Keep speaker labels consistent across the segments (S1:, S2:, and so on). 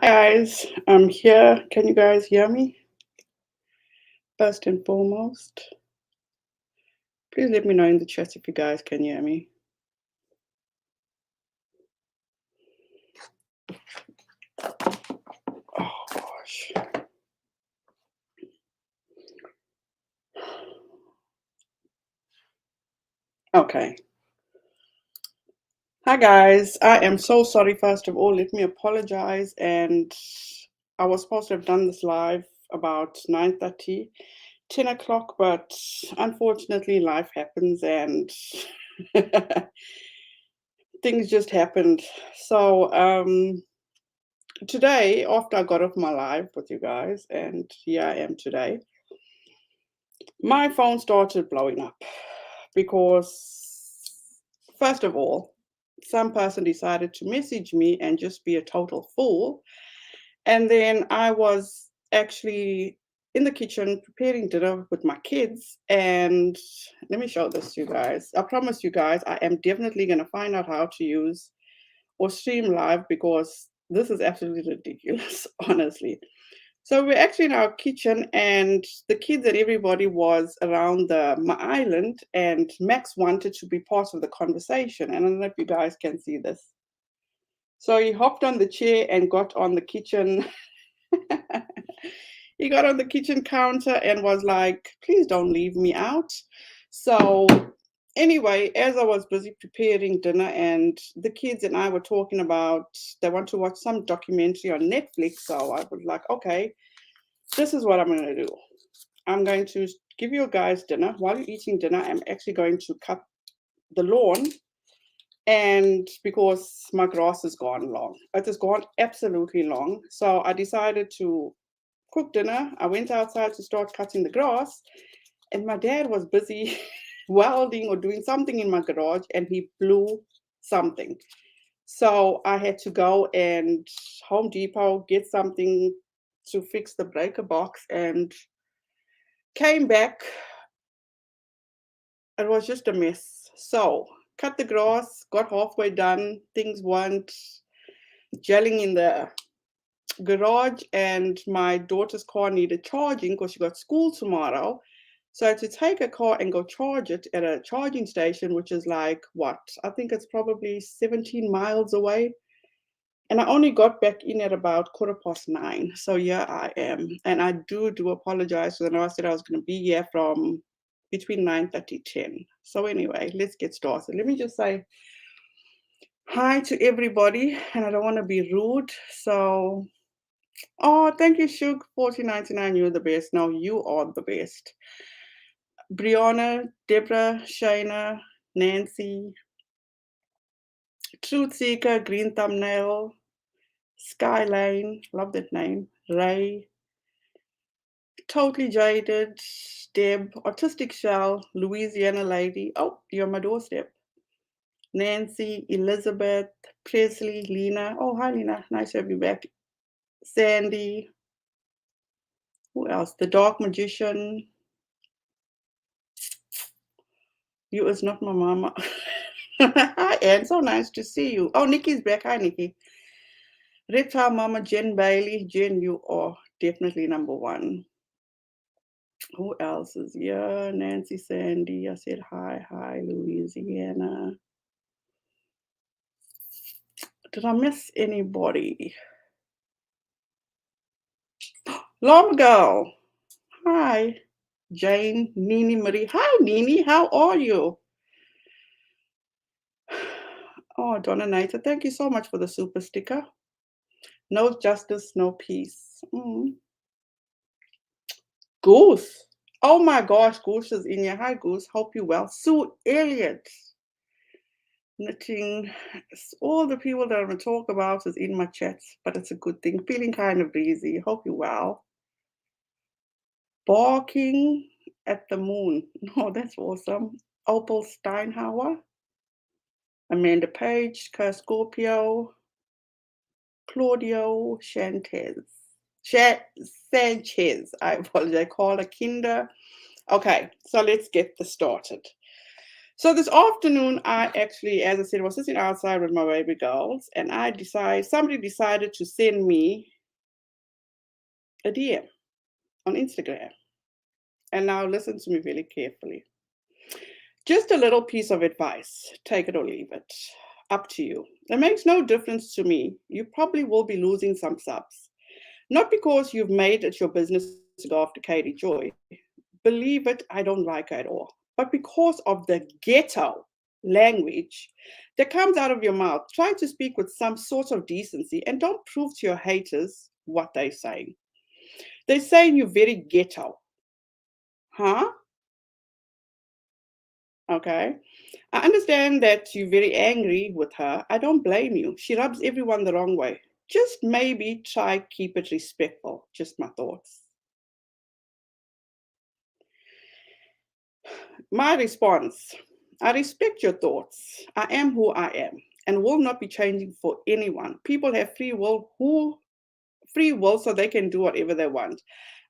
S1: Hi guys, I'm here. Can you guys hear me? First and foremost, please let me know in the chat if you guys can hear me. Oh gosh. Okay. Hi guys, I am so sorry. First of all, let me apologize. And I was supposed to have done this live about 9:30, 10 o'clock, but unfortunately, life happens and things just happened. So, today, after I got off my live with you guys, and here I am today, my phone started blowing up because, first of all, some person decided to message me and just be a total fool. And then I was actually in the kitchen preparing dinner with my kids. And let me show this to you guys. I promise you guys, I am definitely going to find out how to use or stream live because this is absolutely ridiculous, honestly. So we're actually in our kitchen, and the kids and everybody was around my island, and Max wanted to be part of the conversation. And I don't know if you guys can see this. So he hopped on the chair and got on the kitchen. He got on the kitchen counter and was like, please don't leave me out. So anyway, as I was busy preparing dinner and the kids and I were talking about, they want to watch some documentary on Netflix. So I was like, okay, this is what I'm going to do. I'm going to give you guys dinner. While you're eating dinner, I'm actually going to cut the lawn. And because my grass has gone long, it has gone absolutely long. So I decided to cook dinner. I went outside to start cutting the grass, and my dad was busy welding or doing something in my garage, and he blew something. So I had to go and Home Depot get something to fix the breaker box, and came back. It was just a mess. So cut the grass, got halfway done. Things weren't gelling in the garage, and my daughter's car needed charging because she got school tomorrow. So I had to take a car and go charge it at a charging station, which is like what? I think it's probably 17 miles away. And I only got back in at about 9:15. So yeah, I am. And I do apologize. So I know I said I was going to be here from between 9:30 10. So anyway, let's get started. Let me just say hi to everybody. And I don't want to be rude. So, oh, thank you, Shug, 14.99. You're the best. No, you are the best. Brianna, Deborah, Shayna, Nancy, Truth Seeker, Green Thumbnail, Skyline, love that name, Ray, Totally Jaded, Deb, Autistic Shell, Louisiana Lady. Oh, you're on my doorstep. Nancy, Elizabeth, Presley, Lena. Oh, hi, Lena. Nice to have you back. Sandy. Who else? The Dark Magician. You is not my mama. Hi, Anne. So nice to see you. Oh, Nikki's back. Hi, Nikki. Reptile Mama, Jen Bailey. Jen, you are definitely number one. Who else is here? Nancy, Sandy. I said hi, hi, Louisiana. Did I miss anybody? Long ago. Hi, Jane, Nini Marie. Hi, Nini. How are you? Oh, Donna Nita, thank you so much for the super sticker. No justice, no peace. Goose. Oh my gosh, Goose is in here. Hi, Goose. Hope you well. Sue Elliott. Knitting. All the people that I'm going to talk about is in my chats, but it's a good thing. Feeling kind of breezy. Hope you well. Barking at the moon. Oh, that's awesome. Opal Steinhauer. Amanda Page. Scorpio. Claudio Sanchez. I apologize. Carla Kinder. Okay, so let's get this started. So this afternoon, I actually, as I said, was sitting outside with my baby girls, and somebody decided to send me a DM on Instagram. And now listen to me really carefully. Just a little piece of advice. Take it or leave it. Up to you. It makes no difference to me. You probably will be losing some subs. Not because you've made it your business to go after Katie Joy. Believe it, I don't like her at all. But because of the ghetto language that comes out of your mouth, try to speak with some sort of decency and don't prove to your haters what they're saying. They're saying you're very ghetto. Huh? Okay. I understand that you're very angry with her. I don't blame you. She rubs everyone the wrong way. Just maybe try keep it respectful. Just my thoughts. My response, I respect your thoughts. I am who I am and will not be changing for anyone. People have free will so they can do whatever they want.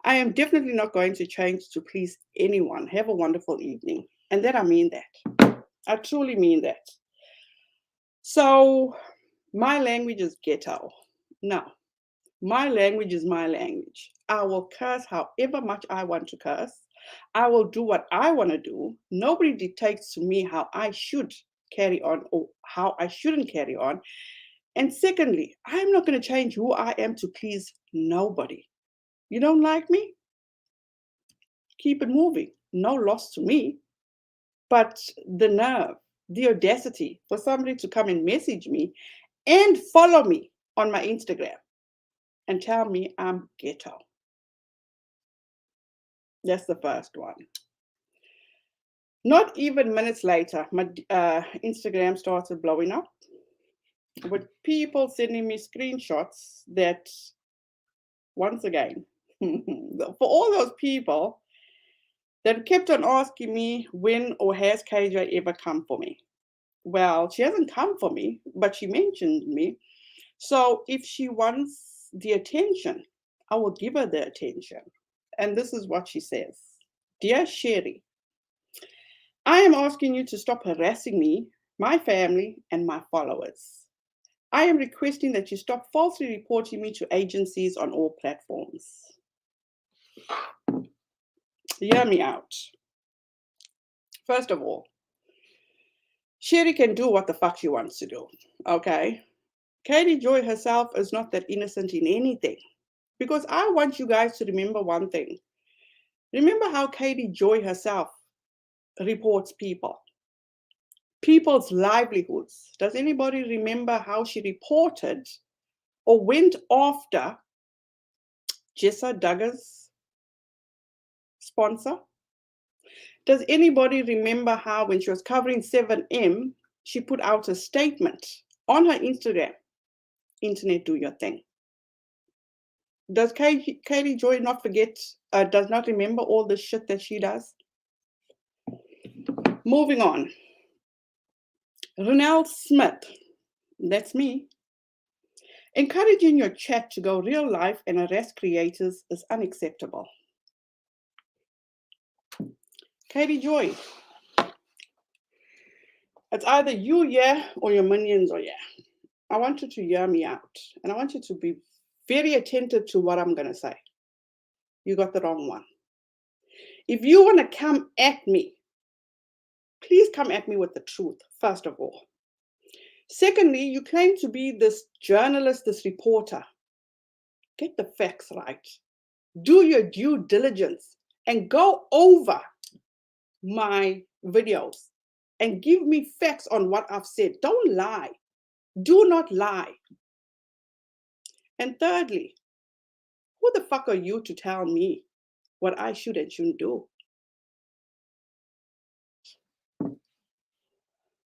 S1: I am definitely not going to change to please anyone. Have a wonderful evening. And that I mean that. I truly mean that. So my language is ghetto. No, my language is my language. I will curse however much I want to curse. I will do what I want to do. Nobody dictates to me how I should carry on or how I shouldn't carry on. And secondly, I'm not going to change who I am to please nobody. You don't like me? Keep it moving. No loss to me. But the nerve, the audacity for somebody to come and message me and follow me on my Instagram and tell me I'm ghetto. That's the first one. Not even minutes later, my Instagram started blowing up with people sending me screenshots that, once again, for all those people that kept on asking me when or has KJ ever come for me. Well, she hasn't come for me, but she mentioned me. So if she wants the attention, I will give her the attention. And this is what she says. Dear Sherry, I am asking you to stop harassing me, my family, and my followers. I am requesting that you stop falsely reporting me to agencies on all platforms. Hear me out. First of all, Sherry can do what the fuck she wants to do, okay? Katie Joy herself is not that innocent in anything. Because I want you guys to remember one thing. Remember how Katie Joy herself reports people, people's livelihoods. Does anybody remember how she reported or went after Jessa Duggar's sponsor? Does anybody remember how when she was covering 7M, she put out a statement on her Instagram, internet do your thing? Does Katie Joy not forget, does not remember all the shit that she does? Moving on. Ronelle Smith, that's me. Encouraging your chat to go real life and harass creators is unacceptable. Katie Joy, it's either you, yeah, or your minions, or yeah. I want you to hear me out, and I want you to be very attentive to what I'm going to say. You got the wrong one. If you want to come at me, please come at me with the truth, first of all. Secondly, you claim to be this journalist, this reporter. Get the facts right. Do your due diligence and go over my videos and give me facts on what I've said. Don't lie. Do not lie. And thirdly, who the fuck are you to tell me what I should and shouldn't do?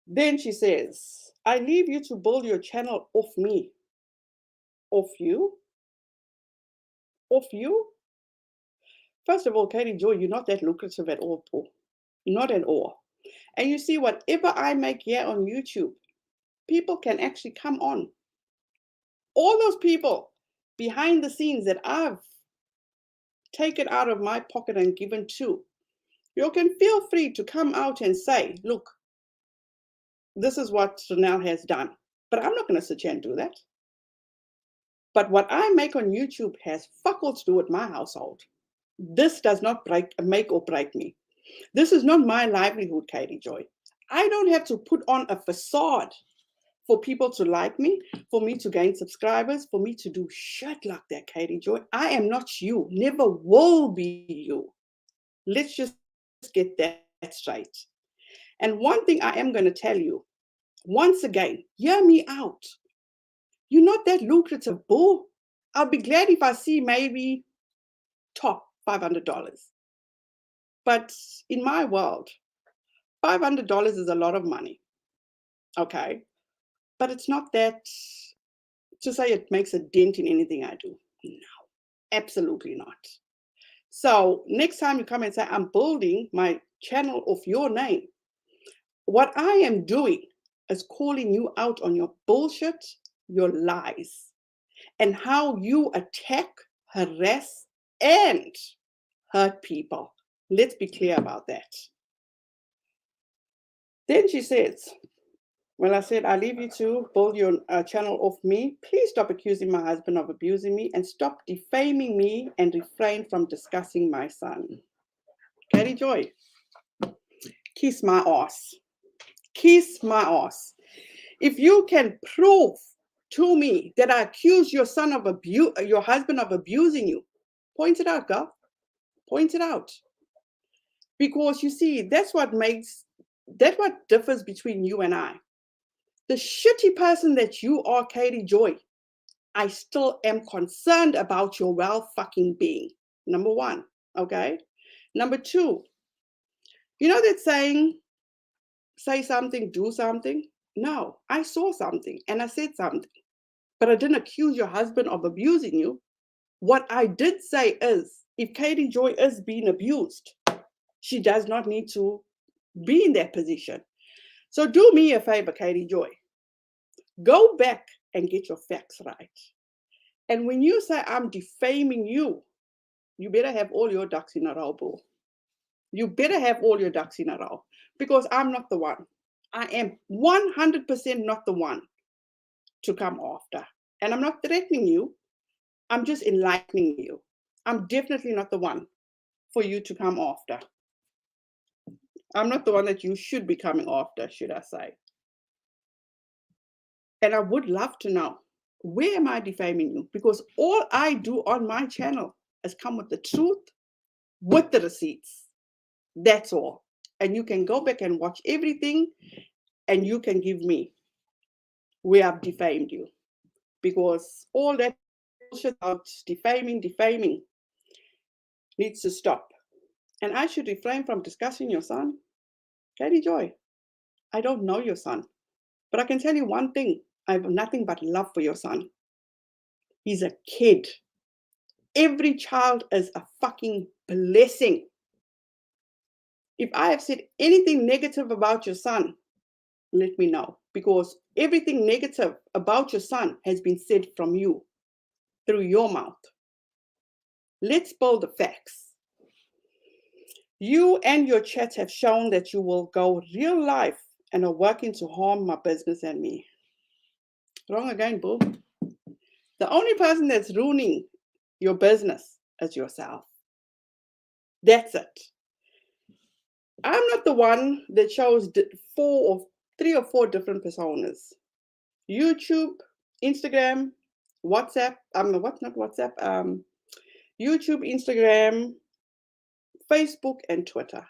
S1: Then she says, I leave you to build your channel off me. Off you? Off you? First of all, Katie Joy, you're not that lucrative at all, Paul. Not at all. And you see, whatever I make here on YouTube, people can actually come on. All those people behind the scenes that I've taken out of my pocket and given to, you can feel free to come out and say, look, this is what Ronelle has done. But I'm not going to sit here and do that. But what I make on YouTube has fuck all to do with my household. This does not make or break me. This is not my livelihood, Katie Joy. I don't have to put on a facade for people to like me, for me to gain subscribers, for me to do shit like that, Katie Joy. I am not you, never will be you. Let's just get that straight. And one thing I am going to tell you, once again, hear me out. You're not that lucrative, boo. I'll be glad if I see maybe top $500. But in my world, $500 is a lot of money. Okay. But it's not that to say it makes a dent in anything I do. No, absolutely not. So next time you come and say, I'm building my channel of your name, what I am doing is calling you out on your bullshit, your lies, and how you attack, harass, and hurt people. Let's be clear about that. Then she says, well, I said, I leave you to build your channel of me. Please stop accusing my husband of abusing me and stop defaming me and refrain from discussing my son. Katie Joy, kiss my ass. Kiss my ass. If you can prove to me that I accuse your son of your husband of abusing you, point it out, girl. Point it out. Because you see, that's what differs between you and I. The shitty person that you are, Katie Joy, I still am concerned about your well-fucking being. Number one, okay? Number two, you know that saying, say something, do something? No, I saw something and I said something, but I didn't accuse your husband of abusing you. What I did say is, if Katie Joy is being abused, she does not need to be in that position. So do me a favor, Katie Joy. Go back and get your facts right. And when you say I'm defaming you, you better have all your ducks in a row, boo. You better have all your ducks in a row because I'm not the one. I am 100% not the one to come after. And I'm not threatening you. I'm just enlightening you. I'm definitely not the one for you to come after. I'm not the one that you should be coming after, should I say. And I would love to know, where am I defaming you? Because all I do on my channel is come with the truth, with the receipts. That's all. And you can go back and watch everything and you can give me where I've defamed you. Because all that bullshit about defaming needs to stop. And I should refrain from discussing your son. Katie Joy, I don't know your son. But I can tell you one thing. I have nothing but love for your son. He's a kid. Every child is a fucking blessing. If I have said anything negative about your son, let me know. Because everything negative about your son has been said from you, through your mouth. Let's build the facts. You and your chat have shown that you will go real life and are working to harm my business and me. Wrong again, boo. The only person that's ruining your business is yourself. That's it. I'm not the one that shows 3 or 4 different personas. YouTube, Instagram, WhatsApp, YouTube, Instagram, Facebook, and Twitter.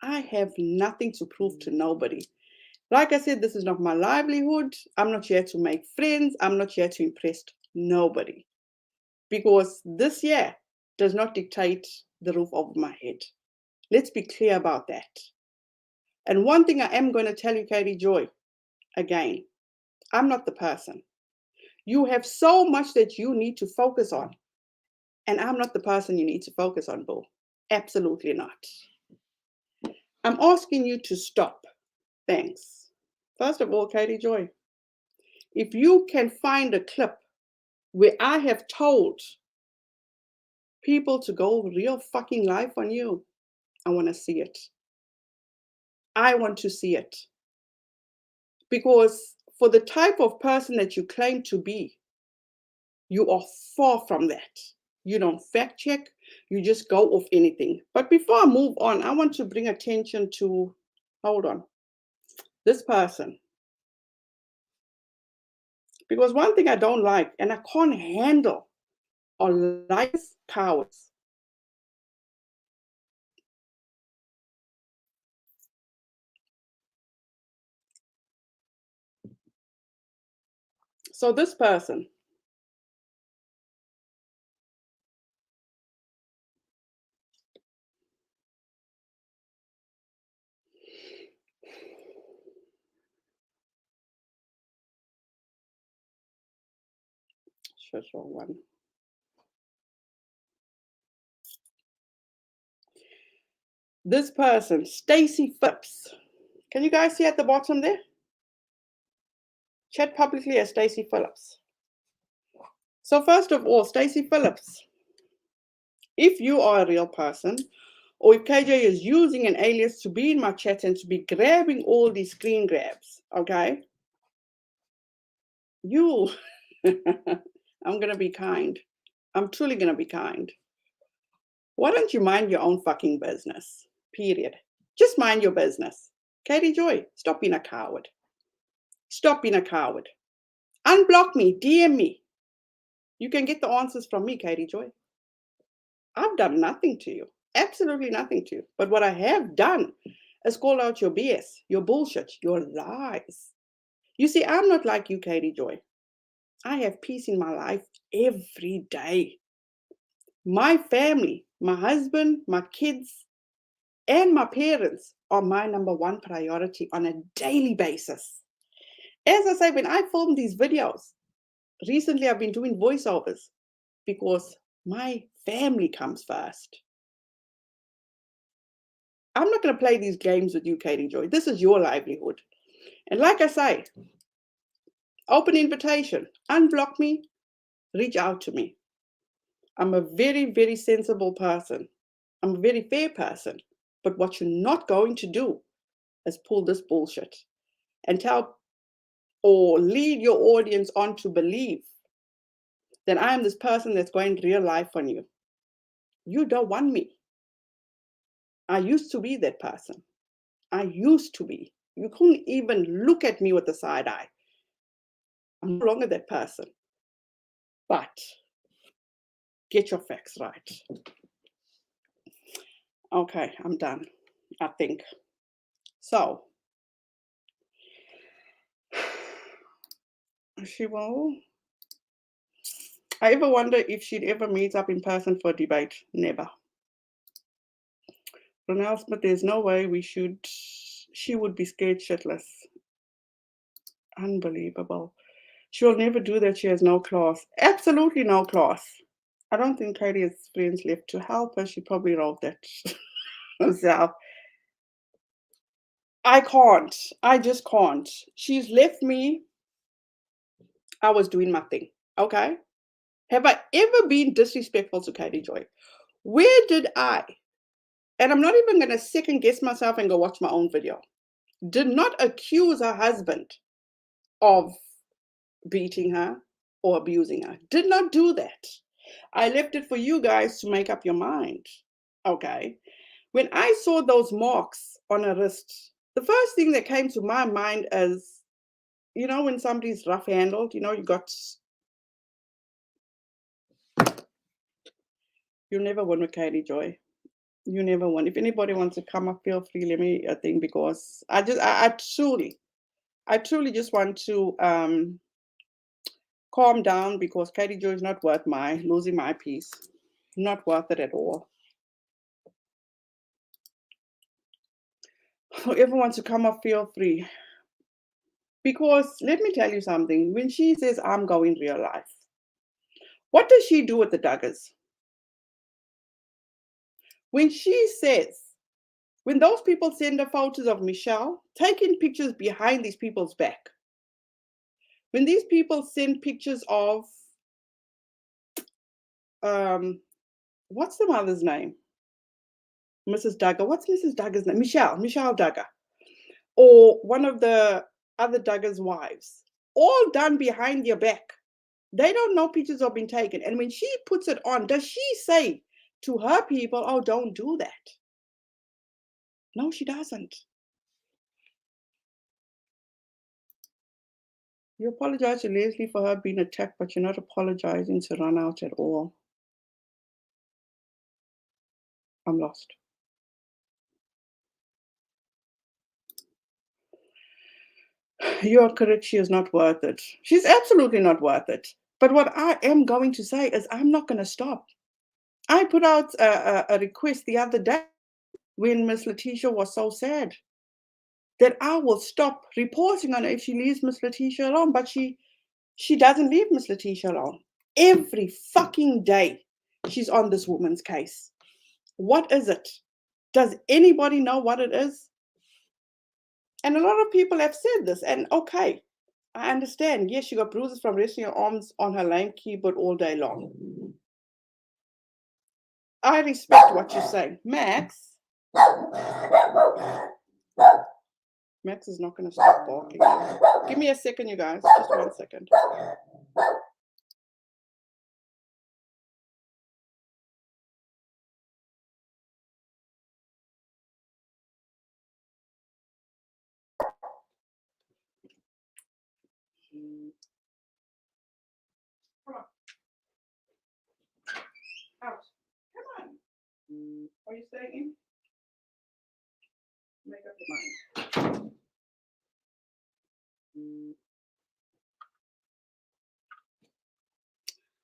S1: I have nothing to prove to nobody. Like I said, this is not my livelihood. I'm not here to make friends. I'm not here to impress nobody. Because this year does not dictate the roof over my head. Let's be clear about that. And one thing I am going to tell you, Katie Joy, again, I'm not the person. You have so much that you need to focus on. And I'm not the person you need to focus on, boo. Absolutely not. I'm asking you to stop. Thanks. First of all, Katie Joy, if you can find a clip where I have told people to go real fucking live on you, I want to see it. I want to see it. Because for the type of person that you claim to be, You are far from that. You don't fact check, you just go off anything. But before I move on, I want to bring attention to, hold on, this person. Because one thing I don't like, and I can't handle, are liars, cowards. So this person, special one. This person, Stacy Phillips. Can you guys see at the bottom there? Chat publicly as Stacy Phillips. So first of all, Stacy Phillips, if you are a real person, or if KJ is using an alias to be in my chat and to be grabbing all these screen grabs, okay? You, I'm gonna be kind. I'm truly gonna be kind. Why don't you mind your own fucking business? Period. Just mind your business. Katie Joy, stop being a coward. Stop being a coward. Unblock me, DM me. You can get the answers from me, Katie Joy. I've done nothing to you. Absolutely nothing to you. But what I have done is call out your BS, your bullshit, your lies. You see, I'm not like you, Katie Joy. I have peace in my life every day. My family, my husband, my kids, and my parents are my number one priority on a daily basis. As I say, when I film these videos, recently I've been doing voiceovers because my family comes first. I'm not going to play these games with you, Katie Joy. This is your livelihood. And like I say, open invitation, unblock me, reach out to me. I'm a very, very sensible person. I'm a very fair person. But what you're not going to do is pull this bullshit and tell or lead your audience on to believe that I am this person that's going real life on you. You don't want me. I used to be that person. I used to be. You couldn't even look at me with a side eye. I'm no longer that person. But get your facts right. Okay, I'm done, I think. So, she will. I ever wonder if she'd ever meet up in person for a debate. Never. Ronald Smith, there's no way she would be scared shitless. Unbelievable. She'll never do that. She has no class. Absolutely no class. I don't think Katie has friends left to help her. She probably wrote that herself. I can't. I just can't. She's left me. I was doing my thing. Okay? Have I ever been disrespectful to Katie Joy? Where did I, and I'm not even going to second guess myself and go watch my own video, did not accuse her husband of beating her or abusing her. Did not do that. I left it for you guys to make up your mind. Okay? When I saw those marks on her wrist, the first thing that came to my mind is, you know, when somebody's rough handled, you know, you never win with Katie Joy. You never win. If anybody wants to come up, feel free. Let me think, because I truly just want to calm down, because Katie Joy is not worth losing my peace. Not worth it at all. Whoever wants to come up, feel free. Because let me tell you something. When she says I'm going real life, what does she do with the Duggars? When she says, when those people send her photos of Michelle taking pictures behind these people's back, when these people send pictures of, what's the mother's name? Mrs. Duggar. What's Mrs. Duggar's name? Michelle Duggar. Or one of the other Duggar's wives. All done behind your back. They don't know pictures have been taken. And when she puts it on, does she say to her people, oh, don't do that? No, she doesn't. You apologize to Leslie for her being attacked, but you're not apologizing to Run Out at all. I'm lost. You're correct. She is not worth it. She's absolutely not worth it. But what I am going to say is I'm not going to stop. I put out a request the other day when Miss Letitia was so sad that I will stop reporting on her if she leaves Miss Letitia alone. But she doesn't leave Miss Letitia alone. Every fucking day she's on this woman's case. What is it? Does anybody know what it is? And a lot of people have said this, and okay, I understand. Yes, she got bruises from resting her arms on her lame keyboard all day long. I respect what you're saying. Max is not going to stop barking. Give me a second, you guys. Just 1 second. Come on. Out. Come on. Are you staying in? Make up your mind.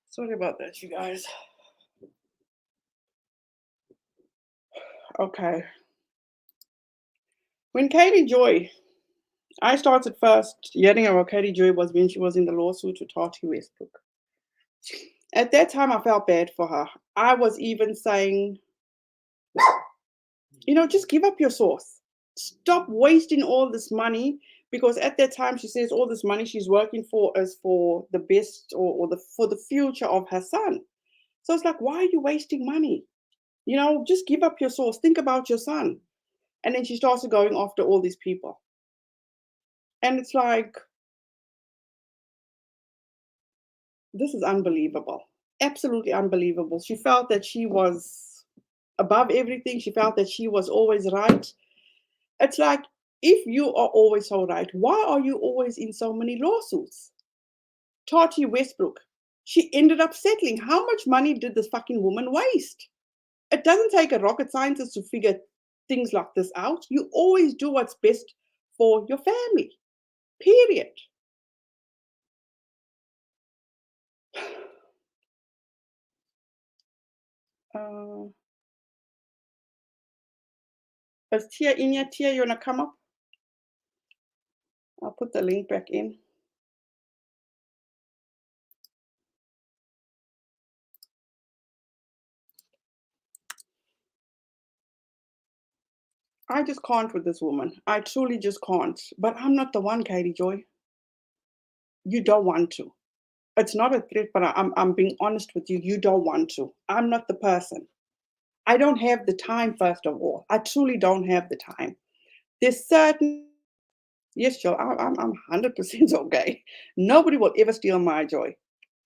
S1: Sorry about that, you guys. Okay. When Katie Joy, I started first hearing about Katie Joy was when she was in the lawsuit with Tati Westbrook. At that time, I felt bad for her. I was even saying, just give up your source. Stop wasting all this money, because at that time she says all this money she's working for is for the best or for the future of her son. So it's like, why are you wasting money? Just give up your source. Think about your son. And then she starts going after all these people. And it's like, this is unbelievable. Absolutely unbelievable. She felt that she was above everything. She felt that she was always right. It's like, if you are always so right, why are you always in so many lawsuits? Tati Westbrook, she ended up settling. How much money did this fucking woman waste? It doesn't take a rocket scientist to figure things like this out. You always do what's best for your family. Period. Is TEAYA in here? TEAYA, you want to come up? I'll put the link back in. I just can't with this woman. I truly just can't. But I'm not the one, Katie Joy. You don't want to. It's not a threat, but I'm being honest with you. You don't want to. I'm not the person. I don't have the time, first of all. I truly don't have the time. There's certain, yes, Joe, I'm 100% okay. Nobody will ever steal my joy.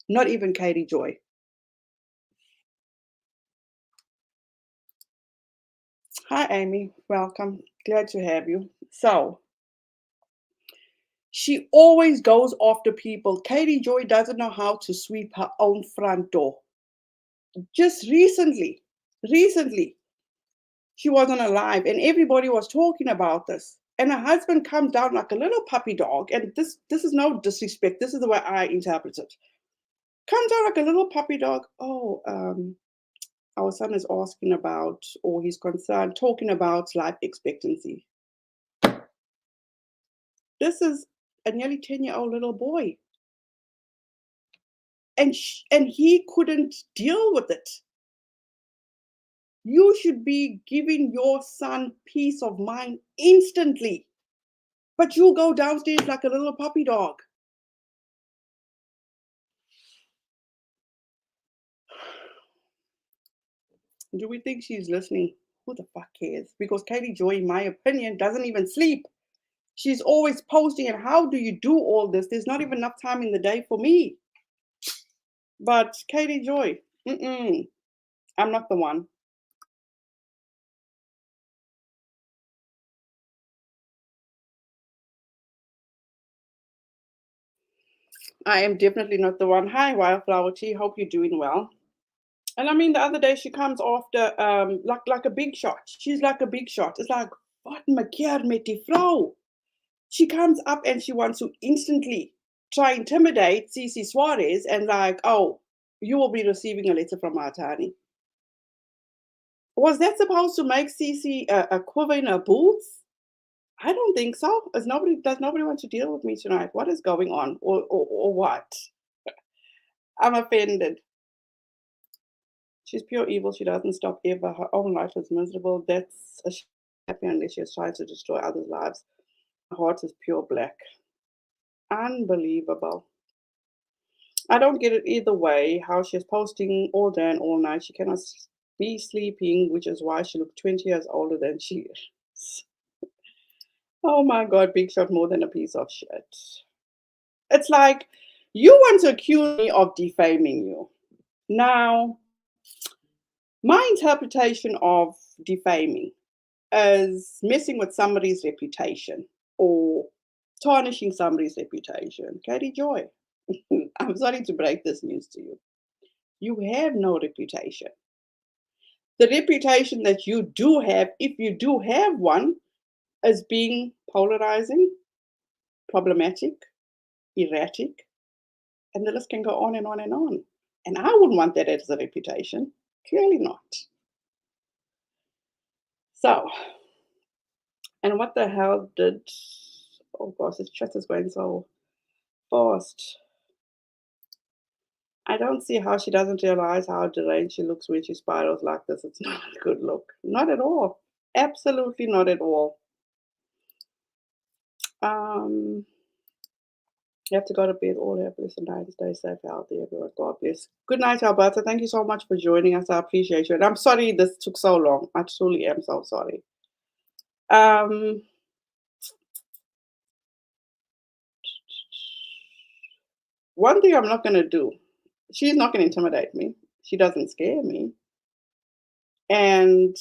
S1: Not even Katie Joy. Hi, Amy. Welcome. Glad to have you. So, she always goes after people. Katie Joy doesn't know how to sweep her own front door. Just recently, she wasn't alive and everybody was talking about this. And her husband comes down like a little puppy dog. And this is no disrespect. This is the way I interpret it. Comes out like a little puppy dog. Oh, our son is asking about, or he's concerned, talking about life expectancy. This is a nearly 10-year-old little boy. And he couldn't deal with it. You should be giving your son peace of mind instantly. But you go downstairs like a little puppy dog. Do we think she's listening? Who the fuck cares? Because Katie Joy, in my opinion, doesn't even sleep. She's always posting. And how do you do all this? There's not even enough time in the day for me. But Katie Joy, mm-mm, I'm not the one. I am definitely not the one. Hi, Wildflower Tea. Hope you're doing well. And I mean, the other day she comes after like a big shot. She's like a big shot. It's like, what makeer met die vrou? She comes up and she wants to instantly try intimidate Cici Suarez and like, oh, you will be receiving a letter from my attorney. Was that supposed to make Cici a quiver in her boots? I don't think so. Does nobody want to deal with me tonight? What is going on? Or what? I'm offended. She's pure evil. She doesn't stop ever. Her own life is miserable. That's a happy unless she is trying to destroy others' lives. Her heart is pure black. Unbelievable. I don't get it either way. How she's posting all day and all night. She cannot be sleeping, which is why she looked 20 years older than she is. Oh my God, big shot more than a piece of shit. It's like you want to accuse me of defaming you. Now, my interpretation of defaming is messing with somebody's reputation or tarnishing somebody's reputation. Katie Joy, I'm sorry to break this news to you. You have no reputation. The reputation that you do have, if you do have one, is being polarizing, problematic, erratic, and the list can go on and on and on. And I wouldn't want that as a reputation. Clearly not. So, and what the hell did, oh gosh, this chat is going so fast. I don't see how she doesn't realize how deranged she looks when she spirals like this. It's not a good look. Not at all. Absolutely not at all. Um, you have to go to bed. All happiness and night. Stay safe, healthy, everyone. God bless. Good night, Alberta. Thank you so much for joining us. I appreciate you. And I'm sorry this took so long. I truly am so sorry. Um, One thing I'm not going to do, she's not going to intimidate me. She doesn't scare me. And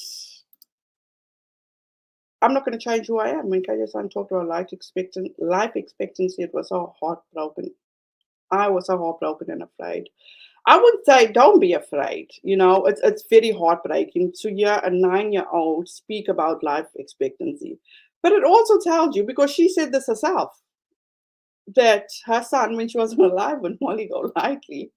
S1: I'm not going to change who I am. When KJ's son talked about life expectancy, it was so heartbroken. I was so heartbroken and afraid. I would say don't be afraid. It's very heartbreaking to hear a 9-year-old speak about life expectancy. But it also tells you, because she said this herself, that her son, when she wasn't alive, when Molly go lightly,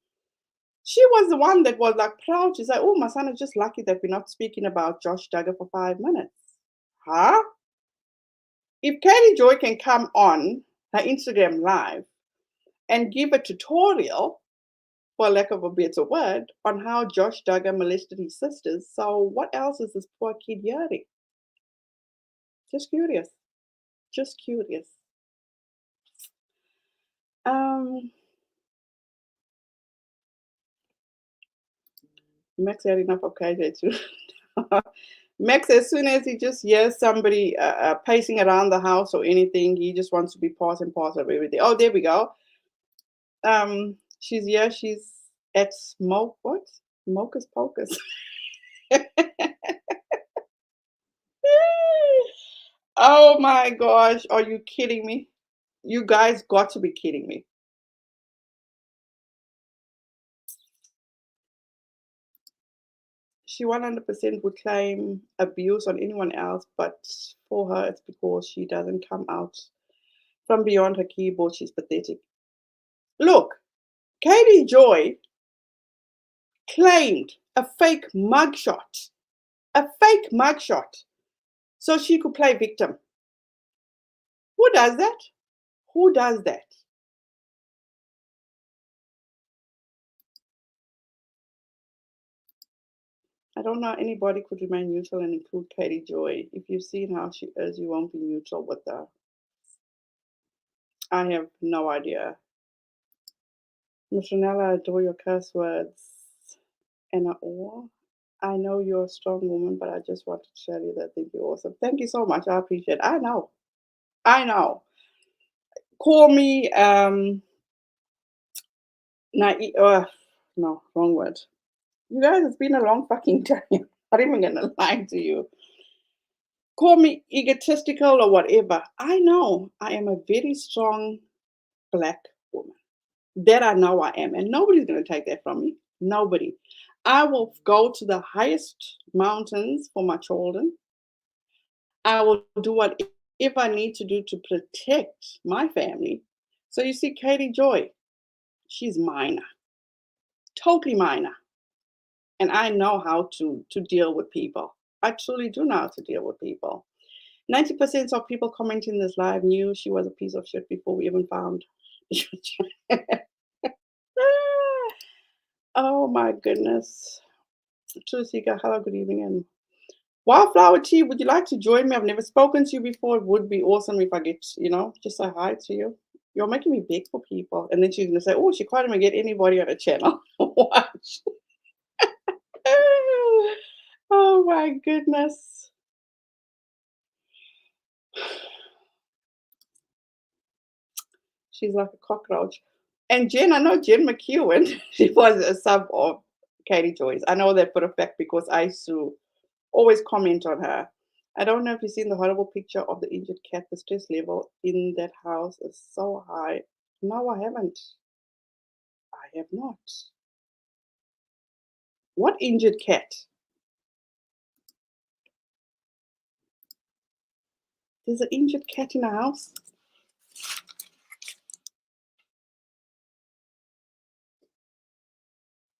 S1: she was the one that was like proud. She's like, oh, my son is just lucky that we're not speaking about Josh Duggar for 5 minutes. Huh? If Katie Joy can come on her Instagram live and give a tutorial, for lack of a better word, on how Josh Duggar molested his sisters, so what else is this poor kid hearing? Just curious. Just curious. Max had enough of KJ too. Max, as soon as he just hears somebody pacing around the house or anything, he just wants to be part and parcel of everything. Oh, there we go. She's here. She's at Smoke. What? Mocus Pocus. Oh my gosh. Are you kidding me? You guys got to be kidding me. She 100% would claim abuse on anyone else, but for her, it's because she doesn't come out from beyond her keyboard. She's pathetic. Look, Katie Joy claimed a fake mugshot, so she could play victim. Who does that? Who does that? I don't know how anybody could remain neutral and include Katie Joy. If you've seen how she is, you won't be neutral with her. I have no idea. Miss Ranella, I adore your curse words and all. I know you're a strong woman, but I just wanted to tell you that I think you're awesome. Thank you so much. I appreciate it. I know. Call me naive. No, wrong word. You guys, it's been a long fucking time. I'm not even gonna lie to you. Call me egotistical or whatever. I know I am a very strong black woman. That I know I am. And nobody's gonna take that from me. Nobody. I will go to the highest mountains for my children. I will do whatever I need to do to protect my family. So you see, Katie Joy, she's minor, totally minor. And I know how to deal with people. I truly do know how to deal with people. 90% of people commenting this live knew she was a piece of shit before we even found. Oh my goodness. Truth Seeker, hello, good evening. And Wildflower Tea, would you like to join me? I've never spoken to you before. It would be awesome if I get, just say hi to you. You're making me beg for people. And then she's going to say, oh, she can't even get anybody on a channel. Watch. Oh my goodness. She's like a cockroach. And Jen, I know Jen McEwen, she was a sub of Katie Joyce. I know that for a fact because I used to always comment on her. I don't know if you've seen the horrible picture of the injured cat. The stress level in that house is so high. No, I haven't. I have not. What injured cat? There's an injured cat in the house?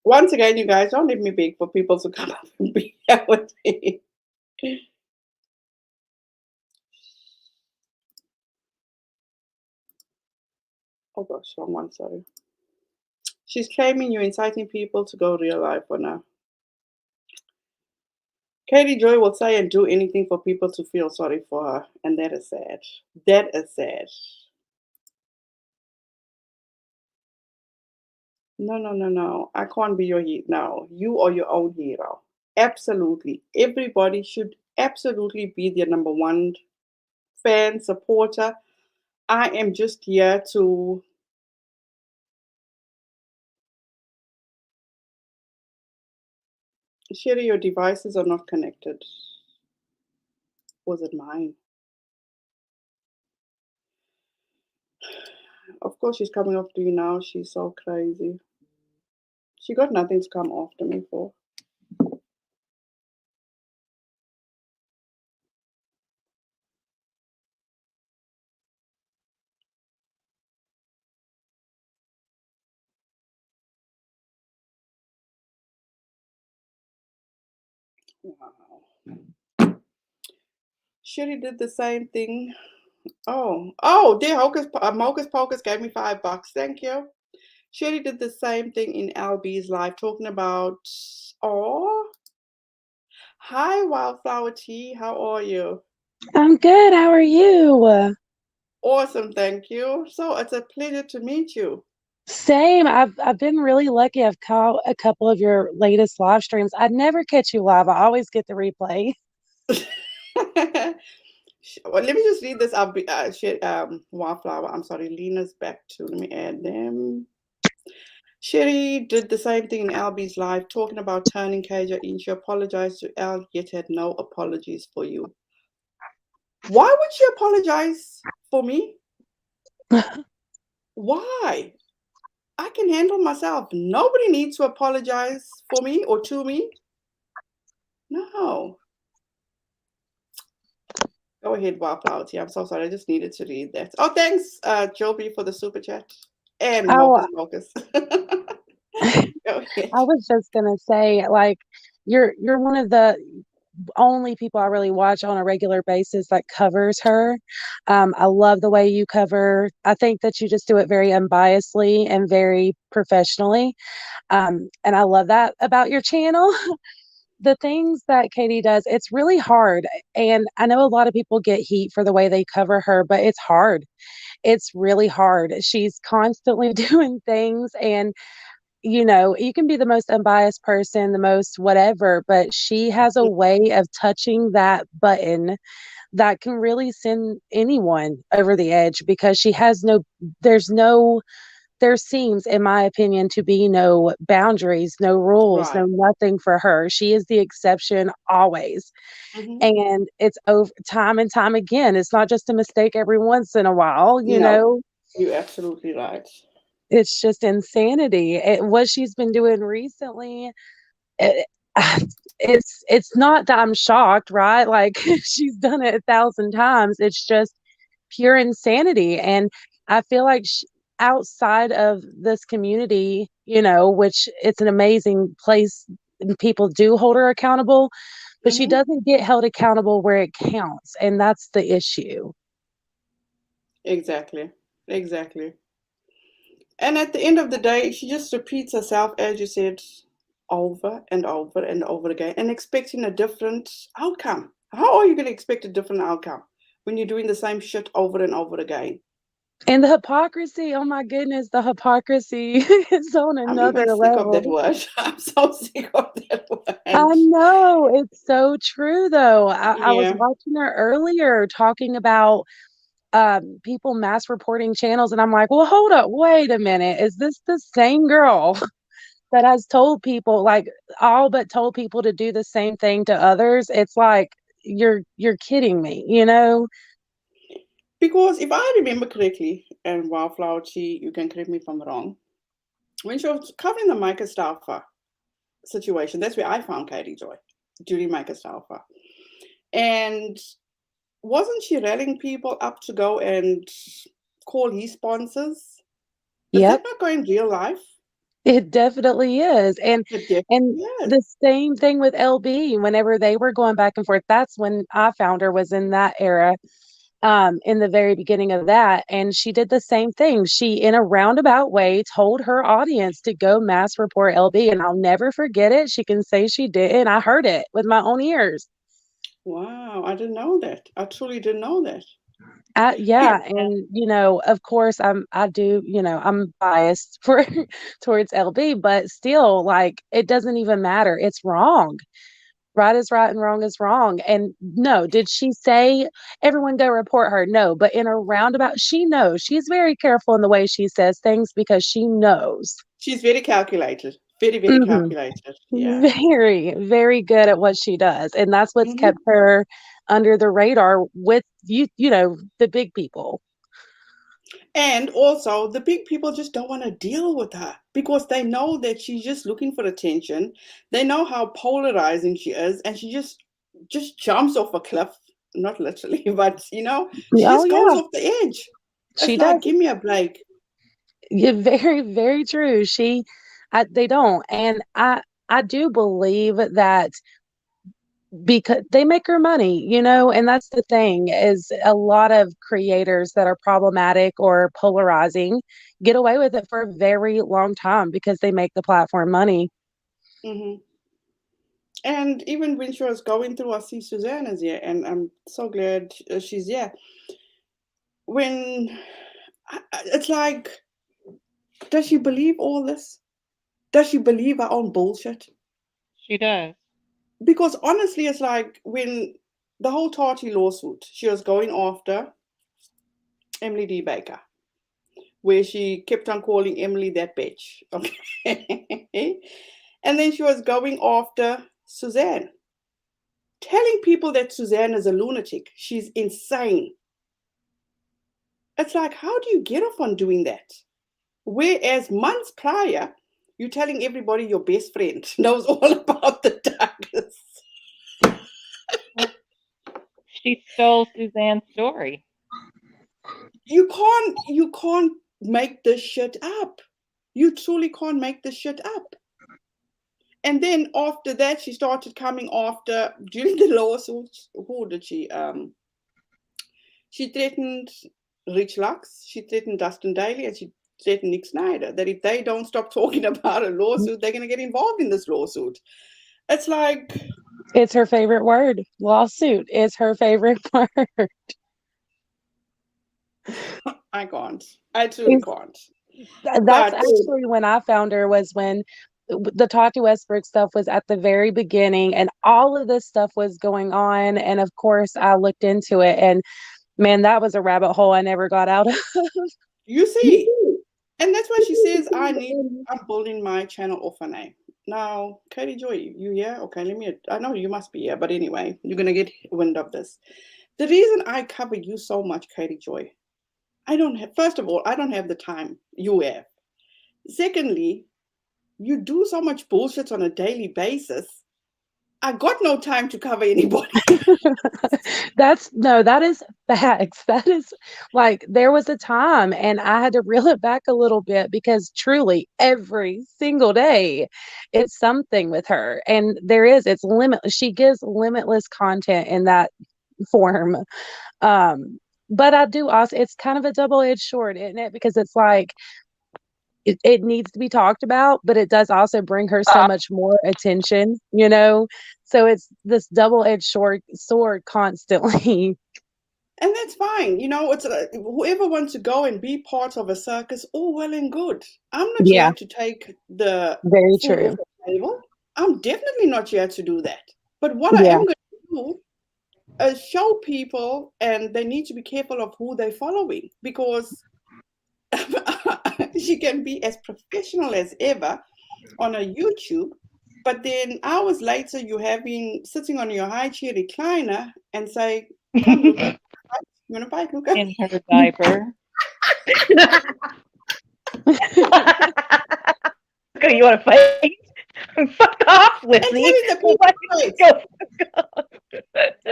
S1: Once again, you guys, don't let me beg for people to come up and be here with me. Oh gosh, wrong one, sorry. She's claiming you're inciting people to go real life for now. Katie Joy will say and do anything for people to feel sorry for her, and that is sad. That is sad. No. I can't be your hero. No, you are your own hero. Absolutely. Everybody should absolutely be their number one fan, supporter. I am just here to. Sherry, your devices are not connected. Was it mine? Of course, she's coming after you now. She's so crazy. She got nothing to come after me for. Wow. Sherry did the same thing. Oh, dear Mocus Pocus gave me $5. Thank you. Sherry did the same thing in LB's live, talking about, hi, Wildflower Tea. How are you?
S2: I'm good. How are you?
S1: Awesome, thank you. So it's a pleasure to meet you.
S2: Same. I've been really lucky. I've caught a couple of your latest live streams. I never catch you live. I always get the replay.
S1: Well, let me just read this. Wildflower. I'm sorry, Lena's back too. Let me add them. Sherry did the same thing in LB's live, talking about turning Kaja in. She apologized to Al, yet had no apologies for you. Why would she apologize for me? Why? I can handle myself. Nobody needs to apologize for me or to me. No. Go ahead, Wildflower Tea. I'm so sorry. I just needed to read that. Oh, thanks, Joby, for the super chat. And
S2: Oh,
S1: Mocus.
S2: I
S1: Go ahead.
S2: was just gonna say, like, you're one of the only people I really watch on a regular basis that covers her. I love the way you cover. I think that you just do it very unbiasedly and very professionally. And I love that about your channel. The things that Katie does, it's really hard. And I know a lot of people get heat for the way they cover her, but it's hard. It's really hard. She's constantly doing things, and you can be the most unbiased person, the most whatever, but she has a way of touching that button that can really send anyone over the edge because there's no there seems, in my opinion, to be no boundaries, no rules,
S1: Right.
S2: no nothing for her. She is the exception always.
S1: Hmm.
S2: And it's over time and time again. It's not just a mistake every once in a while, you
S1: No,
S2: know?
S1: you're absolutely right.
S2: It's just insanity. What she's been doing recently, it, it's not that I'm shocked, right? Like she's done it 1,000 times. It's just pure insanity. And I feel like outside of this community, you know, which it's an amazing place and people do hold her accountable, but she
S1: Hmm.
S2: doesn't get held accountable where it counts. And that's the issue.
S1: Exactly. Exactly. And at the end of the day, she just repeats herself, as you said, over and over and over again, and expecting a different outcome. How are you going to expect a different outcome when you're doing the same shit over and over again?
S2: And the hypocrisy, oh my goodness, the hypocrisy is on
S1: I'm
S2: another
S1: even sick of that
S2: level.
S1: word. I'm so sick of that
S2: I
S1: word.
S2: know, it's so true though. I was
S1: Yeah.
S2: watching her earlier talking about people mass reporting channels, and I'm like, well, hold up, wait a minute. Is this the same girl that has told people, like, all but told people to do the same thing to others? It's like you're kidding me, you know?
S1: Because if I remember correctly, and Wildflower Chi, you can correct me if I'm wrong, when she was covering the Micah Stauffer situation, that's where I found Katie Joy, during Micah Stauffer. And wasn't she rallying people up to go and call his sponsors? Is
S2: Yep.
S1: that not going real life?
S2: It definitely is.
S1: It definitely
S2: And
S1: is.
S2: the same thing with LB whenever they were going back and forth. That's when I found her, was in that era, in the very beginning of that. And she did the same thing. She, in a roundabout way, told her audience to go mass report LB. And I'll never forget it. She can say she did. And I heard it with my own ears.
S1: Wow, I didn't know that. I truly didn't know that.
S2: Yeah,
S1: It,
S2: and you know, of course, I do, you know, I'm biased for towards LB, but still, like, it doesn't even matter. It's wrong. Right is right and wrong is wrong. And no, did she say everyone go report her? No, but in a roundabout, she knows. She's very careful in the way she says things because she knows.
S1: she's very calculated. Very, very
S2: Hmm.
S1: calculated. Yeah.
S2: Very, very good at what she does. And that's what's
S1: Hmm.
S2: kept her under the radar with you know, the big people.
S1: And also, the big people just don't want to deal with her because they know that she's just looking for attention. They know how polarizing she is, and she just jumps off a cliff. Not literally, but she
S2: Oh
S1: just goes
S2: yeah,
S1: off the edge.
S2: she
S1: It's like,
S2: does.
S1: give me a break.
S2: Yeah, very, very true. They don't. And I do believe that because they make her money, you know, and that's the thing, is a lot of creators that are problematic or polarizing get away with it for a very long time because they make the platform money.
S1: Hmm. And even when she was going through, I see Suzanne is here, and I'm so glad she's here. When it's like, does she believe all this? Does she believe her own bullshit?
S3: She does.
S1: Because honestly, it's like when the whole Tati lawsuit, she was going after Emily D. Baker, where she kept on calling Emily that bitch. Okay. And then she was going after Suzanne, telling people that Suzanne is a lunatic. She's insane. It's like, how do you get off on doing that? Whereas months prior, you're telling everybody your best friend knows all about the Duggars.
S3: She stole Suzanne's story.
S1: You can't make this shit up. You truly can't make this shit up. And then after that, she started coming after during the lawsuits. Who did she threatened Rich Lux, she threatened Dustin Daly, and she threatened Nick Snyder that if they don't stop talking about a lawsuit, they're going to get involved in this lawsuit. It's like,
S2: It's her favorite word. Lawsuit is her favorite word.
S1: I can't. I truly
S2: It's,
S1: can't.
S2: that's
S1: But
S2: actually when I found her, was when the Tati Westbrook stuff was at the very beginning and all of this stuff was going on. And of course, I looked into it, and man, that was a rabbit hole I never got out of.
S1: you see, and that's why she's I'm building my channel off an A. Now, Katie Joy, you here? Okay, I know you must be here, but anyway, you're going to get wind of this. The reason I cover you so much, Katie Joy, first of all, I don't have the time you have. Secondly, you do so much bullshit on a daily basis. I got no time to cover anybody.
S2: That is facts. That is like, there was a time and I had to reel it back a little bit because truly every single day it's something with her. And it's limitless. She gives limitless content in that form. But I do also, it's kind of a double-edged sword, isn't it? Because it's like, it needs to be talked about, but it does also bring her so much more attention, So it's this double-edged sword constantly.
S1: And that's fine. It's whoever wants to go and be part of a circus, all well and good. I'm not
S2: Yeah,
S1: here to take the
S2: very
S1: food
S2: true.
S1: off the table. I'm definitely not here to do that. But what I
S2: Yeah.
S1: am going to do is show people, and they need to be careful of who they're following, because she can be as professional as ever on a YouTube, but then hours later you have been sitting on your high chair recliner and say, "Come, Luca, you want to fight, Luca?"
S3: In her diaper.
S4: You want to fight? Fuck off with
S1: And
S4: me.
S1: telling the people
S4: Let's
S1: straight.
S4: go.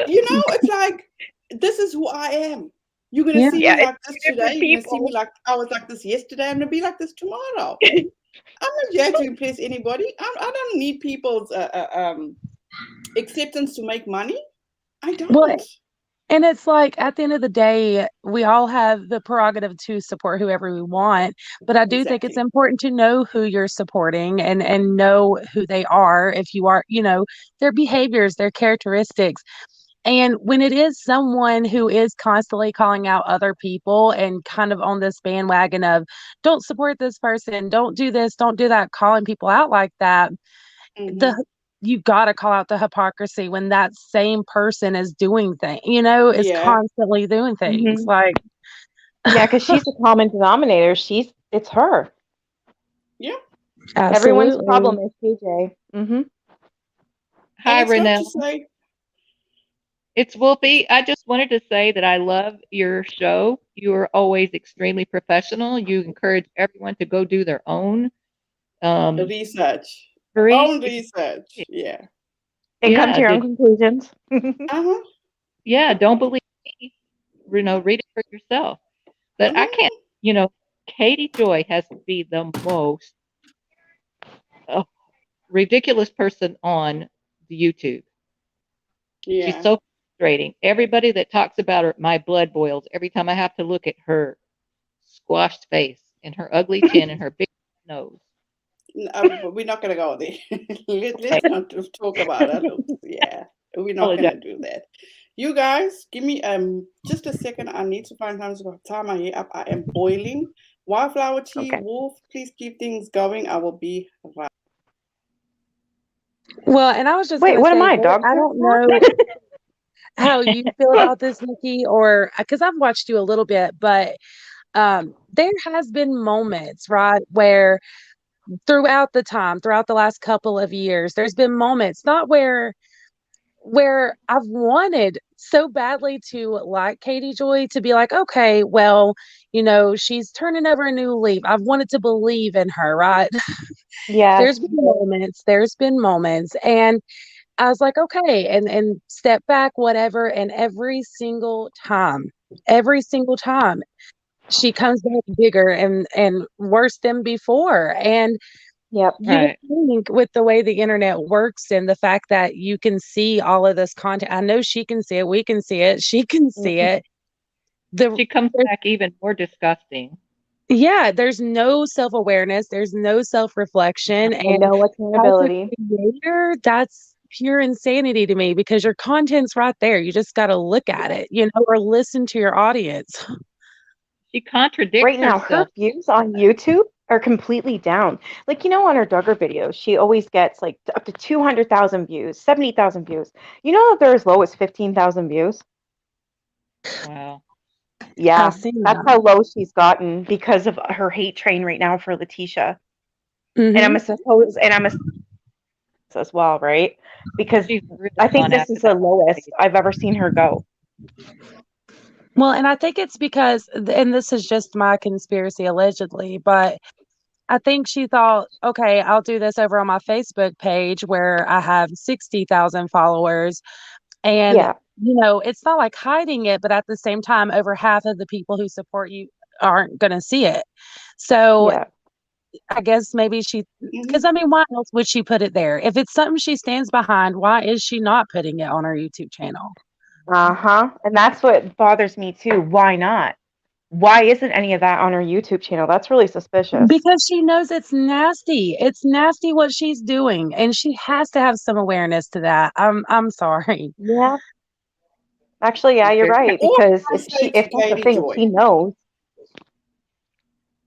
S1: It's like, this is who I am. You're gonna
S2: Yeah.
S1: see
S4: Yeah,
S1: me like
S4: it's
S1: this
S4: different
S1: today. You're gonna see me
S4: people.
S1: like I was like this yesterday. I'm gonna be like this tomorrow. I'm not here to impress anybody. I don't need people's acceptance to make money. I
S2: Well,
S1: don't.
S2: and it's like, at the end of the day, we all have the prerogative to support whoever we want. But I do think it's
S1: Exactly.
S2: important to know who you're supporting and know who they are, if you are, their behaviors, their characteristics. And when it is someone who is constantly calling out other people and kind of on this bandwagon of, don't support this person, don't do this, don't do that, calling people out like that,
S1: Mm-hmm.
S2: you got to call out the hypocrisy when that same person is doing things, is
S1: Yeah.
S2: constantly doing things.
S4: Mhm.
S2: Like,
S4: Yeah, because she's a common denominator. It's her.
S1: Yeah.
S4: Everyone's
S2: absolutely.
S4: problem is KJ. Mm-hmm.
S3: Hi,
S1: And it's not to
S3: Renelle.
S1: say,
S3: It's Wolfie. I just wanted to say that I love your show. You are always extremely professional. You encourage everyone to go do their own
S1: research. Own
S3: research.
S1: research. Yeah.
S4: And come to
S3: Yeah,
S4: your own conclusions.
S1: Uh-huh.
S3: yeah. Don't believe me. Read it for yourself. But I can't.
S1: Mm-hmm.
S3: Katie Joy has to be the most uh, ridiculous person on the YouTube. She's
S1: Yeah.
S3: so frustrating. Everybody that talks about her, my blood boils every time I have to look at her squashed face and her ugly chin and her big nose.
S1: We're not going to go there.
S3: Okay,
S1: Let's not talk about her looks. Yeah, we're not going
S3: apologize.
S1: to do that. You guys, give me just a second. I need to find time to tie my hair up. I am boiling. Wildflower tea,
S4: Okay.
S1: Wolf, please keep things going. I will be right.
S2: Well, and I was just
S4: Wait,
S2: going to
S4: what am
S2: say,
S4: I, dog?
S2: I don't know how you feel about this, Nikki, or because I've watched you a little bit, but there has been moments, right, where throughout the last couple of years, there's been moments, not where I've wanted so badly to like Katie Joy, to be like, okay, well, she's turning over a new leaf. I've wanted to believe in her, right?
S4: Yes.
S2: There's been moments, and I was like, okay, and step back, whatever, and every single time she comes back bigger and worse than before. And
S4: Yep.
S2: you would
S3: Right.
S2: think, with the way the internet works and the fact that you can see all of this content, I know she can see it, we can see it, she can see
S4: Mhm.
S2: it. The
S3: She comes back even more disgusting.
S2: Yeah, there's no self-awareness, there's no self-reflection,
S4: And
S2: and
S4: no
S2: as a
S4: accountability.
S2: creator, that's pure insanity to me, because your content's right there. You just got to look at it, or listen to your audience.
S3: She contradicts
S4: Right now, her
S3: herself.
S4: views on YouTube are completely down. Like, on her Duggar videos, she always gets like up to 200,000 views, 70,000 views. You know that they're as low as 15,000 views?
S3: Wow.
S4: Yeah,
S2: I've seen
S4: that's
S2: that.
S4: how low she's gotten because of her hate train right now for Letitia. And I'm
S2: Hmm.
S4: a suppose, and I'm a as well, right? Because
S3: She's really
S4: I think
S3: gone
S4: this
S3: after
S4: is the
S3: that
S4: lowest
S3: lady.
S4: I've ever seen her go.
S2: Well, and I think it's because, and this is just my conspiracy allegedly, but I think she thought, okay, I'll do this over on my Facebook page where I have 60,000 followers. And,
S4: Yeah,
S2: it's not like hiding it, but at the same time, over half of the people who support you aren't going to see it. So
S4: yeah.
S2: I guess maybe because
S1: Hmm.
S2: I mean, why else would she put it there? If it's something she stands behind, why is she not putting it on her YouTube channel?
S4: Uh-huh. And that's what bothers me too. Why not? Why isn't any of that on her YouTube channel? That's really suspicious.
S2: Because she knows it's nasty. It's nasty what she's doing, and she has to have some awareness to that. I'm sorry.
S4: Yeah. Actually, yeah, you're
S3: Very
S4: right.
S1: All
S4: Because
S1: I say
S4: if
S1: to
S4: that's the
S1: Katie
S4: thing,
S1: Joy,
S4: she knows.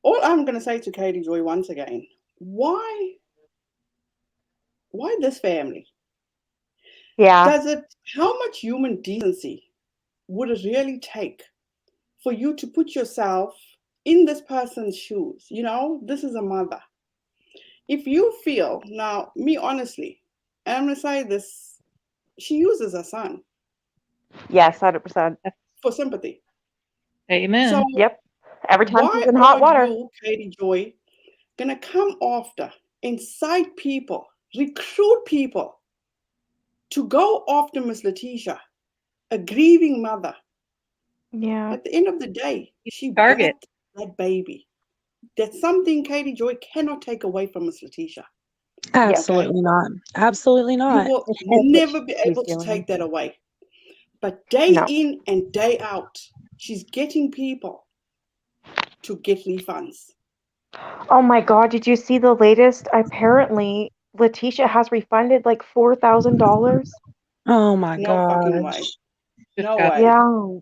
S1: all I'm gonna say to Katie Joy once again, why this family?
S4: Yeah.
S1: Does it, how much human decency would it really take for you to put yourself in this person's shoes? This is a mother. If you feel, now, me honestly, and I'm going to say this, she uses her son
S4: Yes, 100%.
S1: for sympathy. So
S3: Amen.
S4: Yep. Every time she's
S1: why
S4: in hot
S1: are
S4: water.
S1: you, Katie Joy, going to come after, incite people, recruit people to go after Miss Letitia, a grieving mother?
S4: Yeah.
S1: At the end of the day, she
S3: Target.
S1: birthed that baby. That's something Katie Joy cannot take away from Miss Letitia.
S4: Yes.
S1: Okay?
S2: Absolutely not. Absolutely
S1: You
S2: not.
S1: will
S4: It's what
S1: never be
S4: she's
S1: able to
S4: doing.
S1: take that away. But day
S4: No.
S1: in and day out, she's getting people to get refunds.
S4: Oh my God, did you see the latest? Apparently, Letitia has refunded like $4,000.
S2: Oh my
S1: No fucking way.
S2: gosh.
S3: Just
S1: No
S3: got
S1: way.
S4: Yeah.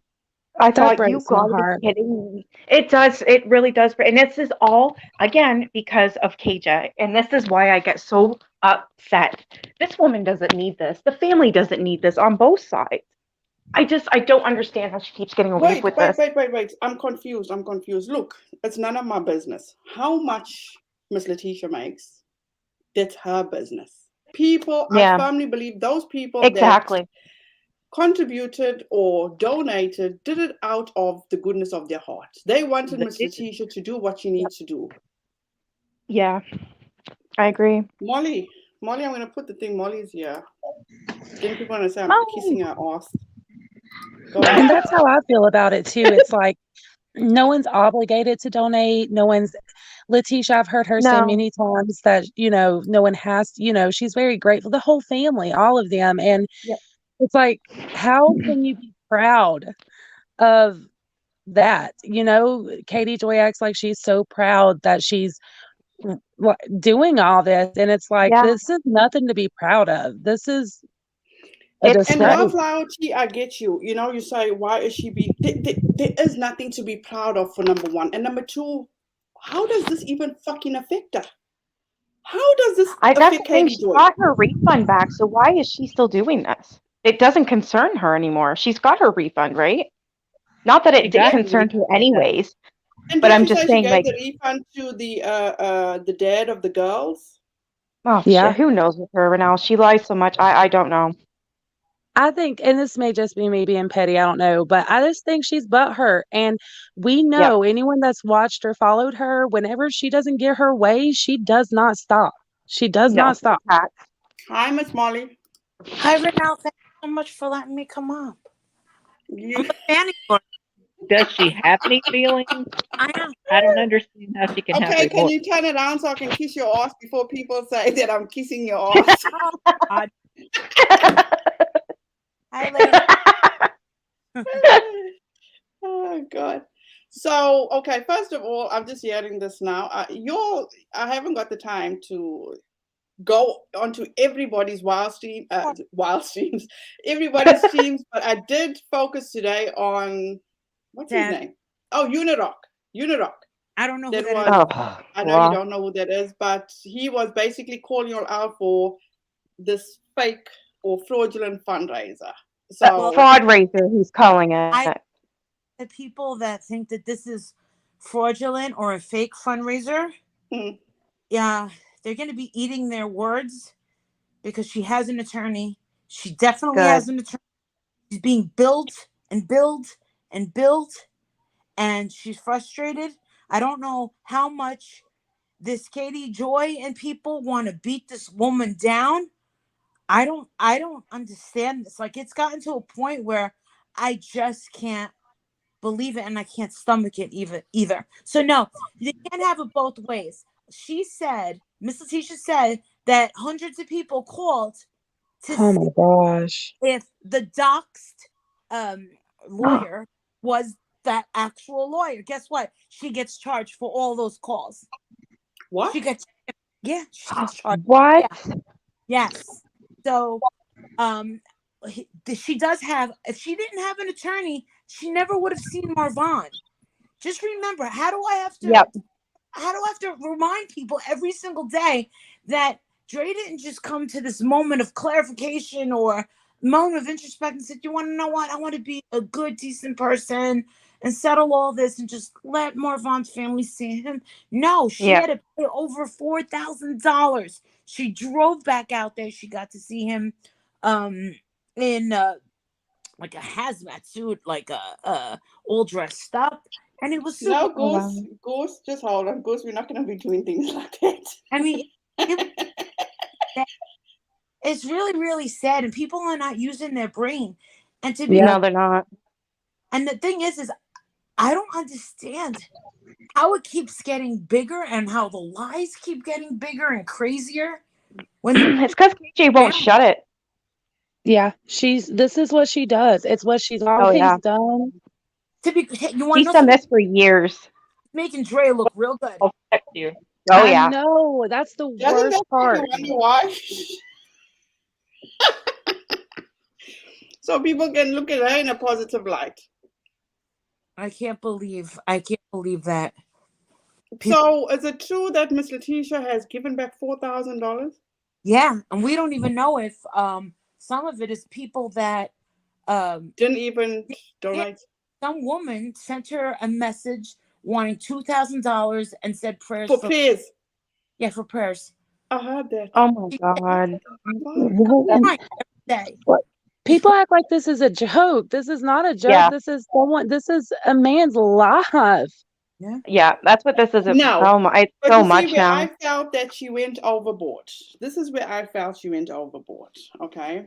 S4: I
S2: That
S4: thought you
S2: breaks my
S4: gotta be
S2: heart.
S4: kidding me. It does. It really does. And this is all, again, because of KJ. And this is why I get so upset. This woman doesn't need this. The family doesn't need this on both sides. I don't understand how she keeps getting away
S1: Wait,
S4: with
S1: wait,
S4: this.
S1: wait, wait, wait. I'm confused. I'm confused. Look, it's none of my business. How much Miss Letitia makes, that's her business. People, I
S4: Yeah,
S1: firmly believe those people that
S4: exactly.
S1: contributed or donated did it out of the goodness of their heart. They wanted
S3: the
S1: Miss Letitia to do what she needs to do.
S4: Yeah, I agree.
S1: Molly, I'm going to put the thing, Molly's here. Then people are going to say I'm
S2: Oh,
S1: kissing her ass. Go
S2: and
S1: ahead.
S2: that's how I feel about it too. It's like no one's obligated to donate. No one's Letitia, I've heard her say
S4: No.
S2: many times that, no one has, she's very grateful, the whole family, all of them. And
S4: Yep.
S2: it's like, how can you be proud of that? Katie Joy acts like she's so proud that she's doing all this. And it's like,
S4: Yeah,
S2: this is nothing to be proud of. This is a
S4: it's
S1: And
S2: disgrace.
S1: wildflowerty, I get you. You say, why is she be? There is nothing to be proud of, for number one. And number two, how does this even fucking affect her? How does this
S4: that's
S1: affect
S4: the thing.
S1: Katie
S4: She
S1: Joy?
S4: got her refund back, so why is she still doing this? It doesn't concern her anymore. She's got her refund, right? Not that
S3: She
S4: it
S3: got the
S4: concerned her
S3: refund back.
S4: anyways,
S1: And
S4: but
S1: did
S4: I'm
S1: she
S4: just
S1: say she
S4: saying,
S1: gave
S4: like,
S1: the refund to the dad of the girls?
S4: oh
S2: Yeah.
S4: shit, who knows with her now? She lies so much. I don't know.
S2: I think, and this may just be me being petty, I don't know, but I just think she's butthurt. And we
S4: Yep.
S2: know anyone that's watched or followed her, whenever she doesn't get her way, she does not stop. She does
S4: No.
S2: not stop.
S4: Pat.
S1: Hi, Miss Molly.
S5: Hi, Renal. Thank you so much for letting me come up. I'm
S1: You,
S5: a fan of yours.
S3: Does she have any feelings?
S5: I am.
S3: I don't understand how she can have
S1: okay, can
S3: remorse.
S1: you turn it down so I can kiss your ass before people say that I'm kissing your ass?
S5: Oh, God. Hi, lady.
S1: Oh God. So okay, first of all, I'm just hearing this now. I haven't got the time to go onto everybody's wild streams, everybody's streams, but I did focus today on what's his
S5: Dad,
S1: name? Oh, Unirock.
S5: I don't know who
S1: That
S5: that is.
S1: was.
S4: Oh,
S1: I know you
S4: well,
S1: don't know who that is, but he was basically calling you all out for this fake or fraudulent fundraiser.
S5: Well,
S1: So
S4: fraud raiser, he's calling it.
S5: the people that think that this is fraudulent or a fake fundraiser,
S1: Mm.
S5: yeah, they're going to be eating their words because she has an attorney. She definitely
S4: Good.
S5: has an attorney. She's being built and built and built, and she's frustrated. I don't know how much this Katie Joy and people want to beat this woman down. I don't understand this. Like, it's gotten to a point where I just can't believe it, and I can't stomach it either. So no, you can't have it both ways. She said, Miss Letitia said that hundreds of people called to
S2: Oh
S5: see
S2: my gosh.
S5: if the doxed lawyer was that actual lawyer. Guess what? She gets charged for all those calls.
S1: What?
S5: She gets she gets charged.
S4: What?
S5: Yeah. Yes. So she does have, if she didn't have an attorney, she never would have seen Marvon. Just remember, how do I have to remind people every single day that Dre didn't just come to this moment of clarification or moment of introspection and said, you want to know what? I want to be a good, decent person and settle all this and just let Marvon's family see him. No, she
S4: Yeah.
S5: had to pay over $4,000. She drove back out there. She got to see him in like a hazmat suit, like all dressed up. And it was super.
S1: No, Goose, just hold on. Goose, we're not going to be doing things like that.
S5: I mean, it's really, really sad, and people are not using their brain. And to be,
S2: Yeah.
S4: No, they're not.
S5: and the thing is I don't understand how it keeps getting bigger and how the lies keep getting bigger and crazier. When
S4: It's because KJ won't shut it.
S2: Yeah, this is what she does. It's what she's
S4: Oh
S2: always
S4: yeah.
S2: done.
S5: you want
S4: She's
S5: to know
S4: done
S5: something?
S4: this for years.
S5: Making Dre look real good.
S3: I'll text you.
S4: Oh
S2: I
S4: yeah.
S2: know. That's the
S1: Doesn't
S2: worst
S1: that make
S2: part.
S1: you wonder why? So people can look at her in a positive light.
S5: I can't believe that.
S1: So is it true that Miss Letitia has given back $4,000?
S5: Yeah, and we don't even know if some of it is people that
S1: Didn't even donate.
S5: some woman sent her a message wanting $2,000 and said prayers
S1: For prayers.
S5: Yeah, for prayers.
S1: I heard that.
S4: Oh my God.
S2: Well, and
S5: Right, every day.
S2: people act like this is a joke. This is not a joke.
S4: Yeah.
S2: This is a man's life.
S4: Yeah, that's what this is.
S1: No.
S4: Oh my, it's
S1: But
S4: so
S1: you see
S4: much
S1: where
S4: now.
S1: I felt that she went overboard. This is where I felt she went overboard. Okay.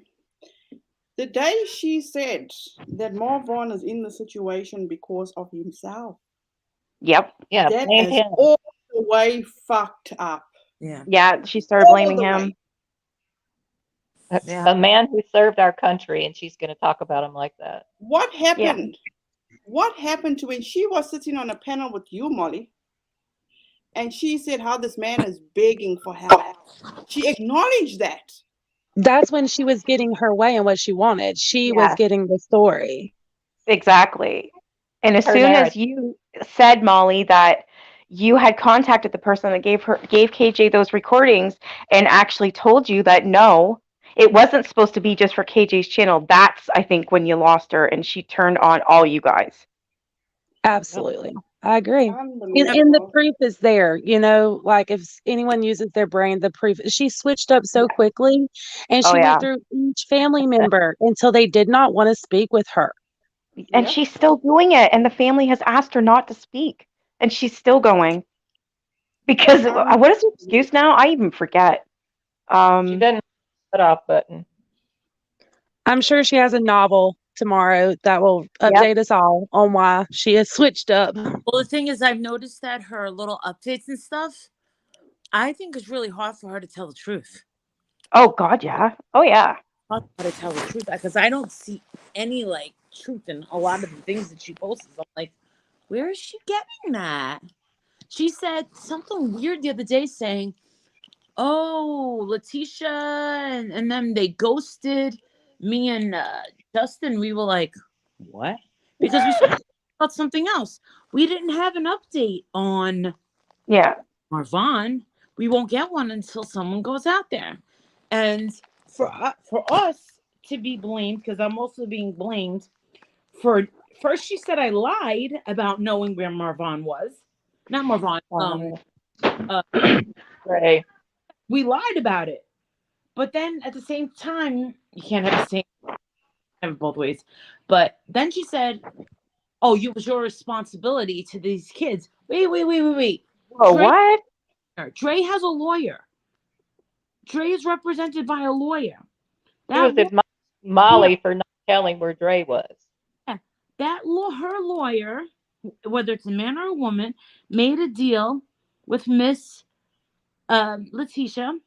S1: The day she said that Marvon is in the situation because of himself,
S4: Yep.
S3: Yeah,
S1: that
S3: blame
S1: is
S3: him.
S1: all the way fucked up.
S5: Yeah.
S4: Yeah, she started
S1: All
S4: blaming
S1: the
S4: him.
S1: way.
S3: That's
S5: Yeah.
S3: the man who served our country, and she's going to talk about him like that.
S1: What happened? What happened to when she was sitting on a panel with you, Molly? And she said how this man is begging for help. She acknowledged that.
S2: That's when she was getting her way and what she wanted. She was
S4: Yes.
S2: getting the story.
S4: Exactly. And as
S3: Her
S4: soon as
S3: narrative.
S4: you said, Molly, that you had contacted the person that gave KJ those recordings and actually told you that no, it wasn't supposed to be just for KJ's channel. That's, I think, when you lost her and she turned on all you guys.
S2: Absolutely. I agree. And the
S1: Unbelievable.
S2: proof is there, like if anyone uses their brain, the proof, she switched up so quickly and
S4: Oh,
S2: she
S4: yeah.
S2: went through each family member until they did not want to speak with her.
S4: And
S1: Yep.
S4: she's still doing it. And the family has asked her not to speak. And she's still going. Because what is her excuse now? I even forget.
S3: She doesn't put off button.
S2: I'm sure she has a novel tomorrow that will update us all on why she has switched up.
S5: Well, the thing is, I've noticed that her little updates and stuff, I think it's really hard for her to tell the truth.
S4: Oh, God, yeah. Oh, yeah.
S5: Hard for her to tell the truth because I don't see any truth in a lot of the things that she posts. I'm like, where is she getting that? She said something weird the other day saying, oh, Letitia and then they ghosted me and Justin. We were like, what? Because we spoke about something else. We didn't have an update on Marvon. We won't get one until someone goes out there. And for us to be blamed, because I'm also being blamed for first she said I lied about knowing where Marvon was. Not Marvon.
S3: Right.
S5: We lied about it. But then at the same time, you can't have the same have it both ways. But then she said, "Oh, it was your responsibility to these kids." Wait.
S4: Whoa,
S5: Dre,
S4: what?
S5: Dre has a lawyer. Dre is represented by a lawyer.
S3: She was
S5: That
S3: admonished Molly for not telling where Dre was.
S5: her lawyer, whether it's a man or a woman, made a deal with Miss Letitia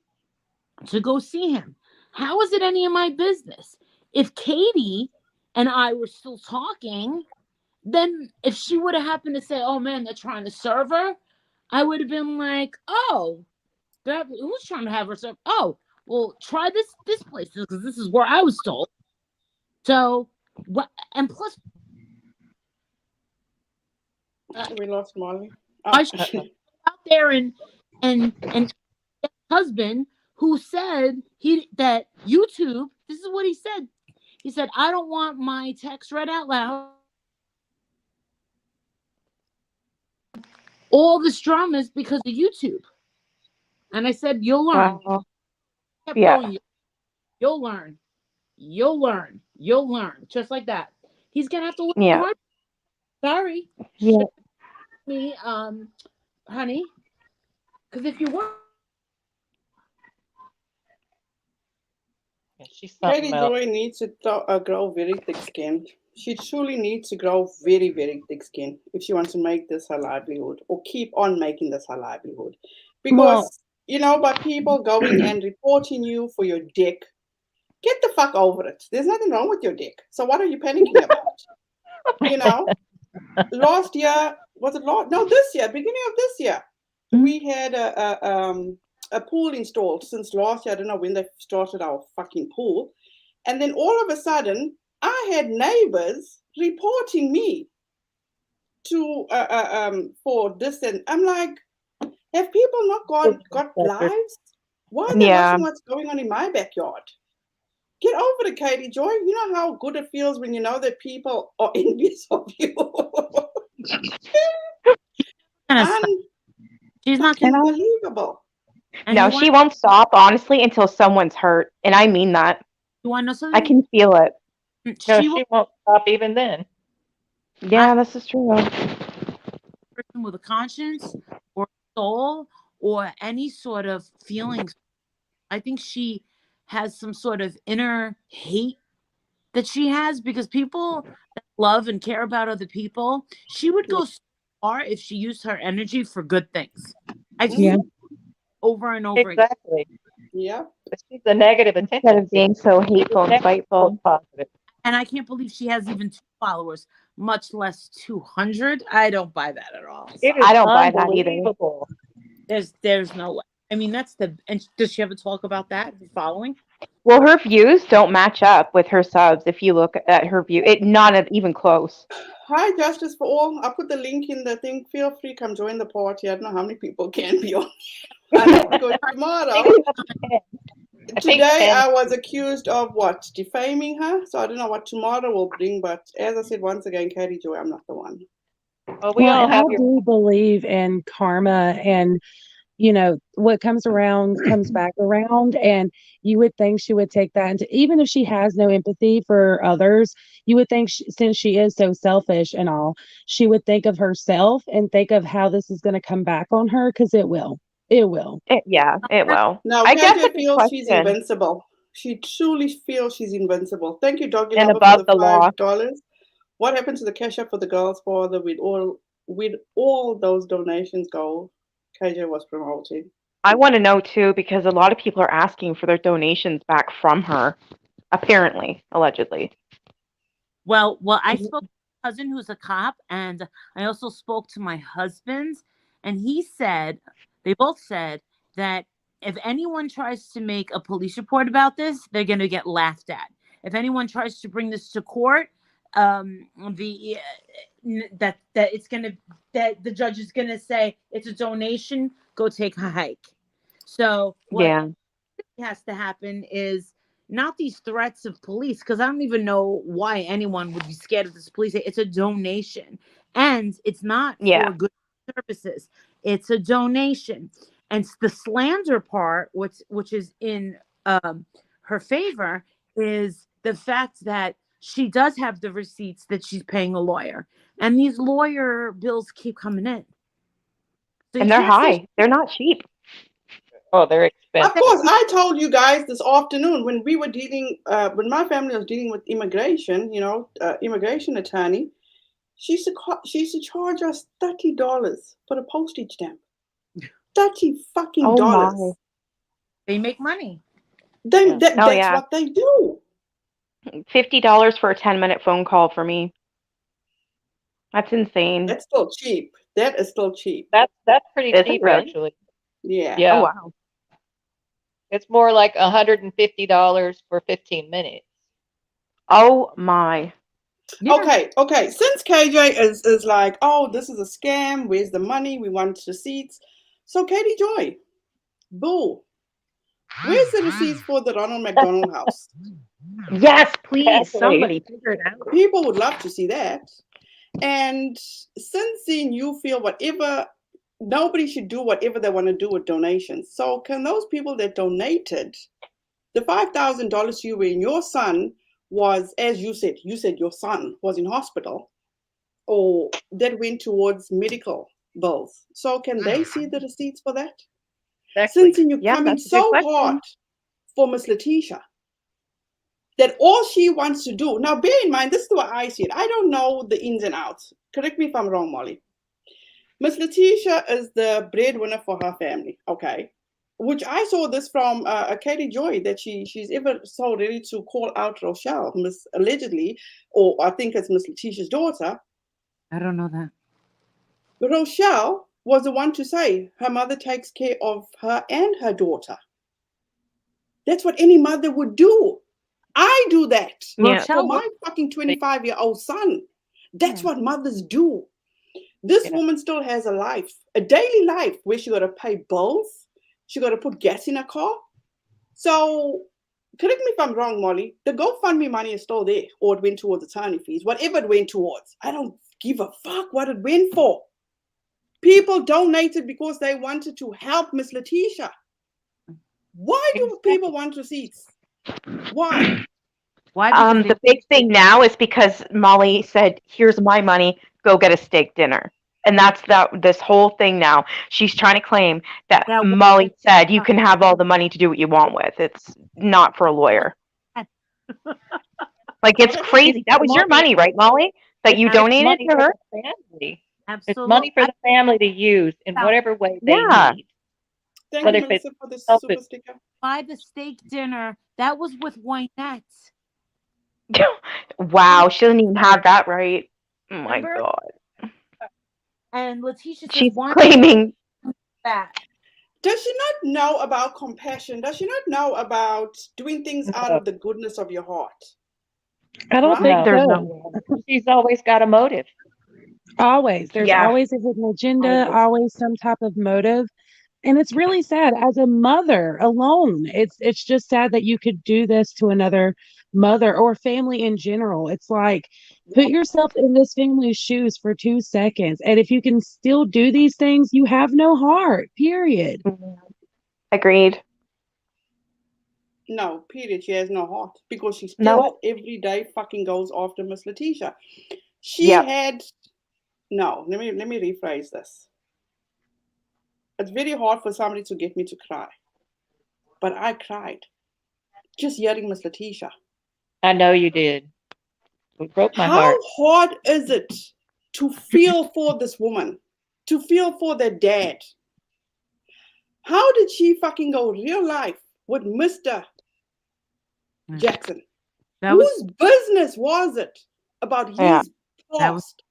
S5: to go see him. How is it any of my business? If Katie and I were still talking, then if she would have happened to say, "Oh man, they're trying to serve her," I would have been like, "Oh, who's trying to have her serve? Oh, well, try this place because this is where I was told." So what? And plus,
S1: We lost Molly.
S5: I should out there and husband who said that YouTube. This is what he said. He said, "I don't want my text read out loud. All this drama is because of YouTube." And I said, "You'll learn."
S4: Wow.
S5: Kept
S4: Yeah.
S5: going, "You'll learn. You'll learn. You'll learn." Just like that. He's gonna have to work
S4: Yeah.
S5: hard. Sorry.
S4: Yeah.
S5: Ship me, honey. Because if you work,
S3: Yeah, she's something
S1: Katie
S3: else.
S1: Joy needs to grow very thick-skinned. She truly needs to grow very, very thick-skinned if she wants to make this her livelihood or keep on making this her livelihood. Because, by people going and reporting you for your dick, get the fuck over it. There's nothing wrong with your dick. So what are you panicking about? Last year, was it last? No, this year, beginning of this year, we had a pool installed since last year. I don't know when they started our fucking pool. And then all of a sudden, I had neighbors reporting me to for this. And I'm like, have people not got lives? Why are they watching what's going on in my backyard? Get over it, Katie Joy. You know how good it feels when you know that people are envious of you.
S5: she's not gonna.
S1: Unbelievable.
S4: No, she won't stop, honestly, until someone's hurt. And I mean that.
S5: You want to know
S4: I
S5: something?
S4: can feel it.
S3: No, she won't stop even then.
S4: Yeah, this is true.
S5: Person with a conscience or soul or any sort of feelings. I think she has some sort of inner hate that she has because people that love and care about other people, she would go so far if she used her energy for good things. I've seen over and over again.
S3: Exactly.
S1: Yeah.
S3: She's the negative attention.
S4: Instead of being so hateful and spiteful.
S3: Positive.
S5: And I can't believe she has even 2 followers, much less 200. I don't buy that at all. So
S4: I don't buy that either.
S5: There's no way. I mean, and does she ever talk about that, the following?
S4: Well, her views don't match up with her subs. If you look at her view, not even close.
S1: Hi, Justice for All. I'll put the link in the thing. Feel free, come join the party. I don't know how many people can be on. I know, because tomorrow, today I was accused of what? Defaming her. So I don't know what tomorrow will bring. But as I said once again, Katie Joy, I'm not the one.
S3: Well,
S2: I do believe in karma, and what comes around comes back around, and you would think she would take that into, even if she has no empathy for others, you would think since she is so selfish and all, she would think of herself and think of how this is going to come back on her, because it will. It will.
S4: It will.
S1: Now, KJ feels she's invincible. She truly feels she's invincible. Thank you, Doggy
S4: And
S1: Lover,
S4: above
S1: for the
S4: the law.
S1: $5. What happened to the cash up for the girls' father with all those donations go? KJ was promoting.
S4: I want to know too, because a lot of people are asking for their donations back from her, apparently, allegedly.
S5: Well, I spoke to my cousin who's a cop, and I also spoke to my husband, and they both said that if anyone tries to make a police report about this, they're going to get laughed at. If anyone tries to bring this to court, the judge is going to say it's a donation, go take a hike. So what has to happen is not these threats of police, because I don't even know why anyone would be scared of this police. It's a donation, and it's not
S4: Yeah.
S5: for good services. It's a donation, and the slander part, which is in her favor, is the fact that she does have the receipts that she's paying a lawyer, and these lawyer bills keep coming in. So you
S4: And they're
S5: can't say
S4: high. They're not cheap.
S3: Oh, they're
S1: Of
S3: expensive.
S1: course, I told you guys this afternoon when we were dealing, when my family was dealing with immigration, immigration attorney, she used to charge us $30 for the postage stamp. 30 fucking
S4: Oh my.
S1: dollars.
S5: they make money.
S3: Yeah.
S1: That's
S4: yeah.
S1: what they do.
S4: $50 for a 10-minute phone call for me. That's insane.
S1: That's still cheap. That is still cheap.
S3: That's pretty
S4: Is it
S3: cheap,
S4: really?
S3: actually.
S1: Yeah.
S3: Yeah.
S4: Oh wow.
S3: It's more like $150 for 15 minutes.
S4: Oh my.
S5: Yeah.
S1: Okay. Since KJ is like, oh, this is a scam. Where's the money? We want receipts. So Katie Joy, boo. Where's the receipts for the Ronald McDonald House?
S4: Yes, please.
S3: Exactly.
S4: Somebody figure it out.
S1: People would love to see that. And since then, you feel nobody should do whatever they want to do with donations. So can those people that donated the $5,000 to you when your son was, as you said your son was in hospital, or that went towards medical bills. So can they see the receipts for that?
S3: Exactly.
S1: Since you're
S4: Yeah,
S1: coming
S4: that's a good
S1: so
S4: question.
S1: hard for Miss Letitia, that all she wants to do, now bear in mind, this is the way I see it. I don't know the ins and outs. Correct me if I'm wrong, Molly. Miss Letitia is the breadwinner for her family, okay? Which I saw this from Katie Joy, that she's ever so ready to call out Rochelle, allegedly, or I think it's Miss Letitia's daughter.
S5: I don't know that.
S1: Rochelle was the one to say her mother takes care of her and her daughter. That's what any mother would do. I do that
S4: Yeah.
S1: for
S5: Rochelle,
S1: my fucking 25-year-old son. That's what mothers do. This
S3: Yeah.
S1: woman still has a life, a daily life, where she got to pay bills. She got to put gas in her car. So, correct me if I'm wrong, Molly. The GoFundMe money is still there, or it went towards attorney fees, whatever it went towards. I don't give a fuck what it went for. People donated because they wanted to help Miss Letitia. Why do people want receipts? Why?
S5: why? Because
S4: The big thing now is because Molly said, "Here's my money. Go get a steak dinner." And that's this whole thing now. She's trying to claim that
S5: That-
S4: Molly said you can have all the money to do what you want with. It's not for a lawyer. Like, it's crazy. That was your money, right, Molly? That you
S3: It's
S4: donated
S3: money
S4: to
S3: for
S4: her?
S3: the family. It's
S5: absolutely.
S3: money for the family to use in whatever way they
S4: Yeah.
S3: need.
S1: Thank
S3: But
S1: you,
S3: if it's
S1: Melissa, for the
S3: help
S1: super
S3: it-
S1: sticker.
S5: Buy the steak dinner. That was with Wynette.
S4: Wow, she doesn't even have that right. Oh my
S5: Remember?
S4: God.
S5: And Letitia says,
S4: She's
S5: "Why
S4: claiming.
S5: that?"
S1: Does she not know about compassion? Does she not know about doing things out
S3: No.
S1: of the goodness of your heart?
S2: I don't
S1: Right?
S2: think
S4: There's
S2: so.
S4: no.
S3: She's always got a motive.
S2: Always. There's
S4: Yeah.
S2: always a hidden agenda, always some type of motive. And it's really sad as a mother alone. It's just sad that you could do this to another mother or family in general. It's like, put yourself in this family's shoes for 2 seconds. And if you can still do these things, you have no heart, period.
S4: Agreed.
S1: No, period. She has no heart because she
S4: No.
S1: still every day fucking goes after Miss Letitia. She
S4: Yep.
S1: had no. Let me rephrase this. It's very hard for somebody to get me to cry, but I cried just hearing Miss Letitia.
S3: I know you did. It broke my
S1: How
S3: heart.
S1: hard is it to feel for this woman, to feel for their dad? How did she fucking go real life with Mr. Jackson?
S5: That was
S1: Whose business was it about his
S4: Yeah.
S5: That was-
S1: past?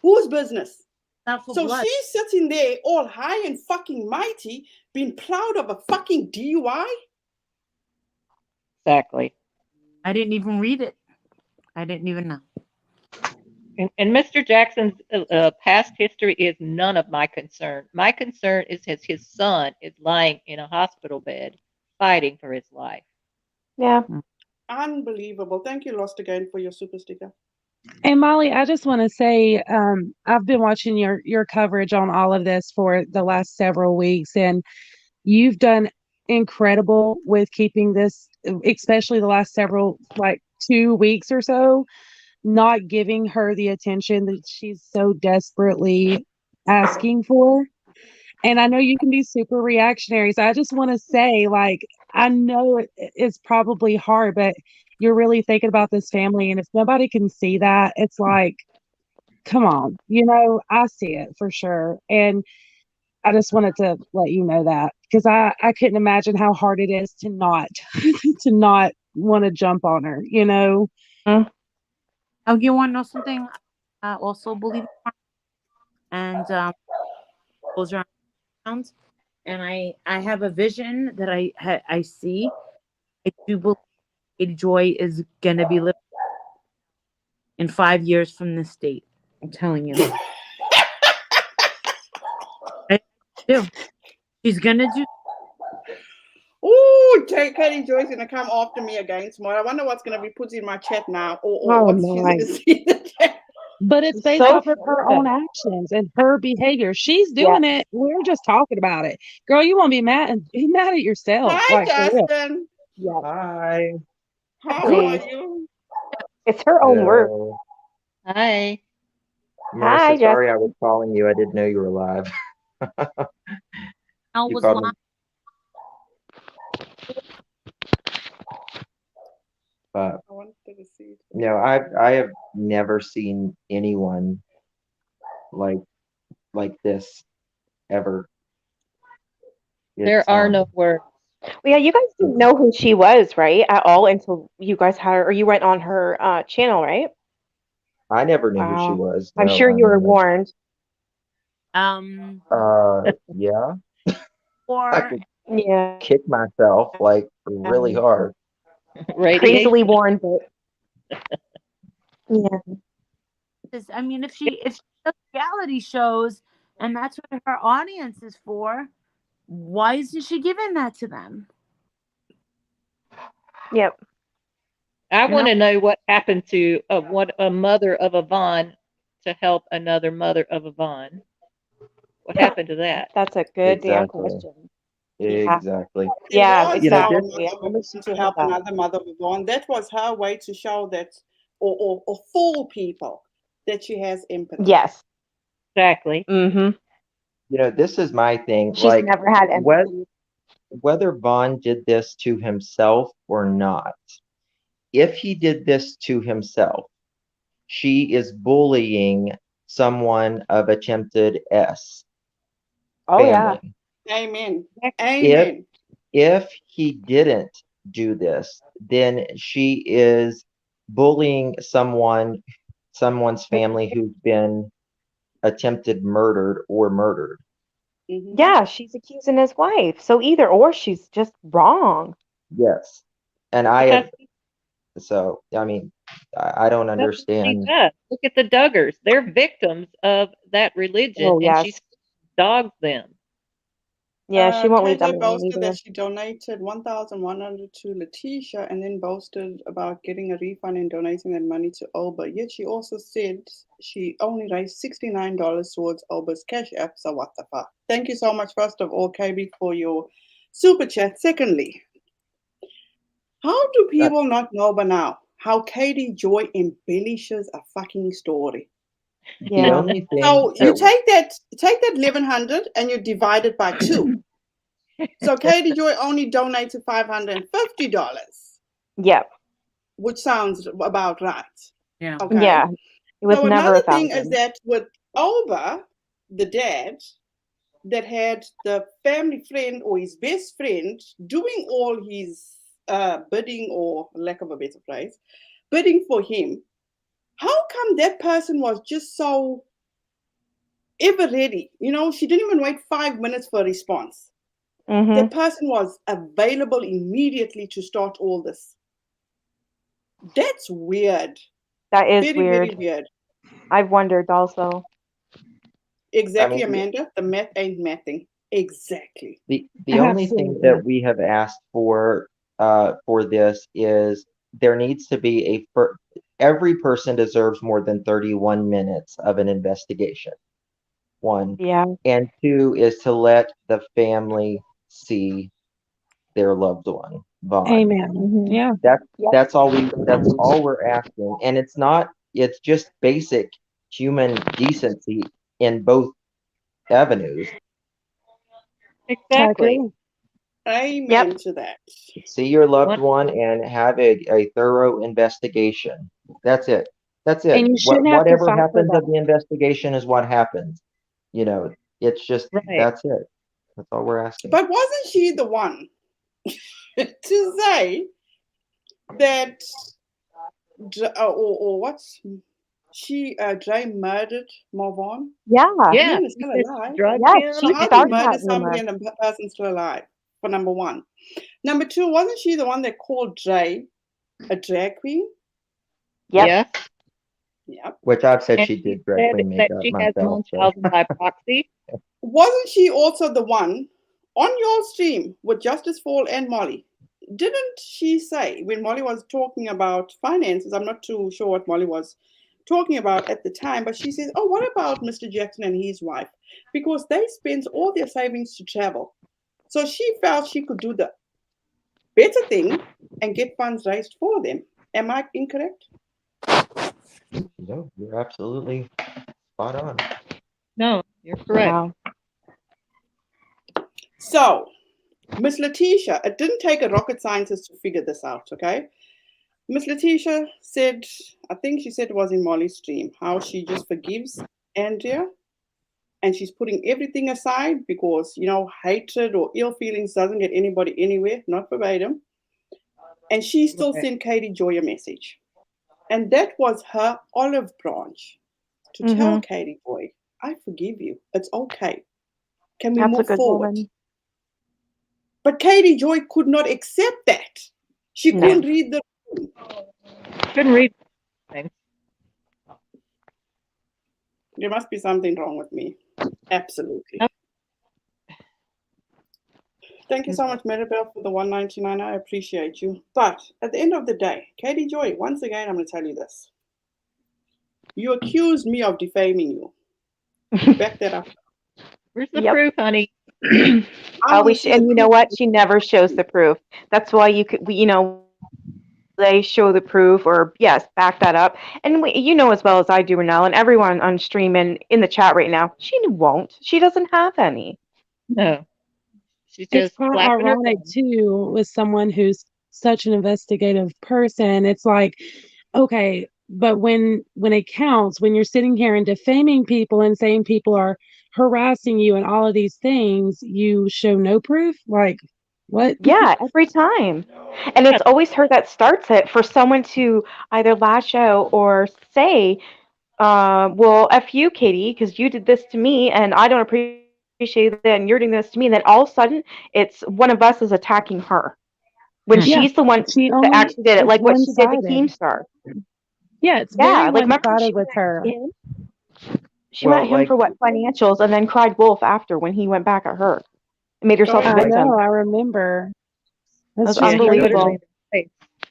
S1: Whose business?
S5: not for
S1: So
S5: blood.
S1: she's sitting there all high and fucking mighty, being proud of a fucking DUI?
S3: Exactly.
S5: I didn't even read it. I didn't even know.
S3: And Mr. Jackson's past history is none of my concern. My concern is his son is lying in a hospital bed fighting for his life.
S4: Yeah.
S1: Unbelievable. Thank you, Lost Again, for your super sticker.
S2: And Molly, I just want to say, I've been watching your coverage on all of this for the last several weeks, and you've done incredible with keeping this, especially the last several, like 2 weeks or so, not giving her the attention that she's so desperately asking for. And I know you can be super reactionary. So I just want to say, like, I know it's probably hard, but you're really thinking about this family. And if nobody can see that, it's like, come on, I see it for sure. And I just wanted to let you know that because I couldn't imagine how hard it is to not to not want to jump on her,
S4: Mm.
S5: Oh, you want to know something? I also believe in karma, and those are around. And I have a vision that I see. I do believe Lady Joy is gonna be living in 5 years from this date. I'm telling you, I do. She's gonna do.
S1: Ooh, Katie Joy's gonna come after me again tomorrow. I wonder what's gonna be put in my chat now, or
S4: Oh,
S1: what she's
S4: my.
S1: gonna see in the chat.
S2: But it's based
S4: So
S2: off of her own actions and her behavior. She's
S4: Yeah.
S2: doing it. We're just talking about it. Girl, you want to be mad at yourself.
S1: Hi,
S2: Like, for real.
S1: Justin.
S4: Yeah.
S6: Hi.
S1: How
S4: Please.
S1: are you?
S4: It's her own work.
S6: Hello.
S3: Hi.
S6: Marissa,
S4: Hi,
S6: sorry I was calling you. I didn't know you were live.
S5: I
S6: You
S5: was
S6: called me.
S5: lying.
S6: But
S1: I wanted to see it.
S6: no, I have never seen anyone like this ever.
S3: There
S6: It's
S3: are no words.
S4: Well, yeah, you guys didn't know who she was, right? At all until you guys had her, or you went on her channel, right?
S6: I never knew who she
S4: Wow.
S6: was.
S4: I'm
S6: No,
S4: sure
S6: I
S4: you were
S6: mean,
S4: warned.
S6: yeah, I
S5: Or
S6: could
S4: Yeah.
S6: kick myself like really hard.
S3: Radiation.
S4: Crazily warned, but yeah.
S5: I mean, if she does reality shows and that's what her audience is for, why isn't she giving that to them?
S4: Yep.
S3: I
S5: You
S3: want
S5: know?
S3: to know what happened to what a mother of Yvonne to help another mother of Yvonne. What happened to that?
S4: That's a good damn
S6: Exactly.
S4: question.
S6: Exactly.
S1: It
S4: Yeah,
S1: was
S6: You know,
S1: how a
S6: this
S4: exactly.
S1: mother
S4: I'm
S1: was to
S4: assuming
S1: help
S4: that.
S1: another mother with one. That was her way to show that, or fool people that she has empathy.
S4: Yes.
S3: Exactly.
S4: Mm-hmm.
S6: this is my thing.
S4: She's
S6: Like,
S4: never had
S6: what
S4: empathy.
S6: whether Vaughn did this to himself or not, if he did this to himself, she is bullying someone of attempted S
S4: Oh yeah.
S6: family.
S1: Amen.
S6: If
S1: Amen.
S6: if he didn't do this, then she is bullying someone's family who's been attempted murdered or murdered.
S1: Mhm.
S4: Yeah, she's accusing his wife. So either or, she's just wrong.
S6: Yes. And I
S3: Because
S6: have, so I mean, I don't
S3: that's what she
S6: understand.
S3: does. Look at the Duggars. They're victims of that religion,
S4: Oh
S3: and she
S4: yes.
S3: dogs them.
S4: Yeah, she won't leave them
S1: KJ
S4: alone
S1: boasted
S4: either.
S1: that she donated 1,100 to Letitia and then boasted about getting a refund and donating that money to Oba. Yet she also said she only raised $69 towards Oba's cash app. So what the fuck? Thank you so much, first of all, KB, for your super chat. Secondly, how do people not know by now how Katie Joy embellishes a fucking story?
S6: The
S4: Yeah.
S6: only thing
S1: So you
S6: that
S1: take that 1,100 and you divide it by 2. So Katie Joy only donated $550,
S4: Yep.
S1: which sounds about right.
S5: Yeah.
S1: Okay.
S4: Yeah. It was
S1: So
S4: never
S1: another
S4: a
S1: thing is
S4: thousand.
S1: that with Oba, the dad, that had the family friend or his best friend doing all his bidding, or lack of a better phrase, bidding for him, how come that person was just so ever ready? She didn't even wait 5 minutes for a response.
S4: Mm-hmm.
S1: The person was available immediately to start all this. That's weird.
S4: That is
S1: Very,
S4: weird.
S1: very weird.
S4: I've wondered also.
S1: Exactly,
S6: I mean,
S1: Amanda. The math ain't mathing. Exactly.
S6: the only thing that
S2: Absolutely.
S6: we have asked for for this is there needs to be every person deserves more than 31 minutes of an investigation. One.
S4: Yeah.
S6: And two is to let the family see their loved one, Vaughn.
S2: Amen.
S4: Mhm.
S2: Yeah.
S6: That's all we're asking. And it's just basic human decency in both avenues.
S2: I
S3: Exactly.
S2: agree.
S1: Amen
S4: Yep.
S1: to that.
S6: See your loved
S3: One-
S6: one and have a thorough investigation. That's it. That's it.
S2: And you shouldn't have to
S6: Whatever
S2: fight for
S6: happens of
S2: that.
S6: the investigation is what happens. You know, it's just
S3: Right.
S6: that's it. That's all we're asking.
S1: But wasn't she the one to say that, or what's she, Jay murdered Marvon?
S4: Yeah.
S1: The
S3: Yeah.
S1: man is
S3: She
S1: still
S3: said she
S1: alive.
S3: drugged
S4: Yes,
S3: him.
S4: she
S1: So how do you
S4: started
S1: murder
S4: that rumor.
S1: somebody and the person's still alive? For number one. Number two, wasn't she the one that called Jay a drag queen?
S4: Yep.
S3: Yes.
S1: Yep.
S6: Which I've said
S3: And
S6: she
S3: she
S6: did drag
S3: said
S6: queen
S3: that
S6: makeup
S3: she has
S6: myself. So
S3: Munchausen by proxy.
S1: Wasn't she also the one on your stream with Justice Fall and Molly? Didn't she say when Molly was talking about finances? I'm not too sure what Molly was talking about at the time, but she says, "Oh, what about Mr. Jackson and his wife? Because they spend all their savings to travel." So she felt she could do the better thing and get funds raised for them. Am I incorrect?
S6: no, you're absolutely spot on.
S3: No, you're correct.
S4: Wow.
S1: So, Miss Letitia, it didn't take a rocket scientist to figure this out, okay? Miss Letitia said, I think she said it was in Molly's stream, how she just forgives Andrea and she's putting everything aside because, hatred or ill feelings doesn't get anybody anywhere, not verbatim. And she still
S3: Right.
S1: sent Katie Joy a message. And that was her olive branch to tell
S4: Mhm.
S1: Katie Joy, I forgive you. It's okay. Can we
S4: That's a
S1: move
S4: good
S1: forward?
S4: woman.
S1: But Katie Joy could not accept that. She
S4: No.
S1: couldn't read the room.
S3: Couldn't read things.
S1: There must be something wrong with me. Absolutely.
S3: Nope.
S1: Thank you so much, Maribel, for the $1.99. I appreciate you. But at the end of the day, Katie Joy, once again, I'm going to tell you this. You accused me of defaming you. Back that up.
S3: Where's the
S4: Yep.
S3: proof, honey?
S1: I
S4: Oh,
S1: want to see the
S4: and you know
S1: proof.
S4: what? She never shows the proof. That's why they show the proof or yes, back that up. And as well as I do, Renelle, and everyone on stream and in the chat right now, she won't. She doesn't have any.
S3: No. She's
S2: It's
S3: just
S2: quite
S3: flapping her
S2: ironic
S3: gums.
S2: too with someone who's such an investigative person. It's like, okay, but when it counts, when you're sitting here and defaming people and saying people are harassing you and all of these things, you show no proof. Like, what?
S4: Yeah, every time. And it's always her that starts it for someone to either lash out or say, well, F you, Katie, because you did this to me and I don't appreciate that and you're doing this to me. And then all of a sudden, it's one of us is attacking her when
S2: Yeah,
S4: she's the one
S2: she
S4: that
S2: only
S4: actually did it,
S2: it's
S4: like what she did to
S2: one-sided.
S4: Keemstar.
S2: Yeah, it's
S4: Yeah,
S2: very
S4: like remember when
S2: one-sided
S4: she
S2: with her.
S4: met him? She
S6: Well,
S4: met him
S6: like
S4: for what, financials, and then cried wolf after when he went back at her and made herself a
S1: ahead,
S2: I
S4: victim.
S2: know, I remember. That's
S4: That's
S2: just
S3: Yeah, he put her
S2: crazy.
S4: unbelievable.
S3: in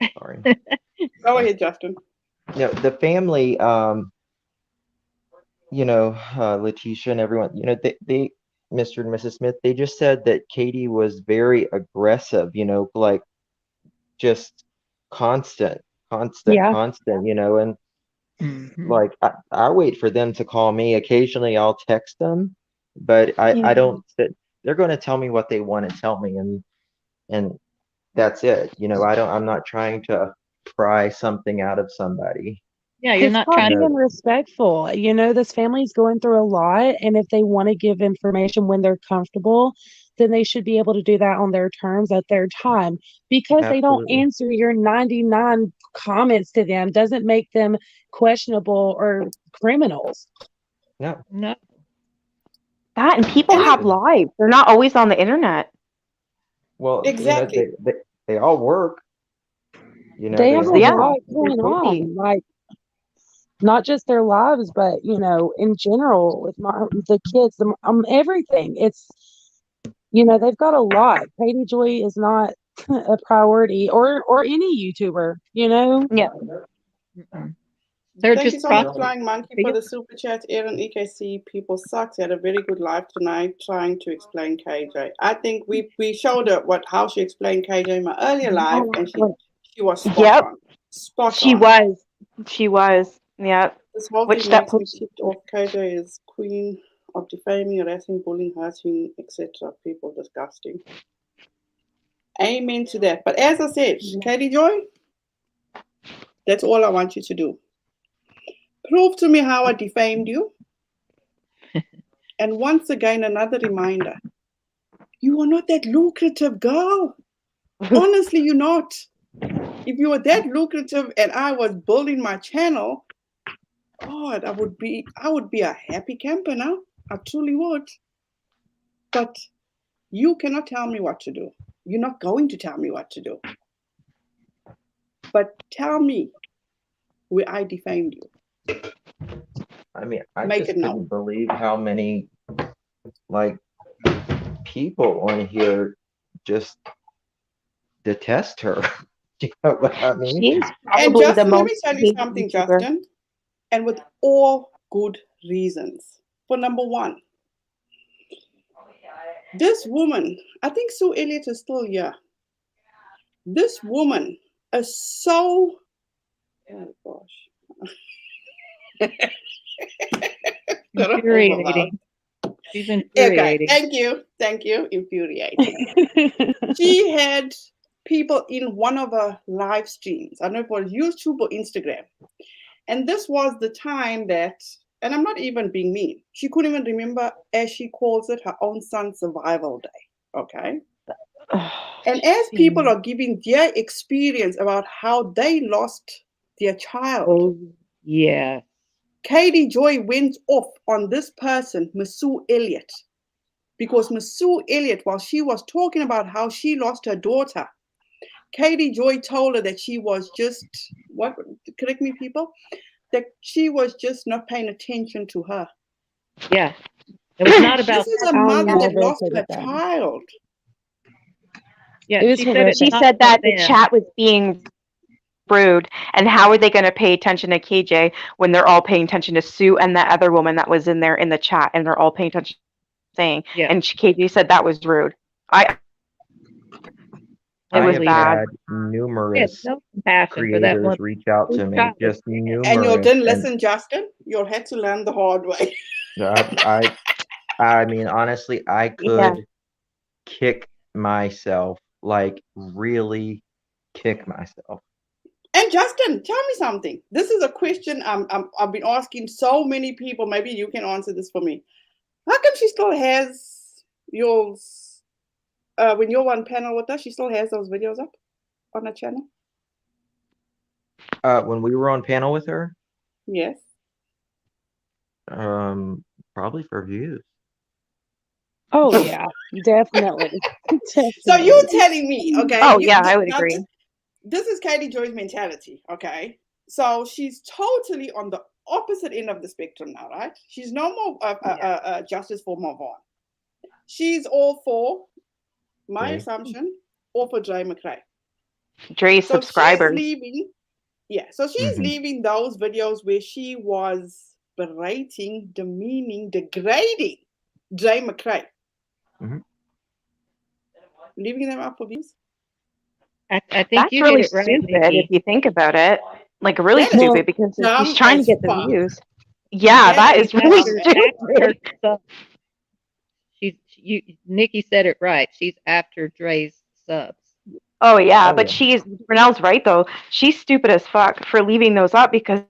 S3: the face.
S6: sorry.
S1: Go ahead, Justin.
S6: The family, Letitia and everyone, they Mr. and Mrs. Smith, they just said that Katie was very aggressive, like just constant,
S2: Yeah.
S6: and
S3: Mhm.
S6: like I wait for them to call me. Occasionally I'll text them, but I
S4: Yeah.
S6: don't they're going to tell me what they want to tell me and that's it. I'm not trying to pry something out of somebody.
S3: Yeah, you're
S2: It's
S3: not
S2: called
S3: trying to.
S2: being respectful. This family's going through a lot, and if they want to give information when they're comfortable, then they should be able to do that on their terms at their time. Because they don't
S6: Absolutely.
S2: answer your 99 comments to them doesn't make them questionable or criminals.
S6: No.
S3: No.
S4: That and people
S1: And
S4: have lives. They're not always on the internet.
S6: Well,
S1: exactly.
S6: they all work.
S2: They
S6: They
S2: have a
S6: all
S4: Yeah,
S6: do.
S2: lot
S4: they're
S2: going
S4: busy.
S2: on, like not just their lives, but in general with the kids, everything. It's they've got a lot. Katie Joy is not a priority, or any YouTuber, you know?
S4: Yeah.
S3: Mm-mm. They're
S1: Thank you
S3: just
S1: so much,
S3: processing.
S1: Flying Monkey, for the super chat. Aaron EKC, people sucks. Had a very good live tonight trying to explain KJ. I think we showed her how she explained KJ in my earlier live, and she was spot
S4: Yep.
S1: on. Spot
S4: She
S1: on.
S4: was. She was. Yeah.
S1: This whole
S4: Which
S1: thing
S4: that
S1: makes me
S4: post.
S1: ticked off. KJ is queen of defaming, harassing, bullying, harassing, etc. People disgusting. Amen to that. But as I said, Katie Joy, that's all I want you to do. Prove to me how I defamed you. And once again, another reminder. You are not that lucrative, girl. Honestly, you're not. If you were that lucrative and I was building my channel, God, I would be a happy camper now. I truly would. But you cannot tell me what to do. You're not going to tell me what to do. But tell me where I defamed you.
S6: I mean, I
S1: Make
S6: just
S1: it known.
S6: couldn't believe how many like people on here just detest her. You know what I mean?
S4: She's
S1: And
S4: probably the
S1: Justin, let me
S4: most
S1: tell you
S4: hated
S1: something,
S4: YouTuber.
S1: Justin, and with all good reasons. For number one, this woman, I think Sue Elliott is still here. This woman is so, oh gosh.
S3: Infuriating. She's infuriating.
S1: Okay, thank you, infuriating. She had people in one of her live streams. I don't know if it was YouTube or Instagram. And this was the time that, and I'm not even being mean, she couldn't even remember, as she calls it, her own son's survival day. Okay. And as people are giving their experience about how they lost their child,
S3: Oh, yeah.
S1: Katie Joy went off on this person, Miss Sue Elliott, because Miss Sue Elliott, while she was talking about how she lost her daughter, Katie Joy told her that she was just, what, correct me people, that she was just not paying attention to her.
S3: Yeah. It was not about
S1: This is a mother that lost her child.
S3: Yeah,
S2: It was
S3: she said,
S2: horrific.
S4: She said that the chat was being rude, and how are they going to pay attention to KJ when they're all paying attention to Sue and that other woman that was in there in the chat, and they're all paying attention to saying.
S3: Yeah.
S4: And KJ said that was rude. It was
S6: have
S4: bad.
S6: had numerous
S3: no compassion for that
S6: creators
S3: one.
S6: reach out to me, just numerous.
S1: And you didn't listen, Justin? You had to learn the hard way.
S6: I mean, honestly, I could kick myself, like really kick myself.
S1: And Justin, tell me something. This is a question I've been asking so many people. Maybe you can answer this for me. How come she still has yours? When you're on panel with her, she still has those videos up on her channel?
S6: When we were on panel with her?
S1: Yes.
S6: Probably for views.
S2: Oh yeah, definitely.
S1: So you're telling me, okay?
S4: Oh yeah, I would agree.
S1: This is Katie Joy's mentality, okay? So she's totally on the opposite end of the spectrum now, right? She's no more justice for Mavon. She's all for, my assumption, all for Dre McRae.
S4: Dre's subscribers.
S1: She's leaving, so she's leaving those videos where she was berating, demeaning, degrading Dre McRae. Leaving them up for views?
S3: I think
S4: that's
S3: you
S4: really
S3: did it right,
S4: stupid
S3: Nikki.
S4: if you think about it. Like really stupid, because he's trying to get the views. Yeah, that is really stupid.
S3: Nikki said it right. She's after Dre's subs.
S4: Oh yeah, but Renelle's right though. She's stupid as fuck for leaving those up, because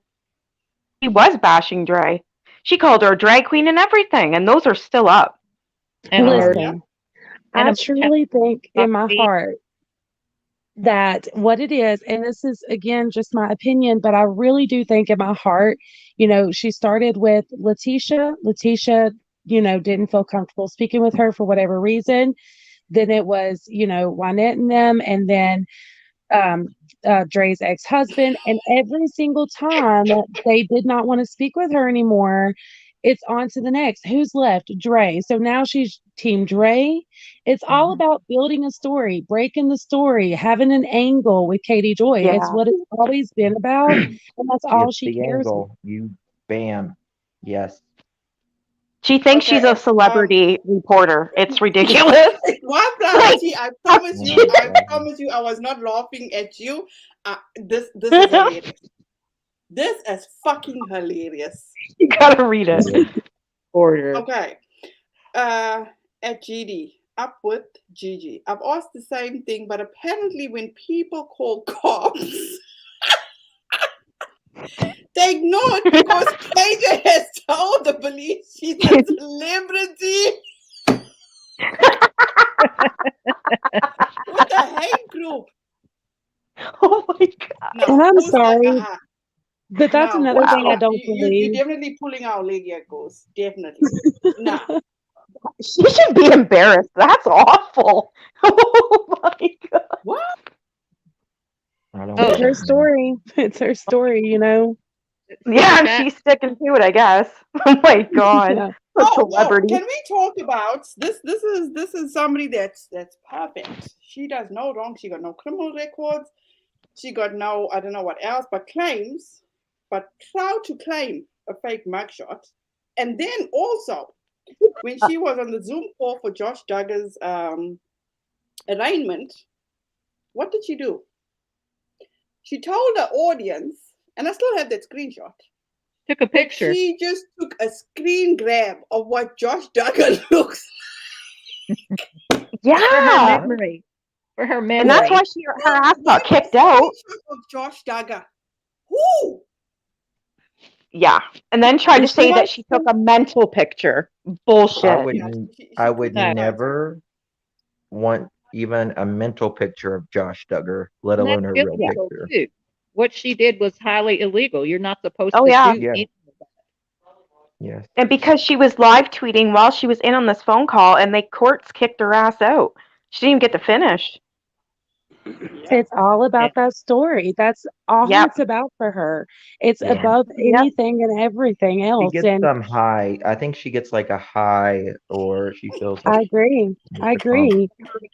S4: she was bashing Dre. She called her a drag queen and everything, and those are still up.
S3: And
S2: listen, I truly think in my heart that what it is, and this is again just my opinion, but I really do think in my heart, she started with Letitia. Letitia, didn't feel comfortable speaking with her for whatever reason. Then it was, Wynette and them, and then Dre's ex-husband, and every single time they did not want to speak with her anymore. it's on to the next. Who's left? Dre. So now she's team Dre. It's all about building a story, breaking the story, having an angle with Katie Joy. It's
S4: Yeah.
S2: what it's always been about, and that's all
S6: It's
S2: she
S6: the
S2: cares about.
S6: angle. You bam. Yes.
S4: She thinks she's
S1: Okay,
S4: a celebrity reporter. It's ridiculous.
S1: one
S4: Like,
S1: T, I promise
S6: Oh
S1: you,
S6: my
S1: I
S6: God.
S1: promise you, I was not laughing at you. This is hilarious. This is fucking hilarious.
S4: you gotta read it.
S6: It is.
S3: Order.
S1: Okay. At GD, up with Gigi. I've asked the same thing, but apparently when people call cops, they ignore it because KJ has told the police she's a celebrity with a hate group.
S4: Oh my God.
S1: No,
S2: And I'm
S1: Goose,
S2: sorry, but that's
S1: no,
S2: another thing I
S4: Wow.
S2: don't
S1: you're
S2: believe.
S1: definitely pulling our leg here, Goose. Definitely. No.
S4: She should be embarrassed. That's awful. Oh my God.
S1: What?
S6: I don't
S3: Oh,
S2: It's her
S6: know.
S2: story. It's her story, you know.
S4: Yeah, and
S3: Chat.
S4: she's sticking to it, I guess. Oh my God.
S2: Yeah.
S4: A
S1: Oh,
S4: celebrity.
S1: can we talk about this? This is somebody that's perfect. She does no wrong. She got no criminal records. She got no, I don't know what else, but proud to claim a fake mugshot. And then also, when she was on the Zoom call for Josh Duggar's arraignment, what did she do? She told the audience, and I still have that screenshot,
S3: Took a
S1: that
S3: picture.
S1: she just took a screen grab of what Josh Duggar looks
S3: For her
S4: Yeah.
S3: memory. For her
S4: And
S3: memory.
S4: that's why her ass got kicked out.
S1: of Josh Duggar. Who?
S4: Yeah. And then tried to
S2: And she
S4: say that
S2: has
S4: she took a mental picture. Bullshit.
S6: I would
S1: Yeah,
S6: I would
S3: No.
S6: never want even a mental picture of Josh Duggar, let
S3: And that's
S6: alone a real
S3: illegal
S6: picture.
S3: too. What she did was highly illegal. You're not supposed
S4: Oh,
S3: to
S4: yeah.
S3: do
S6: Yeah.
S3: anything.
S6: Yes.
S4: And because she was live tweeting while she was in on this phone call, and they courts kicked her ass out. She didn't even get to finish.
S2: It's all about that story. That's all
S4: Yep.
S2: it's about for her. It's
S6: Yeah.
S2: above
S4: Yep.
S2: anything and everything
S6: She
S2: else.
S6: gets
S2: And
S6: some high. I think she gets like a high, or she feels
S2: I
S6: like
S2: agree. I
S6: it's a calm.
S2: agree.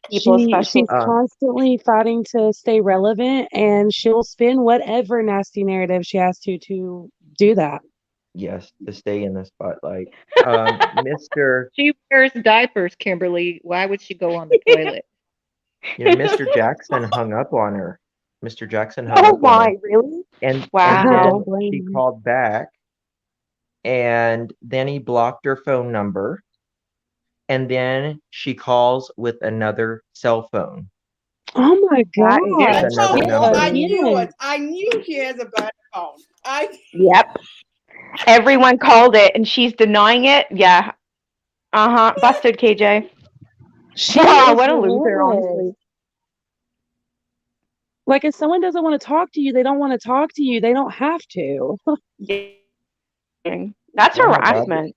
S4: People, especially.
S2: She's constantly fighting to stay relevant, and she'll spin whatever nasty narrative she has to do that.
S6: Yes, to stay in the spotlight. Mr.
S3: She wears diapers, Kimberly. Why would she go on the toilet?
S6: Mr. Jackson hung up on her. Mr. Jackson hung
S4: Oh
S6: up on her,
S4: my, really?
S6: and
S2: I
S6: then
S2: don't
S4: Wow.
S2: blame
S6: she
S2: her.
S6: called back, and then he blocked her phone number, and then she calls with another cell phone.
S2: Oh my
S4: That is
S2: God.
S6: With another
S2: Get
S6: number.
S1: I knew
S2: again.
S1: it. I knew she has a bad phone.
S4: Yep. Everyone called it, and she's denying it. Yeah. Busted, KJ.
S2: She
S4: Wow,
S2: is
S4: what a loser,
S2: relentless.
S4: honestly.
S2: Like if someone doesn't want to talk to you, they don't want to talk to you. They don't have to.
S4: That's
S6: Yeah, Bob.
S4: harassment.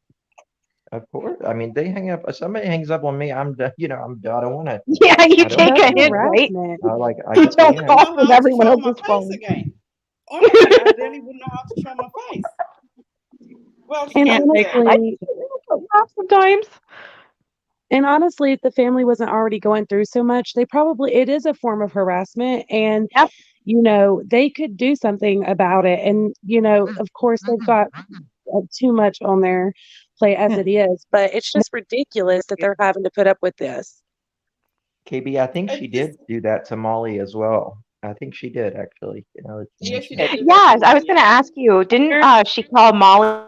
S6: Of course. I mean, they hang up. If somebody hangs up on me, I'm done. I'm done. I don't want to.
S4: Yeah, you
S6: I don't
S4: take
S6: want
S4: a
S2: That's
S6: to.
S4: hint, right?
S2: harassment.
S6: I
S4: You
S6: get the
S4: don't
S6: hint.
S4: talk with everyone
S1: show my
S4: else's
S1: face
S4: phone.
S1: again. Honestly, I really wouldn't know how to show my face. Well, she
S2: And
S1: knows that.
S2: honestly,
S4: Sometimes.
S2: And honestly, if the family wasn't already going through so much, it is a form of harassment. And,
S4: Yep.
S2: they could do something about it. And, of course, they've got too much on their plate as it is. But it's just ridiculous that they're having to put up with this.
S6: KB, I think she
S1: It's just-
S6: did do that to Molly as well. I think she did actually.
S1: Yeah, she
S6: mentioned
S1: did
S6: it.
S1: do that
S4: Yes,
S1: to
S4: I was
S1: me,
S4: going to
S1: yeah.
S4: ask you, didn't she call Molly?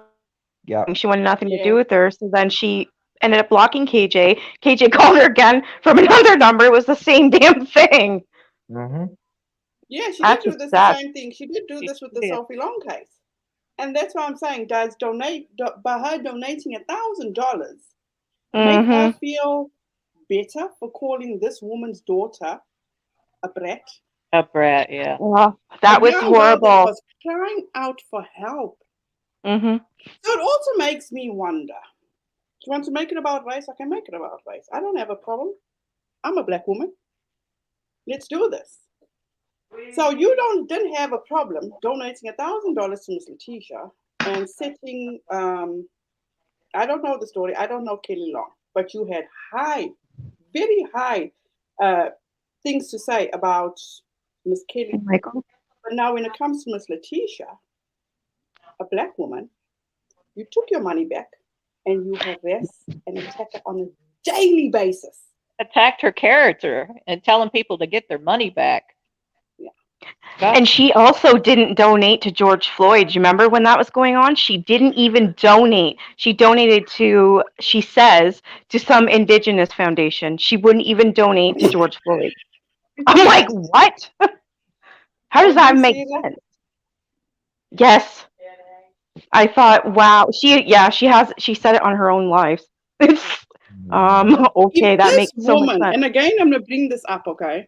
S6: Yeah.
S4: She wanted nothing to
S1: Yeah.
S4: do with her, so then she ended up blocking KJ. KJ called her again from another number. It was the same damn thing.
S6: Mm-hmm.
S1: Yeah, she
S4: That's
S1: did do this
S4: sad.
S1: the same thing. She did do this with the
S3: did.
S1: Sophie Long case. And that's why I'm saying, does by her donating $1,000 make her feel better for calling this woman's daughter a brat?
S3: A brat, yeah.
S4: That
S1: A
S4: was
S1: young girl that
S4: horrible.
S1: was crying out for help.
S4: Mm-hmm.
S1: So it also makes me wonder. Do you want to make it about race? I can make it about race. I don't have a problem. I'm a black woman. Let's do this. So you didn't have a problem donating $1,000 to Miss Letitia and setting I don't know the story. I don't know Kelly Long, but you had high, very high uh, things to say about Miss Kelly.
S4: Michael.
S1: But now, when it comes to Miss Letitia, a black woman, you took your money back and you harass and attack her on a daily basis.
S3: Attacked her character and telling people to get their money back.
S1: Yeah.
S4: And she also didn't donate to George Floyd. You remember when that was going on? She didn't even donate. She donated to, she says, to some indigenous foundation. She wouldn't even donate to George Floyd. I'm like, what? How does
S1: Oh,
S4: that
S1: you
S4: make
S1: see that?
S4: sense? Yes. I thought, wow. She said it on her own live. Okay,
S1: If
S4: that
S1: this
S4: makes so much
S1: woman,
S4: sense.
S1: and again, I'm going to bring this up, okay?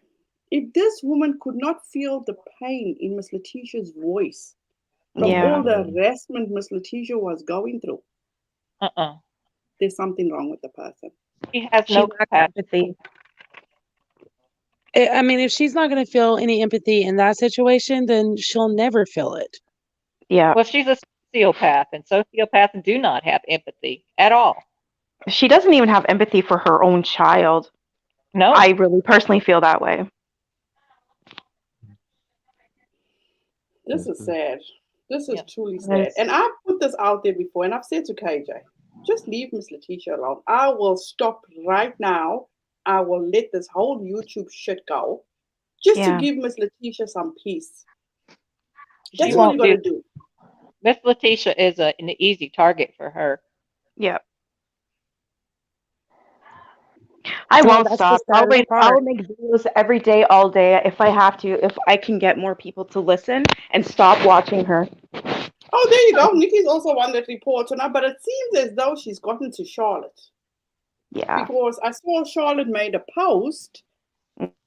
S1: If this woman could not feel the pain in Miss Letitia's voice from
S4: Yeah.
S1: all the harassment Miss Letitia was going through, there's something wrong with the person.
S3: She has
S4: She
S3: no
S4: lacks
S3: compassion.
S4: empathy.
S2: I mean, if she's not going to feel any empathy in that situation, then she'll never feel it.
S4: Yeah.
S3: Well, she's a sociopath, and sociopaths do not have empathy at all.
S4: She doesn't even have empathy for her own child.
S3: No.
S4: I really personally feel that way.
S1: This is sad. This is
S3: Yeah.
S1: truly sad. And I've put this out there before, and I've said to KJ, just leave Miss Letitia alone. I will stop right now. I will let this whole YouTube shit go just to
S4: Yeah.
S1: give Miss Letitia some peace.
S3: She
S1: That's all you
S3: won't
S1: got to
S3: do.
S1: do.
S3: Miss Letitia is an easy target for her.
S4: Yeah. I
S2: Well,
S4: won't
S2: that's
S4: stop.
S2: the saddest
S4: I'll
S2: part.
S4: make videos every day, all day, if I have to, if I can get more people to listen and stop watching her.
S1: Oh, there you go. Nikki's also one that reports on her, but it seems as though she's gotten to Charlotte.
S4: Yeah.
S1: Because I saw Charlotte made a post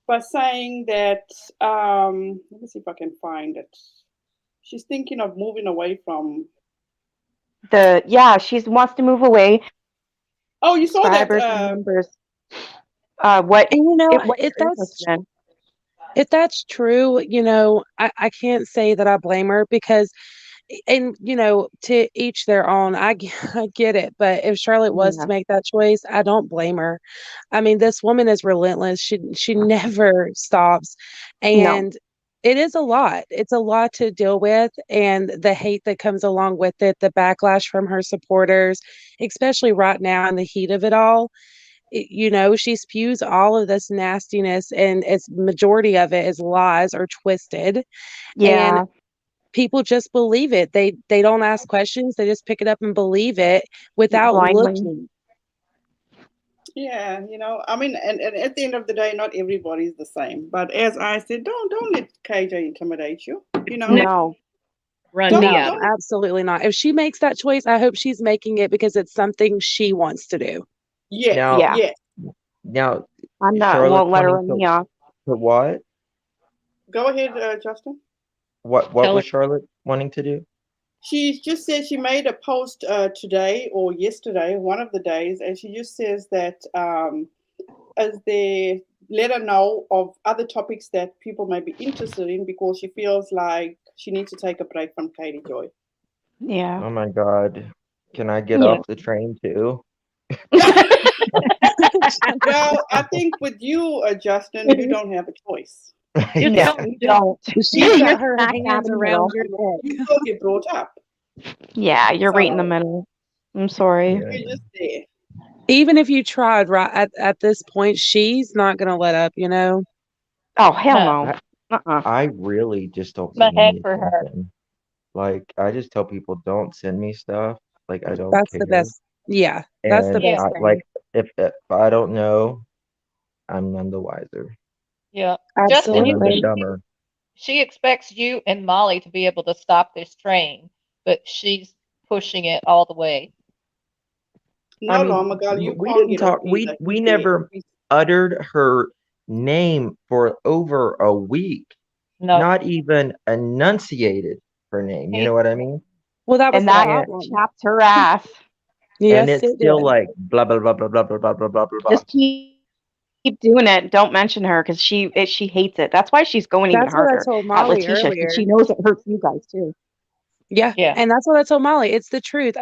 S1: by saying that, let me see if I can find it. She's thinking of moving away from.
S4: She wants to move away.
S1: Oh, you saw that?
S4: Subscribers and numbers. What
S2: And you know,
S4: what
S2: if
S4: you're
S2: that's
S4: interested in.
S2: if that's true, I can't say that I blame her because, and to each their own. I get it, but if Charlotte was
S4: Yeah.
S2: to make that choice, I don't blame her. I mean, this woman is relentless. She never stops,
S4: No.
S2: and it is a lot. It's a lot to deal with, and the hate that comes along with it, the backlash from her supporters, especially right now in the heat of it all. She spews all of this nastiness, and its majority of it is lies or twisted, and
S4: Yeah.
S2: people just believe it. They don't ask questions. They just pick it up and believe it without
S4: Blindly.
S2: looking.
S1: Yeah, I mean, and at the end of the day, not everybody's the same. But as I said, don't let KJ intimidate you.
S4: No.
S3: Run me
S2: No,
S3: out.
S2: absolutely not. If she makes that choice, I hope she's making it because it's something she wants to do.
S1: Yes,
S6: Now,
S4: Yeah.
S1: yes.
S6: now,
S4: I'm not
S6: Charlotte's
S4: won't let her
S6: wanting
S4: run me off.
S6: to what?
S1: Go ahead, Justin.
S6: What
S3: Tell
S6: was
S3: her.
S6: Charlotte wanting to do?
S1: She just said she made a post today or yesterday, one of the days, and she just says that as they let her know of other topics that people may be interested in because she feels like she needs to take a break from Katie Joy.
S4: Yeah.
S6: Oh my God. Can I get
S4: Yeah.
S6: off the train too?
S1: Well, I think with you, Justin, you don't have a choice.
S3: You
S4: No,
S3: don't.
S4: you don't.
S2: She's
S4: You're
S2: got her
S4: smack dab
S2: hands
S4: in the
S2: around
S4: middle.
S2: your neck.
S1: You will get brought up.
S4: Yeah, you're right in the
S1: So
S4: middle. I'm sorry.
S6: Yeah.
S1: you're just there.
S2: Even if you tried, right at this point, she's not going to let up.
S4: Oh, hell
S3: No.
S4: no. Uh-uh.
S6: I really just don't
S3: My
S6: see
S3: head
S6: any
S3: for her.
S6: attention. Like, I just tell people don't send me stuff. Like, I don't
S2: That's the
S6: care.
S2: best. Yeah, that's the
S6: And
S3: Yeah.
S2: best
S6: I
S2: thing.
S6: like if I don't know, I'm none the wiser
S3: Yeah.
S6: or
S3: Justin,
S6: none the
S2: Absolutely.
S6: dumber.
S3: she expects you and Molly to be able to stop this train, but she's pushing it all the way.
S6: I
S1: No,
S6: mean,
S1: Ramagal, you
S6: we
S1: can't
S6: didn't
S1: get off
S6: talk.
S1: either.
S6: We
S1: He's there.
S6: never uttered her name for over a week.
S3: No.
S6: Not even enunciated her name. You know what I mean?
S2: Well, that was
S4: And
S2: the
S4: that
S6: And
S2: problem.
S4: chapped her ass.
S6: and
S2: Yes,
S6: it's
S2: it
S6: still
S2: did.
S6: like blah blah blah blah blah blah blah blah blah blah blah.
S4: Just keep doing it. Don't mention her because she hates it. That's why she's going even
S2: That's what I
S4: harder
S2: told
S4: at
S2: Molly
S4: Letitia because
S2: earlier.
S4: she knows it hurts you guys too.
S2: Yeah.
S3: Yeah.
S2: And that's what I told Molly. It's the truth.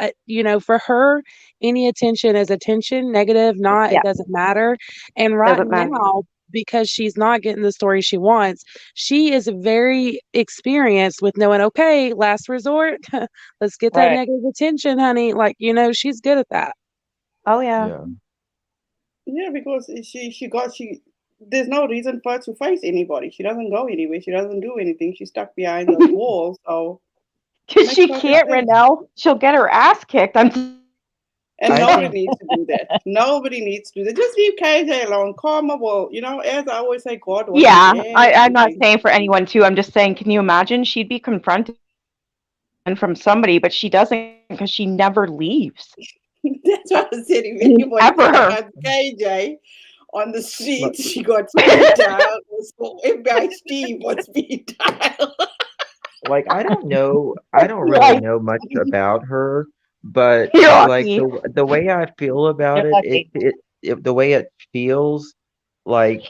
S2: For her, any attention is attention, negative, not,
S4: Yeah,
S2: it doesn't matter. And right
S4: doesn't matter.
S2: now, because she's not getting the story she wants, she is very experienced with knowing, okay, last resort, let's get that
S3: Right.
S2: negative attention, honey. Like, she's good at that.
S4: Oh yeah.
S6: Yeah.
S1: Yeah, because she there's no reason for her to face anybody. She doesn't go anywhere. She doesn't do anything. She's stuck behind those walls. So
S4: Because
S1: makes
S4: she
S1: perfect
S4: can't,
S1: sense.
S4: Renelle. She'll get her ass kicked.
S1: And
S6: I
S1: nobody
S6: think
S1: needs to do that. Nobody needs to do that. Just leave KJ alone. Karma will, as I always say, God will
S4: Yeah,
S1: change
S4: I'm not
S1: everything.
S4: saying for anyone too. I'm just saying, can you imagine? She'd be confronted from somebody, but she doesn't because she never leaves.
S1: That's what I said. If anybody
S4: Ever.
S1: got KJ on the street,
S6: look,
S1: she got speed dial. So FBI Steve got speed dial.
S6: like I don't really
S4: Right.
S6: know much about her, but
S4: You're
S6: like
S4: lucky.
S6: the way I feel about
S3: You're
S6: it,
S3: lucky.
S6: the way it feels like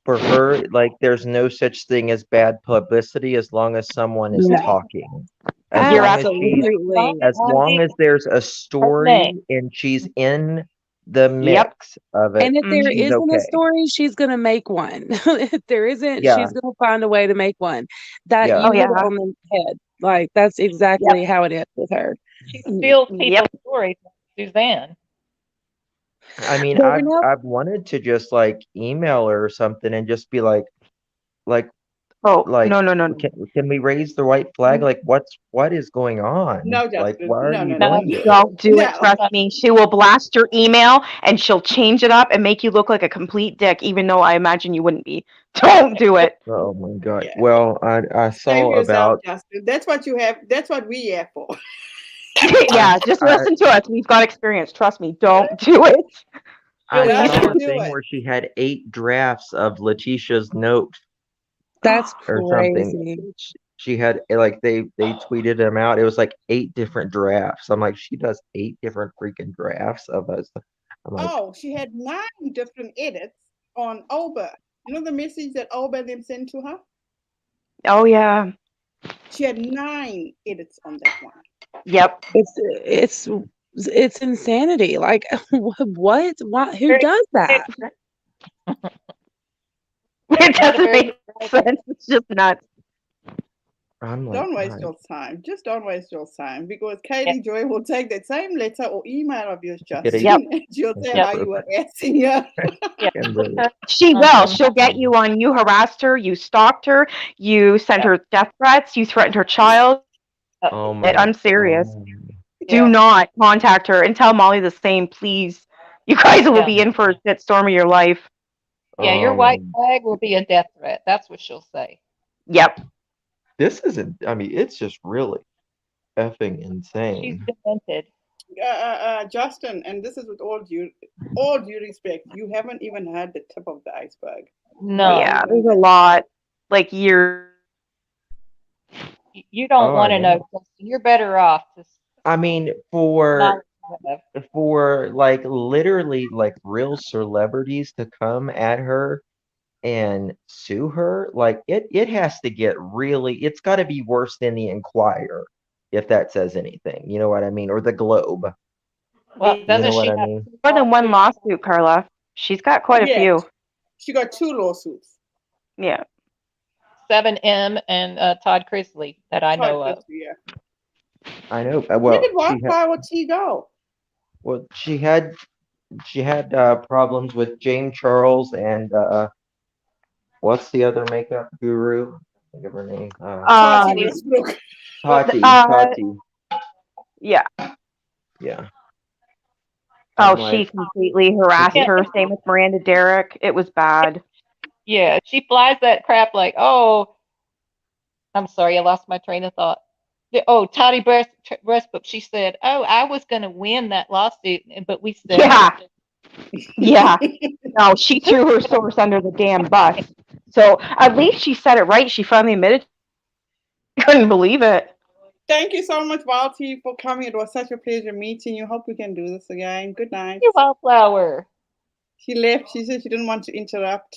S6: for her, like there's no such thing as bad publicity as long as someone is
S2: No,
S6: talking. As
S4: You're
S6: long as she's
S2: absolutely.
S6: as long as there's a story and she's in the
S4: Yep.
S6: mix of
S2: And
S6: it,
S2: if there
S6: she's
S2: isn't a
S6: okay.
S2: story, she's going to make one. If there isn't,
S6: Yeah,
S2: she's going to find a way to make one. That
S6: yeah.
S4: Oh
S2: you hit it
S4: yeah.
S2: on the head. Like, that's
S4: Yep.
S2: exactly how it is with her.
S3: She steals people's
S4: Yep.
S3: stories, Suzanne.
S6: I mean,
S2: But Renelle,
S6: I've wanted to just like email her or something and just be like
S4: Oh
S6: like
S4: no.
S6: can we raise the white flag? Like what is going on?
S1: No,
S6: Like
S1: Justin.
S6: why are
S1: No,
S6: you
S1: no, no.
S3: No,
S6: doing this?
S4: Don't do it.
S1: No.
S4: Trust me. She will blast your email and she'll change it up and make you look like a complete dick, even though I imagine you wouldn't be. Don't do it.
S6: Oh my God.
S1: Yeah.
S6: Well, I
S1: Save
S6: saw
S1: yourself,
S6: about
S1: Justin. That's what you have. That's what we have for.
S6: I
S4: Yeah, just
S6: I
S4: listen to us. We've got experience. Trust me. Don't do it.
S6: I
S3: You'll
S6: saw
S3: lose
S6: a
S1: Don't
S3: your
S1: do
S6: thing
S1: it.
S6: where she had 8 drafts of Letitia's note
S2: that's
S6: or something.
S2: crazy.
S6: She had like they tweeted them out. It was like 8 different drafts. I'm like, she does 8 different freaking drafts of us. I'm like,
S1: Oh, she had 9 different edits on Oba. You know the message that Oba and them sent to her?
S4: Oh yeah.
S1: She had 9 edits on that one.
S4: Yep.
S2: It's it's insanity. Like, what? Why? Who
S3: very
S2: does that?
S4: It
S3: not a
S4: doesn't
S3: very
S4: make sense. It's just nuts.
S6: I'm like,
S1: Don't waste
S6: God.
S1: your time. Just don't waste your time because
S3: Yeah.
S1: Katie Joy will take that same letter or email of yours,
S6: Get a
S1: Justin,
S4: Yep.
S1: and she'll say
S3: Yep.
S1: how you were harassing her.
S3: Yeah.
S6: Kimberly.
S4: She will.
S3: Mhm.
S4: She'll get you on. You harassed her. You stalked her. You sent
S3: Yeah.
S4: her death threats. You threatened her child.
S6: Oh my
S4: I'm serious.
S6: God.
S4: Do
S3: Yeah.
S4: not contact her and tell Molly the same, please. You guys will
S3: Yeah.
S4: be in for a shit storm of your life.
S3: Yeah. Your white flag will be a death threat. That's what she'll say.
S4: Yep.
S6: This isn't, I mean, it's just really effing
S3: She's
S6: insane.
S3: demented.
S1: Justin, and this is with all due respect, you haven't even had the tip of the iceberg.
S3: No.
S4: Yeah, there's a lot. Like years.
S3: You don't
S6: Oh, I
S3: want to
S6: know.
S3: know. Justin. You're better off just
S6: I mean,
S3: not
S6: for
S3: have.
S6: like literally like real celebrities to come at her and sue her, like it has to get really, it's got to be worse than the Enquirer, if that says anything. You know what I mean? Or the Globe.
S3: Well,
S6: You
S3: doesn't
S6: know what
S3: she
S6: I
S3: have
S6: mean?
S4: More than one
S3: lawsuits?
S4: lawsuit, Carla. She's got quite a
S1: Yeah,
S4: few.
S1: she got 2 lawsuits.
S4: Yeah.
S3: 7M and Todd Chrisley that I know of.
S1: Yeah.
S6: I know.
S1: Where
S6: Well,
S1: did Wildflower Tea go?
S6: she had problems with James Charles and what's the other makeup guru? I think of her name.
S1: Tati
S4: Um.
S1: Westbrook.
S6: Tati.
S4: Yeah.
S6: Yeah.
S4: Oh,
S6: I'm
S4: she
S6: like,
S4: completely harassed
S3: Yeah.
S4: her. Same with Miranda Derrick. It was bad.
S3: Yeah. She flies that crap like, oh, I'm sorry, I lost my train of thought. Oh, Toddy Breastbook. She said, "Oh, I was going to win that lawsuit, but we settled."
S4: Yeah. Yeah. No, she threw her source under the damn bus. So at least she said it right. She finally admitted. Couldn't believe it.
S1: Thank you so much, Wildflower, for coming. It was such a pleasure meeting you. Hope we can do this again. Good night.
S3: You Wildflower.
S1: She left. She said she didn't want to interrupt.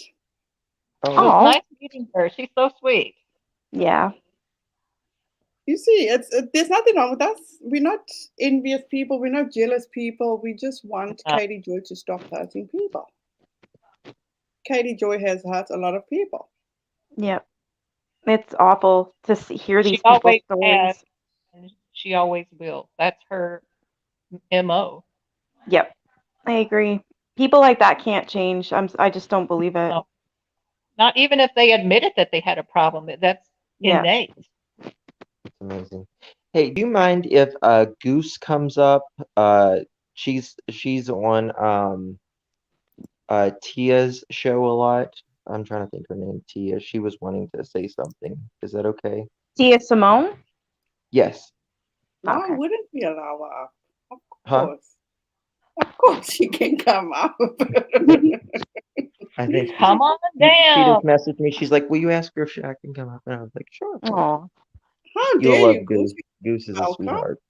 S3: It was
S4: Oh.
S3: nice meeting her. She's so sweet.
S4: Yeah.
S1: You see, there's nothing wrong with us. We're not envious people. We're not jealous people. We just want Katie Joy to stop hurting people. Katie Joy has hurt a lot of people.
S4: Yep. It's awful to hear
S3: She
S4: these people's
S3: always
S4: stories.
S3: has, and she always will. That's her MO.
S4: Yep. I agree. People like that can't change. I just don't believe it.
S3: No. Not even if they admitted that they had a problem. That's
S4: Yeah.
S3: innate.
S6: It's amazing. Hey, do you mind if Goose comes up? She's on Tia's show a lot. I'm trying to think her name, Tia. She was wanting to say something. Is that okay?
S4: Tia Simone?
S6: Yes.
S1: Why
S4: Okay.
S1: wouldn't we allow her up? Of
S6: Huh?
S1: course. Of course she can come up.
S6: I think
S3: Come on
S6: she
S3: down.
S6: just messaged me. She's like, "Will you ask her if I can come up?" And I was like, "Sure."
S4: Aw.
S1: How
S6: You'll
S1: dare
S6: love
S1: you,
S6: Goose.
S1: Goose?
S6: Goose is a
S1: Welcome.
S6: sweetheart.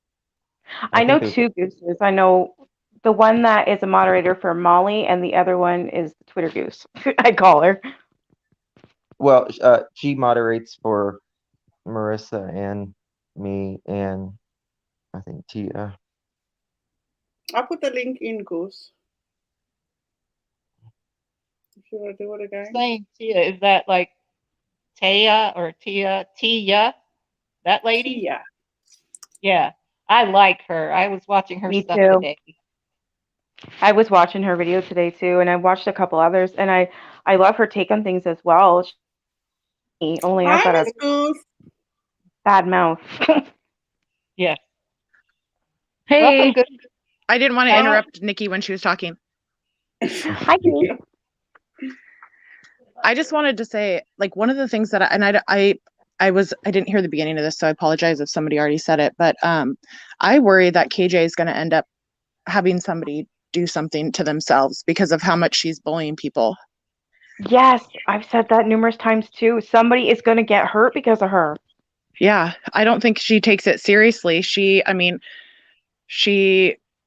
S4: I know
S6: think
S4: two Gooses. I know the one that is a moderator for Molly, and the other one is the Twitter Goose. I call her.
S6: Well, she moderates for Marissa and me, and I think Tia.
S1: I put the link in, Goose. Should I do it again?
S3: Saying Tia, is that like Taya or TEAYA? That lady?
S1: TEAYA.
S3: Yeah. I like her. I was watching her
S4: Me
S3: stuff
S4: too.
S3: today.
S4: I was watching her video today too, and I watched a couple others, and I love her take on things as well. She only I've
S1: Hi,
S4: got a
S1: Miss Goose.
S4: bad mouth.
S3: Yes.
S7: Hey,
S3: Welcome, good.
S7: I didn't want to
S1: Hi.
S7: interrupt Nikki when she was talking.
S4: Hi, Kate.
S7: I just wanted to say, like, one of the things that I didn't hear the beginning of this, so I apologize if somebody already said it, but I worry that KJ is going to end up having somebody do something to themselves because of how much she's bullying people.
S4: Yes, I've said that numerous times too. Somebody is going to get hurt because of her.
S7: Yeah, I don't think she takes it seriously. She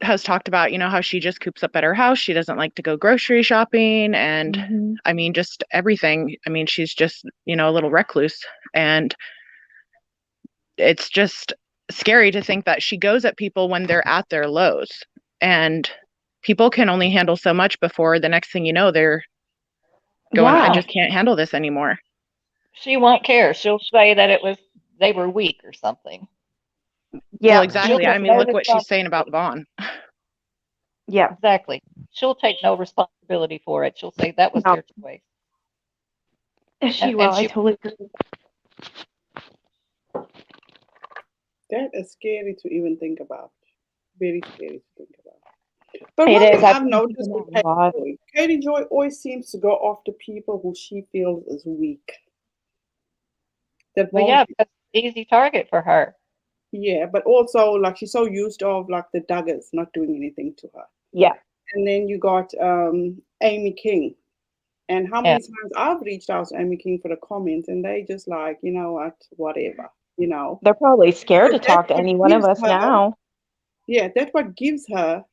S7: has talked about, how she just coops up at her house. She doesn't like to go grocery shopping and I mean, just everything. I mean, she's just, a little recluse, and it's just scary to think that she goes at people when they're at their lows, and people can only handle so much before the next thing you know, they're going, I
S4: Yeah.
S7: just can't handle this anymore.
S3: She won't care. She'll say that they were weak or something.
S4: Yeah.
S7: Well, exactly.
S3: She'll
S7: I
S3: take
S7: mean,
S3: no
S7: look what she's saying about
S3: responsibility.
S7: Vaughn.
S4: Yeah.
S3: Exactly. She'll take no responsibility for it. She'll say that was
S4: No.
S3: their choice.
S4: She will.
S3: And
S4: I
S3: she
S4: totally agree.
S1: That is scary to even think about. Very scary to think about. But
S4: It
S1: one
S4: is.
S1: thing
S4: I've
S1: I've
S4: been
S1: noticed
S4: thinking
S1: with
S4: that a lot.
S1: Katie Joy always seems to go after people who she feels is weak. That
S3: well,
S1: won't.
S3: yeah, because it's an easy target for her.
S1: Yeah, but also like she's so used of like the Duggars not doing anything to her.
S4: Yeah.
S1: And then you got Amy King. And how
S3: Yeah.
S1: many times I've reached out to Amy King for the comments, and they just like, you know what, whatever,
S4: They're probably scared to
S1: But that's
S4: talk to
S1: what
S4: any one of
S1: gives
S4: us
S1: her,
S4: now.
S1: yeah, that's what gives her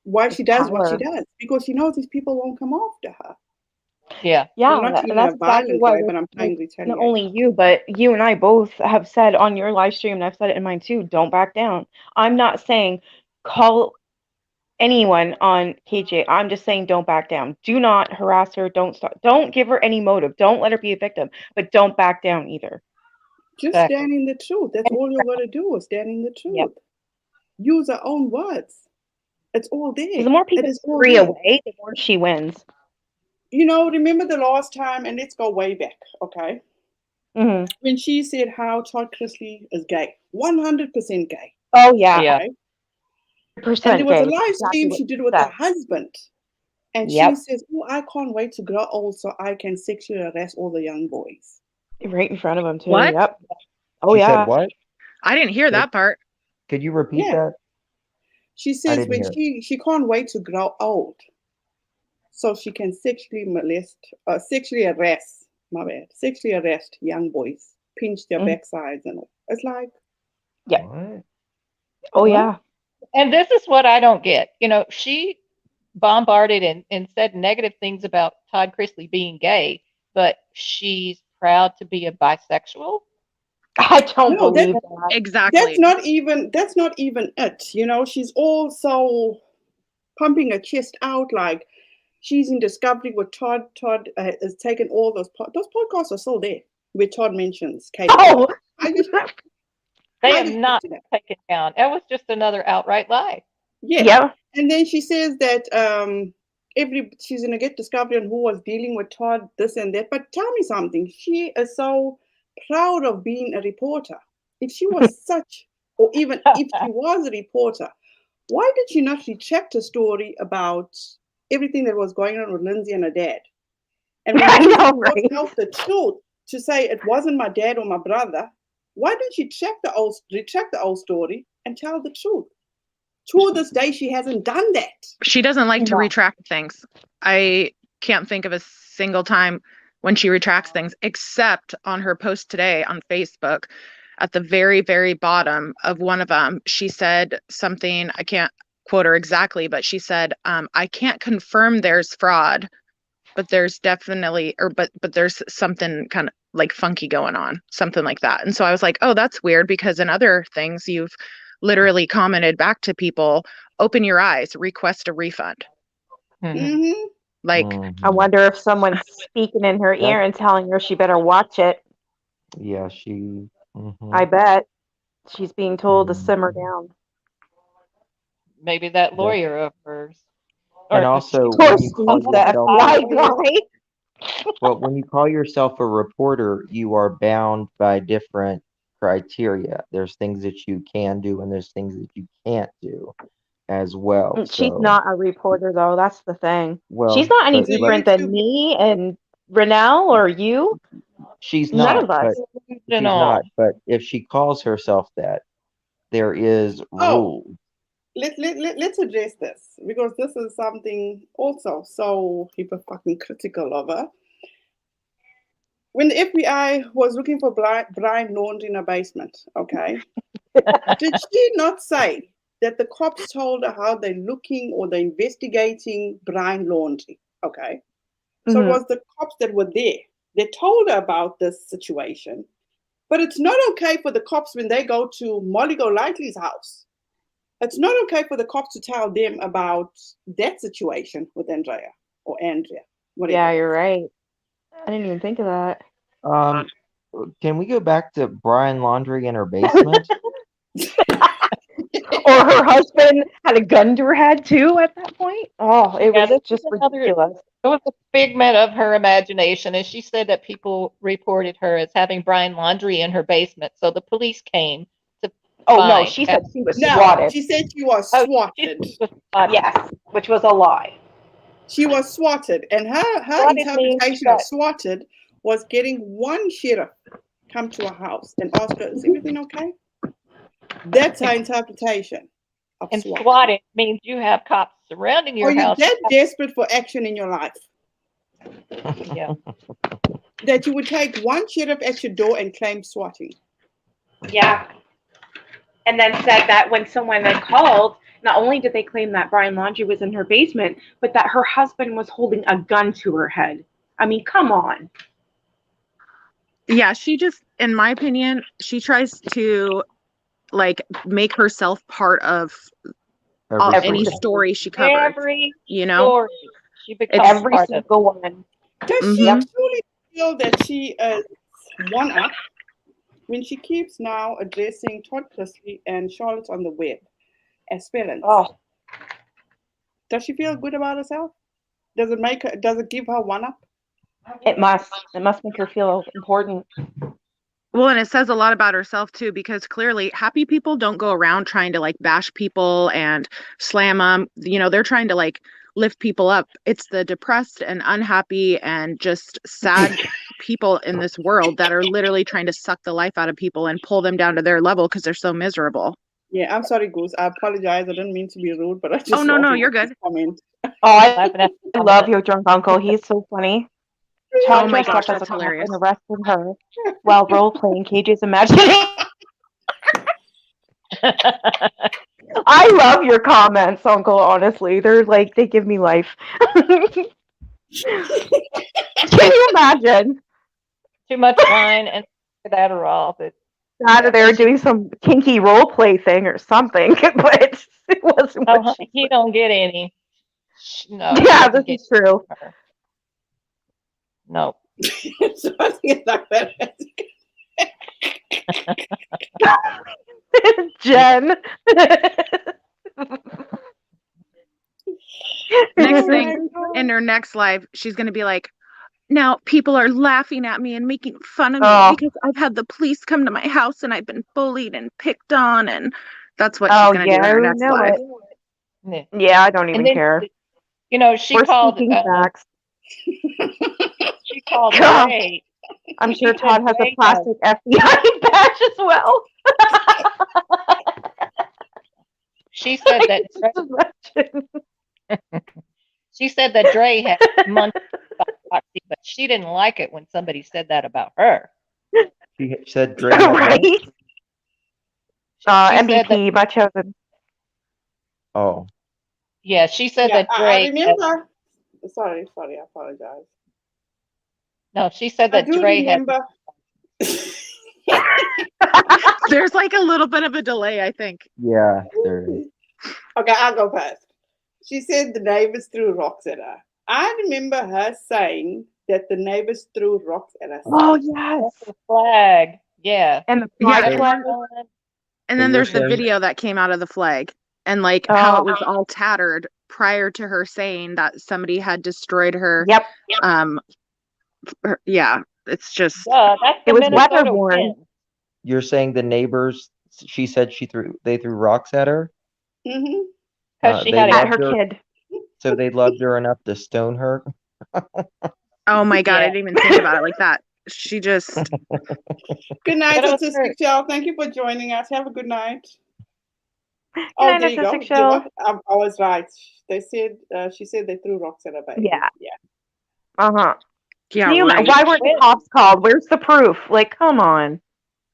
S1: why she does what she
S4: Power.
S1: does, because she knows these people won't come after her.
S3: Yeah.
S4: Yeah,
S1: Not
S4: and
S1: in
S4: that's
S1: a
S4: exactly
S1: violent
S4: what
S1: way, but I'm
S4: like,
S1: trying to
S4: not
S1: retaliate.
S4: only you, but you and I both have said on your live stream, and I've said it in mine too, don't back down. I'm not saying call anyone on KJ. I'm just saying don't back down. Do not harass her. Don't give her any motive. Don't let her be a victim, but don't back down either.
S1: Just
S3: Exactly.
S1: stand in the truth. That's all you're going to do is stand in the truth.
S4: Yep.
S1: Use her own words. It's all there.
S4: Because the more
S1: It
S4: people
S1: is all
S4: scurry
S1: there.
S4: away, the more she wins.
S1: Remember the last time, and let's go way back, okay?
S4: Mm-hmm.
S1: When she said how Todd Chrisley is gay, 100% gay.
S4: Oh yeah,
S3: Yeah.
S1: Okay? And
S4: 100%
S1: there was a
S4: gay.
S1: live
S4: Exactly
S1: stream
S4: what
S1: she did
S4: she
S1: with
S4: said.
S1: her husband. And she
S4: Yep.
S1: says, oh, I can't wait to grow old so I can sexually harass all the young boys.
S4: Right in front of him too.
S7: What?
S4: Yep. Oh
S6: She
S4: yeah.
S6: said what?
S7: I didn't hear that part.
S6: Could you repeat
S1: Yeah.
S6: that?
S1: She says
S6: didn't
S1: when
S6: hear it.
S1: she can't wait to grow old so she can sexually harass young boys, pinch their
S4: Mhm.
S1: backsides and all. It's like,
S4: Yeah.
S6: What?
S4: Oh
S1: What?
S4: yeah.
S3: And this is what I don't get. She bombarded and said negative things about Todd Chrisley being gay, but she's proud to be a bisexual.
S4: I don't
S1: No,
S4: believe that.
S7: Exactly.
S1: that's not even it. You know, she's also pumping her chest out like she's in Discovery with Todd. Todd has taken all those podcasts are still there where Todd mentions Katie.
S4: Oh,
S1: I just
S3: They
S1: I
S3: have
S1: just
S3: not
S1: do that.
S3: taken down. That was just another outright lie.
S1: Yeah.
S4: yeah.
S1: And then she says that she's gonna get Discovery on who was dealing with Todd, this and that. But tell me something. She is so proud of being a reporter. If she was such, or even if she was a reporter, why did she not retract her story about everything that was going on with Lindsay and her dad? And when
S4: I
S1: Lindsay
S4: know,
S1: brought
S4: right?
S1: out the truth to say it wasn't my dad or my brother, why didn't she retract the old story and tell the truth? To this day, she hasn't done that.
S7: She doesn't like to
S4: No.
S7: retract things. I can't think of a single time when she retracts things, except on her post today on Facebook. At the very, very bottom of one of them, she said something, I can't quote her exactly, but she said, I can't confirm there's fraud, but there's definitely, but there's something kind of like funky going on, something like that. And so I was like, oh, that's weird, because in other things you've literally commented back to people, open your eyes, request a refund.
S1: Mm-hmm.
S7: Like,
S4: I wonder if someone's speaking in her ear and telling her she better watch it.
S6: Yeah, she.
S4: I bet she's being told to simmer down.
S3: Maybe that
S6: Yeah.
S3: lawyer of hers.
S6: And
S3: Or
S6: also,
S4: Of course,
S6: when you call
S4: Steve, the
S6: yourself,
S4: FBI guy.
S6: well, when you call yourself a reporter, you are bound by different criteria. There's things that you can do, and there's things that you can't do as well.
S4: She's
S6: So,
S4: not a reporter, though. That's the thing.
S6: well,
S4: She's not any
S6: but
S1: So
S4: different
S1: you
S4: than
S1: two,
S4: me and Renelle or you.
S6: she's
S4: None
S6: not.
S4: of us.
S6: She's
S3: Delusional.
S6: not. But if she calls herself that, there is
S1: oh,
S6: rule.
S1: let's address this because this is something also so people fucking critical of her. When the FBI was looking for Brian Laundrie in a basement, okay, did she not say that the cops told her how they're looking or they're investigating Brian Laundrie? Okay, so it was the cops that were there. They told her about this situation, but it's not okay for the cops when they go to Molly Golightly's house. It's not okay for the cops to tell them about that situation with Andrea or Andrea, whatever.
S4: Yeah,
S1: it
S4: you're
S1: is.
S4: right. I didn't even think of that.
S6: Can we go back to Brian Laundrie in her basement?
S4: Or her husband had a gun to her head too at that point. Oh, it was
S3: Yeah,
S4: just
S3: another-
S4: ridiculous.
S3: It was a figment of her imagination, and she said that people reported her as having Brian Laundrie in her basement. So the police came to
S4: Oh no,
S3: find.
S4: she said she was
S1: No,
S4: swatted.
S1: she said she was
S3: Oh,
S1: swatted.
S3: she was spotted.
S4: Yes, which was a lie.
S1: She was swatted, and her
S3: Swatted means
S1: interpretation of
S3: that-
S1: swatted was getting one sheriff come to her house and ask her, "Is everything okay?" That's her interpretation of
S3: And
S1: swatted.
S3: swatted means you have cops surrounding your
S1: Are you
S3: house.
S1: that desperate for action in your life
S3: Yeah.
S1: that you would take one sheriff at your door and claim swatting?
S4: Yeah. And then said that when someone had called, not only did they claim that Brian Laundrie was in her basement, but that her husband was holding a gun to her head. I mean, come on.
S7: yeah, she just, in my opinion, she tries to like make herself part of any
S6: Everything.
S7: story she covers.
S3: Every
S7: You know,
S3: story she becomes
S4: Every
S3: part of.
S4: single one.
S1: Does she
S7: Mhm.
S1: truly feel that she is one up when she keeps now addressing Todd Chrisley and Charlotte on the web as felons?
S4: Oh,
S1: Does she feel good about herself? Does it give her one up?
S4: it must. It must make her feel important.
S7: well, and it says a lot about herself too, because clearly happy people don't go around trying to like bash people and slam them. You know, they're trying to like lift people up. It's the depressed and unhappy and just sad people in this world that are literally trying to suck the life out of people and pull them down to their level because they're so miserable.
S1: Yeah, I'm sorry, Goose. I apologize. I didn't mean to be rude, but I just
S7: Oh, no,
S1: saw
S7: you're
S1: this
S7: good.
S1: comment.
S4: Oh, I
S3: Laughing at
S4: love your drunk uncle. He's so funny.
S7: Oh
S4: Todd
S7: my
S4: dressed
S7: gosh,
S4: up as a
S7: that's
S4: cop
S7: hilarious.
S4: and arrested her while role playing Cage's imagination. I love your comments, Uncle. Honestly, they're like they give me life. Can you imagine?
S3: Too much wine and Adderall, but
S4: that or they were doing some kinky role play thing or something, but it wasn't
S3: Oh,
S4: what
S3: honey,
S4: she
S3: he
S4: said.
S3: don't get any. No, he
S4: Yeah,
S3: doesn't
S4: this
S3: get
S4: is true.
S3: her. No.
S1: So I think it's like that.
S7: Next
S4: Jen.
S1: Oh
S7: thing,
S1: my
S7: in
S1: God.
S7: her next live, she's gonna be like, now people are laughing at me and making fun of me
S4: Oh,
S7: because I've had the police come to my house and I've been bullied and picked on, and that's what she's
S4: oh
S7: gonna do
S4: yeah,
S7: in her
S4: we
S7: next
S4: know
S7: live.
S4: it.
S3: Yeah.
S4: Yeah, I don't
S3: And
S4: even
S3: then,
S4: care.
S3: she
S4: We're
S3: called
S4: speaking facts. God,
S3: Dre.
S4: I'm
S3: She
S4: sure
S3: said
S4: Todd has a
S3: Dre has.
S4: plastic FBI badge as well.
S3: She said that Dre,
S4: Just imagine.
S3: she said that Dre had monkey foxy, but she didn't like it when somebody said that about her.
S6: She said Dre had what?
S4: Right?
S3: She said that,
S4: MVP, my chosen.
S6: Oh,
S3: yeah, she said
S1: Yeah,
S3: that
S1: I
S3: Dre had,
S1: remember. Sorry, I apologize.
S3: no, she said
S1: I
S3: that
S1: do
S3: Dre had,
S1: remember.
S7: There's like a little bit of a delay, I think.
S6: yeah, there is.
S1: Okay, I'll go first. She said the neighbors threw rocks at her. I remember her saying that the neighbors threw rocks at her
S4: Oh,
S1: son.
S4: yes.
S3: that's the flag. Yeah.
S4: And the
S7: Yeah,
S4: pride
S6: So,
S4: flag.
S7: and
S6: so
S7: then
S6: you're
S7: there's the
S6: saying,
S7: video that came out of the flag and like how it was all tattered prior to her saying that somebody had destroyed her.
S4: Yep.
S7: Yeah, it's just
S3: Duh, that's
S4: It
S3: the
S4: was weather
S3: Minnesota
S4: worn.
S3: wind.
S6: you're saying the neighbors, she said they threw rocks at her?
S1: Mm-hmm.
S3: Because she
S6: They
S3: had a
S4: At
S6: loved
S4: her
S6: her,
S4: kid.
S6: so they loved her enough to stone her?
S7: oh my God, I
S3: Yeah.
S7: didn't even think about it like that. She just
S1: Good night,
S3: But it was her.
S1: Statistic Show. Thank you for joining us. Have a good night.
S4: Good
S1: Oh,
S4: night,
S1: there you go.
S4: Narcissistic
S1: You
S4: Show.
S1: what? I was right. They said she said they threw rocks at her baby.
S4: Yeah.
S1: Yeah.
S4: Uh-huh.
S7: yeah,
S4: Can you
S7: right.
S4: why weren't the
S3: When,
S4: cops called? Where's the proof? Like, come on.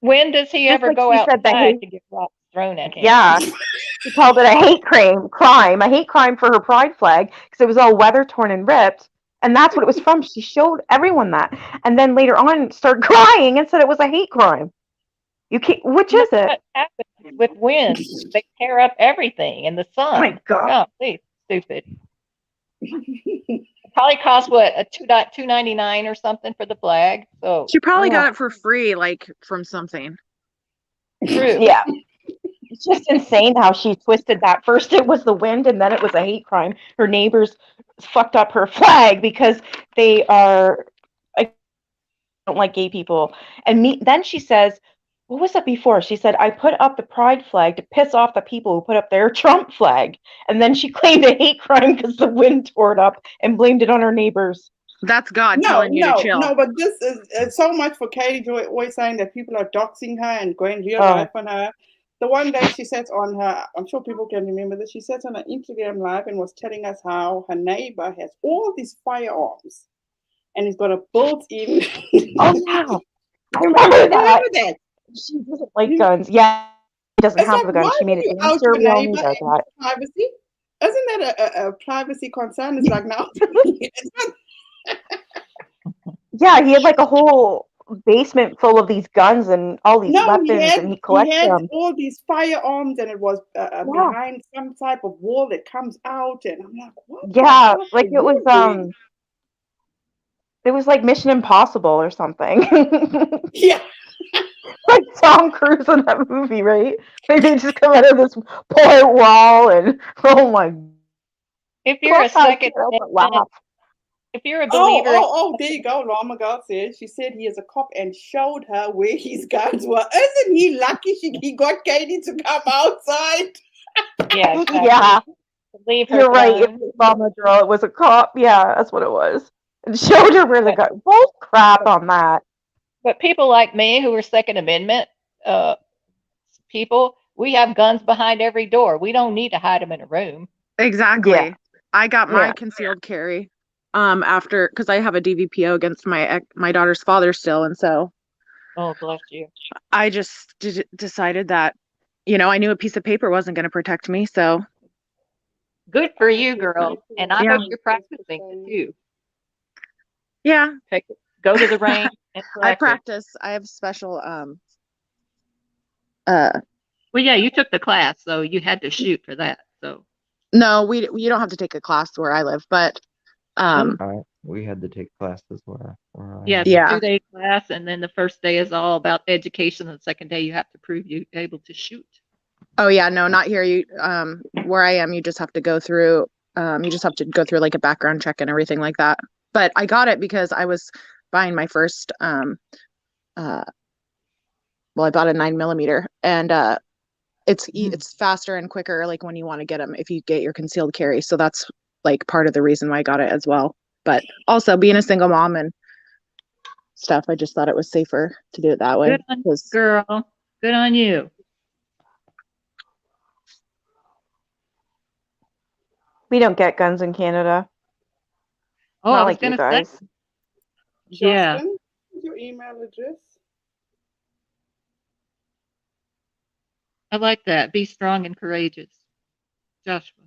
S3: when does he
S4: Just
S3: ever
S4: like
S3: go
S4: she said that
S3: outside
S4: hate.
S3: to get rocks thrown at him?
S4: Yeah. She called it a hate crime, a hate crime for her pride flag because it was all weather torn and ripped. And that's what it was from. She showed everyone that. And then later on started crying and said it was a hate crime. You can't, which
S3: And
S4: is
S3: that's
S4: it?
S3: what happens with wind. They tear up everything in the
S4: Oh my
S3: sun.
S4: God.
S3: Oh, please, stupid. Probably cost what, a $2.99 or something for the flag. So
S7: She probably
S4: Oh,
S7: got it for free, like from something.
S3: true.
S4: yeah. It's just insane how she twisted that. First it was the wind and then it was a hate crime. Her neighbors fucked up her flag because they are I don't like gay people. And then she says, what was that before? She said, I put up the pride flag to piss off the people who put up their Trump flag. And then she claimed a hate crime because the wind tore it up and blamed it on her neighbors.
S7: That's God
S1: No,
S7: telling you to
S1: no,
S7: chill.
S1: no, but this is so much for Katie Joy always saying that people are doxing her and going real
S4: Oh.
S1: life on her. The one day she sat on her, I'm sure people can remember this, she sat on her Instagram live and was telling us how her neighbor has all these firearms and he's got a built-in.
S4: Oh yeah. I remember that.
S1: Remember that?
S4: She doesn't like guns. Yeah, she doesn't
S1: It's
S4: have
S1: like,
S4: a gun.
S1: why
S4: She made
S1: would
S4: it
S1: you
S4: damn
S1: out
S4: sure
S1: your
S4: we all knew
S1: neighbor
S4: that.
S1: and privacy? Isn't that a privacy concern? It's like now. It's not.
S4: Yeah, he had like a whole basement full of these guns and all these
S1: No,
S4: weapons, and he
S1: he
S4: collects
S1: had
S4: them.
S1: all these firearms, and it was
S4: Yeah,
S1: behind some type of wall that comes out, and I'm like, what the
S4: yeah,
S1: fuck
S4: like
S1: are you doing?
S4: it was like Mission Impossible or something.
S1: Yeah,
S4: Like Tom Cruise in that movie, right? Like they just come out of this poor wall, and oh my
S3: If you're a
S4: God, I can't
S3: Second
S4: help but
S3: Amendment,
S4: laugh.
S3: if you're a believer in
S1: there you go. Lama girl said she said he is a cop and showed her where his guns were. Isn't he lucky he got Katie to come outside?
S3: yeah, exactly.
S4: Yeah,
S3: Leave her
S4: you're right. It
S3: throne.
S4: was Mama Girl. It was a cop. Yeah, that's what it was. And showed her where the
S3: But,
S4: gun. Bull crap on that.
S3: but people like me who are Second Amendment uh, people, we have guns behind every door. We don't need to hide them in a room.
S7: Exactly.
S4: Yeah,
S7: I got my
S4: yeah.
S7: concealed carry after because I have a DVPO against my daughter's father still, and so
S3: Oh, bless you.
S7: I just decided that I knew a piece of paper wasn't going to protect me, so
S3: Good for you, girl. And I
S7: yeah,
S3: hope you're practicing it too.
S7: yeah.
S3: Go to the range and
S7: I
S3: practice.
S7: practice. I have special
S3: Well, yeah, you took the class, so you had to shoot for that. So
S7: No, you don't have to take a class where I live, but
S6: We had to take classes where I
S3: yeah,
S6: am.
S3: it's a
S7: Yeah.
S3: 2-day class, and then the first day is all about education, and the second day you have to prove you're able to shoot.
S7: Oh yeah, no, not here. You where I am, you just have to go through like a background check and everything like that. But I got it because I was buying my first well, I bought a 9mm, and it's faster and quicker, like when you want to get them if you get your concealed carry. So that's like part of the reason why I got it as well. But also being a single mom and stuff, I just thought it was safer to do it that way.
S3: Good on you, girl. Good on you.
S4: We don't get guns in Canada.
S3: Oh,
S4: Not
S3: I was
S4: like you
S3: gonna
S4: guys.
S3: say, yeah.
S1: Justin, what's your email address?
S3: I like that. Be strong and courageous, Joshua.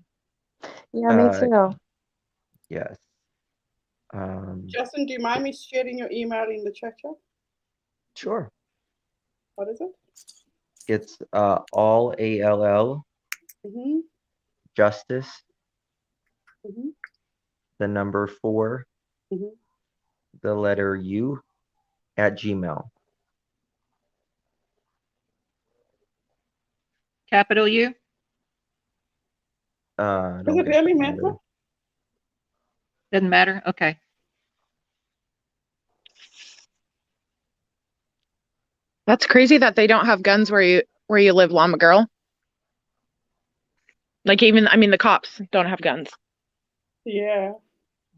S4: Yeah, me too.
S6: Yes.
S1: Justin, do you mind me sharing your email in the chat?
S6: Sure.
S1: What is it?
S6: It's all ALL
S1: Mm-hmm.
S6: justice,
S1: Mm-hmm.
S6: the number 4,
S1: Mm-hmm.
S6: the letter U at Gmail.
S3: Capital U?
S1: Does it really matter?
S3: Doesn't matter? Okay.
S7: That's crazy that they don't have guns where you live, Llama Girl. Like the cops don't have guns.
S1: Yeah.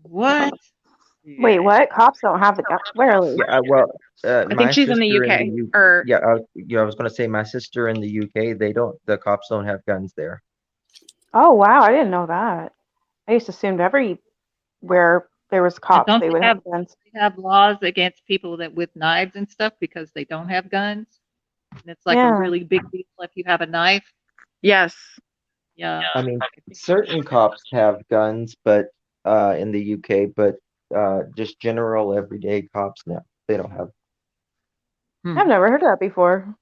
S3: What?
S4: Wait, what? Cops don't have the gun. Where are we?
S6: Yeah, well,
S7: I think she's in the UK. Or
S6: yeah, I was gonna say my sister in the UK. The cops don't have guns there.
S4: Oh wow, I didn't know that. I just assumed everywhere there was cops,
S3: don't
S4: they
S3: they
S4: would have guns.
S3: They have laws against people that with knives and stuff because they don't have guns. And it's like a
S4: Yeah.
S3: really big deal if you have a knife.
S7: yes.
S3: Yeah.
S6: I mean, certain cops have guns, but in the UK, but just general everyday cops, no, they don't have.
S4: I've never heard that before.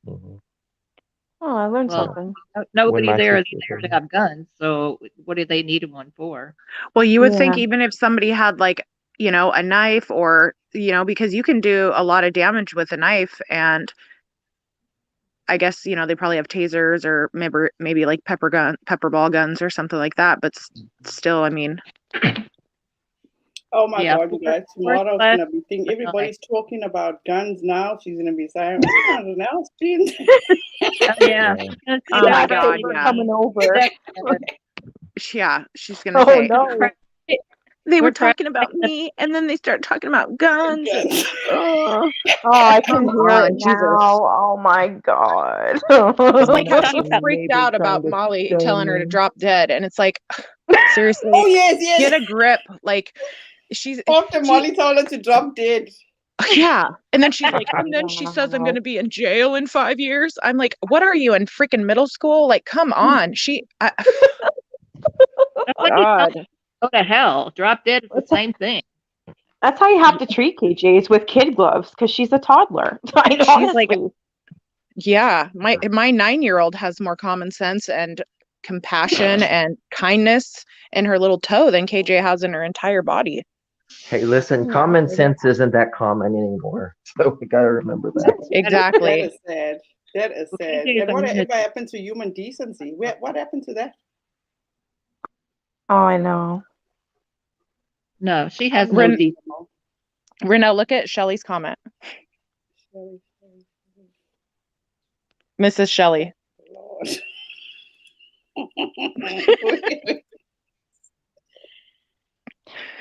S6: Mhm.
S4: Oh, I learned
S3: Well,
S4: something.
S3: nobody
S6: my
S3: there is
S6: sister
S3: there to
S6: said-
S3: have guns, so what do they need one for?
S7: Well, you would think
S4: Yeah.
S7: even if somebody had like, a knife or, because you can do a lot of damage with a knife, and I guess, they probably have tasers or maybe like pepper ball guns or something like that. But still, I mean,
S1: Oh my
S3: Yeah,
S1: God, you guys! Tomorrow's
S3: less-
S1: gonna be thing. Everybody's talking about guns now. She's gonna be saying, "I don't know, Jean."
S3: Oh, yeah.
S6: Yeah.
S7: Oh my
S4: Yeah,
S7: God,
S4: we're
S7: yeah.
S4: coming over.
S7: yeah, she's gonna
S4: Oh
S7: say
S4: no.
S7: they were
S3: We're trying
S7: talking about me, and then they start talking about guns. And,
S1: Guns.
S7: oh,
S4: Oh, I can
S7: come
S4: hear
S7: on,
S4: it
S7: Jesus.
S4: now. Oh my God.
S7: It's like how she
S6: Maybe
S7: freaked out about
S6: trying to
S7: Molly
S6: shame
S7: telling her to
S6: me.
S7: drop dead, and it's like, seriously,
S1: Oh yes,
S7: get
S1: yes.
S7: a grip. Like
S1: After
S7: she-
S1: Molly told her to drop dead.
S7: yeah, and then she's like, and then she says I'm
S4: Wow.
S7: gonna be in jail in 5 years. I'm like, what are you in freaking middle school? Like, come on, God.
S3: Go to hell. Drop dead is the same thing.
S4: That's how you have to treat KJ's with kid gloves because she's a toddler. Like,
S7: She's
S4: honestly.
S7: like, yeah, my 9-year-old has more common sense and compassion and kindness in her little toe than KJ has in her entire body.
S6: Hey, listen, common sense isn't that common anymore, so we gotta remember that.
S7: Exactly.
S1: That is sad. That is
S3: Well,
S1: sad.
S3: KJ is
S1: And
S3: a
S1: whatever
S3: lunatic.
S1: happened to human decency? What happened to that?
S4: Oh, I know.
S3: No, she has no
S7: Ren-
S3: decency.
S7: Rena, look at Shelly's comment. Mrs. Shelley.
S1: Lord.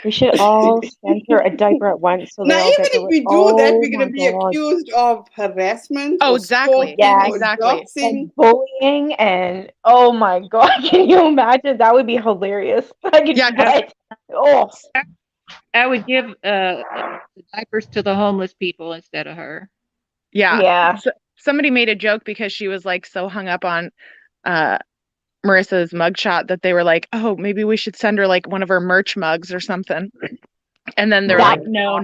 S4: We should all send her a diaper at once so they
S1: Now,
S4: all
S1: even
S4: get to
S1: if we do that,
S4: Oh
S1: we're going
S4: my
S1: to be
S4: God.
S1: accused of harassment
S7: Oh,
S1: or
S7: exactly.
S1: stalking
S4: Yes.
S1: or
S7: Exactly.
S1: doxing.
S4: And bullying and oh my God, can you imagine? That would be hilarious. I could,
S7: Yeah,
S4: but, oh,
S3: I would give the diapers to the homeless people instead of her.
S7: Yeah.
S4: yeah.
S7: Somebody made a joke because she was like so hung up on Marissa's mugshot that they were like, oh, maybe we should send her like one of her merch mugs or something. And then they're
S6: Right.
S7: like, no,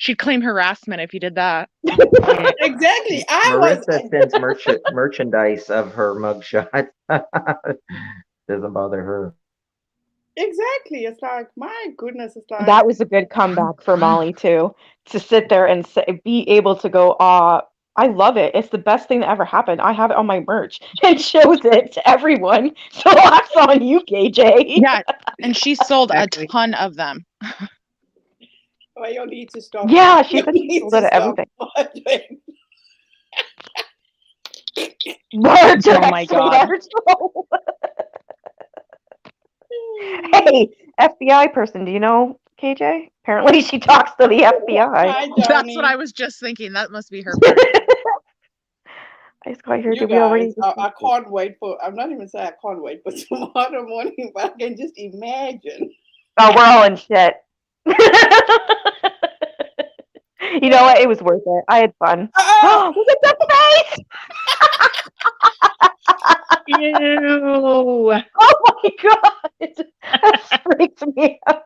S7: She'd claim harassment if you did that.
S1: Exactly. I was
S6: Marissa sends merchandise of her mugshot. Doesn't bother her.
S1: exactly. It's like, my goodness, it's like,
S4: That was a good comeback for Molly too, to sit there and be able to go, I love it. It's the best thing that ever happened. I have it on my merch and shows it to everyone. So that's on you, KJ.
S7: Yeah, and she sold
S3: Exactly.
S7: a ton of them.
S1: well, you need to stop.
S4: Yeah, she
S1: You
S4: said she
S1: need
S4: sold
S1: to
S4: it at
S1: stop.
S4: everything. Words are
S7: Oh my
S4: extra
S7: God.
S4: large. Hey, FBI person, do you know KJ? Apparently she talks to the FBI.
S1: Hi,
S7: That's
S1: Johnny.
S7: what I was just thinking. That must be her part.
S4: I just got here.
S1: You
S4: Did we already?
S1: guys, I can't wait for, I'm not even saying I can't wait for tomorrow morning, but I can just imagine.
S4: Oh, we're all in shit. You know what? It was worth it. I had fun.
S1: Ah!
S4: Look at the face!
S3: Ew.
S4: Oh my god! That freaked me out.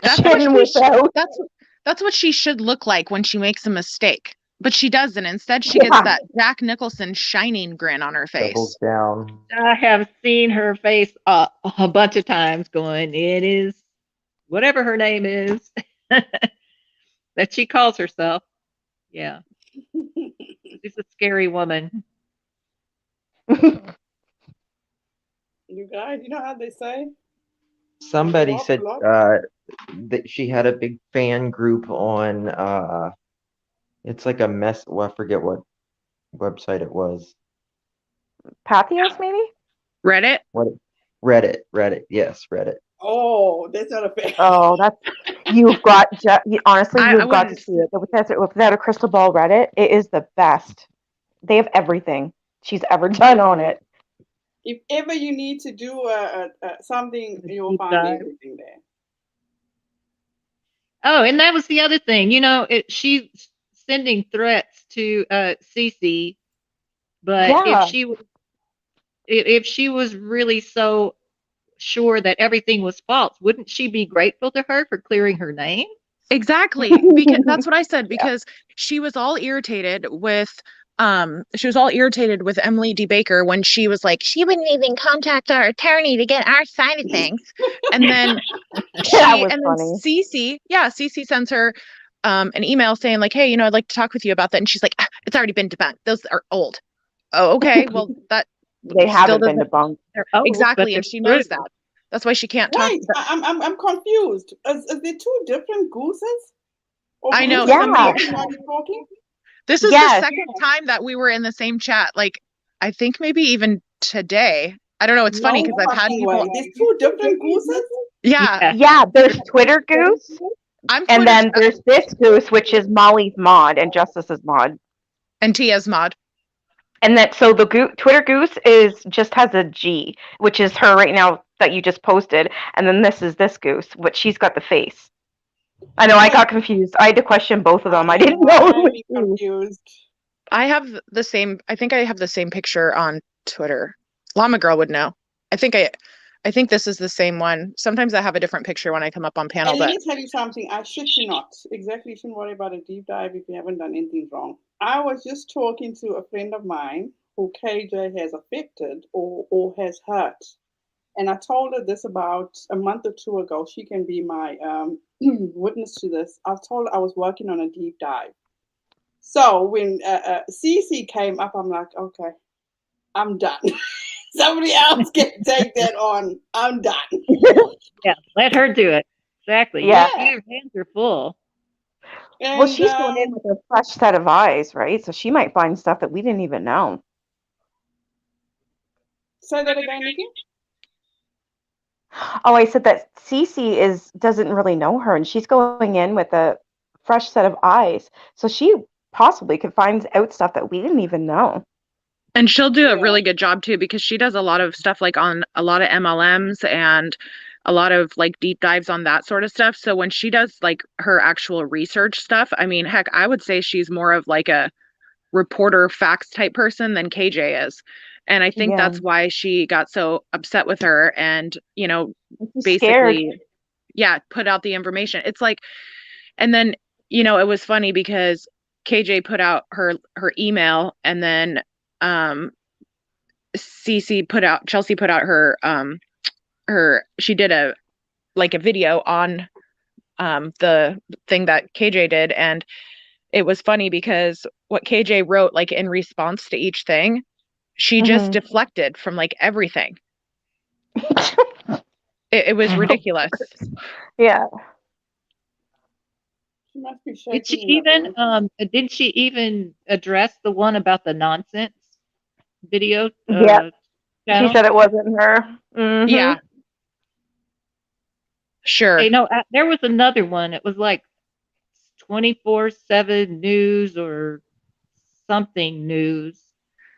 S7: That's what
S4: Chin
S7: she
S4: was out.
S7: that's what she should look like when she makes a mistake. But she doesn't. Instead, she gets
S4: Yeah.
S7: that Jack Nicholson shining grin on her
S6: Doubles
S7: face.
S6: down.
S3: I have seen her face a bunch of times going, it is whatever her name is that she calls herself. Yeah, she's a scary woman.
S1: You guys, you know how they say?
S6: Somebody
S1: Walk
S6: said
S1: a lot.
S6: that she had a big fan group on it's like a mess. Well, I forget what website it was.
S4: Pathos, maybe?
S7: Reddit?
S6: What? Reddit. Yes, Reddit.
S1: Oh, that's not a fair.
S4: Oh, that's you've got honestly,
S7: I
S4: you've got to
S7: wouldn't.
S4: see it. Without a crystal ball Reddit, it is the best. They have everything she's ever done on it.
S1: If ever you need to do something, you'll
S3: Deep
S1: find
S3: dive.
S1: everything there.
S3: Oh, and that was the other thing. She's sending threats to Cece, but
S4: Yeah.
S3: if she was really so sure that everything was false, wouldn't she be grateful to her for clearing her name?
S7: Exactly. Because that's what I said, because she was all irritated with Emily D. Baker when she was like, she wouldn't even contact our attorney to get our side of things. And then Cece sends her an email saying like, hey, I'd like to talk with you about that. And she's like, it's already been debunked. Those are old. Oh, okay. Well, that
S4: They haven't been
S7: doesn't-
S4: debunked.
S7: Exactly,
S3: but
S7: and she knows that. That's why she can't talk.
S1: Wait, I'm confused. Is there two different gooses? Or
S7: I know.
S1: gooses
S4: Yeah.
S1: talking?
S7: This is
S4: Yes.
S7: the second time that we were in the same chat. Like, I think maybe even today. I don't know. It's funny because I've had
S1: fucking
S7: people.
S1: way. There's two different gooses?
S7: Yeah,
S4: Yeah, there's Twitter Goose,
S7: I'm
S4: and
S7: Twitter
S4: then there's this Goose, which is Molly's mod and Justice's mod.
S7: and Tia's mod.
S4: And that so the Twitter Goose just has a G, which is her right now that you just posted, and then this is this Goose, which she's got the face. I know I got confused. I had to question both of them. I didn't know it was who.
S1: confused.
S7: I have the same. I think I have the same picture on Twitter. Llama Girl would know. I think this is the same one. Sometimes I have a different picture when I come up on panel.
S1: And let
S7: But
S1: me tell you something. I shit you not. Exactly. You shouldn't worry about a deep dive if you haven't done anything wrong. I was just talking to a friend of mine who KJ has affected or has hurt. And I told her this about a month or two ago. She can be my witness to this. I told her I was working on a deep dive. So when Cece came up, I'm like, okay, I'm done. Somebody else can take that on. I'm done.
S3: Yeah, let her do it. Exactly.
S4: Yeah.
S3: Your hands are full.
S1: And,
S4: Well, she's going in with a fresh set of eyes, right? So she might find stuff that we didn't even know.
S1: say that again, Nikki.
S4: Oh, I said that Cece doesn't really know her, and she's going in with a fresh set of eyes, so she possibly could find out stuff that we didn't even know.
S7: and she'll do a really good job too, because she does a lot of stuff like on a lot of MLMs and a lot of like deep dives on that sort of stuff. So when she does like her actual research stuff, I mean, heck, I would say she's more of like a reporter facts type person than KJ is. And I think that's why she got so upset with her and,
S4: She's
S7: basically,
S4: scared.
S7: yeah, put out the information. It's like, and then, you know, it was funny because KJ put out her email, and then Chelsea put out her she did a video on the thing that KJ did, and it was funny because what KJ wrote like in response to each thing, she just deflected from like everything. It was ridiculous.
S4: Yeah.
S1: She must be
S3: Did she
S1: shaking in the
S3: even did she even address the one about the nonsense video
S4: Yep. She
S3: channel?
S4: said it wasn't her.
S7: Yeah. Sure.
S3: Hey, no, there was another one. It was like 24/7 news or something news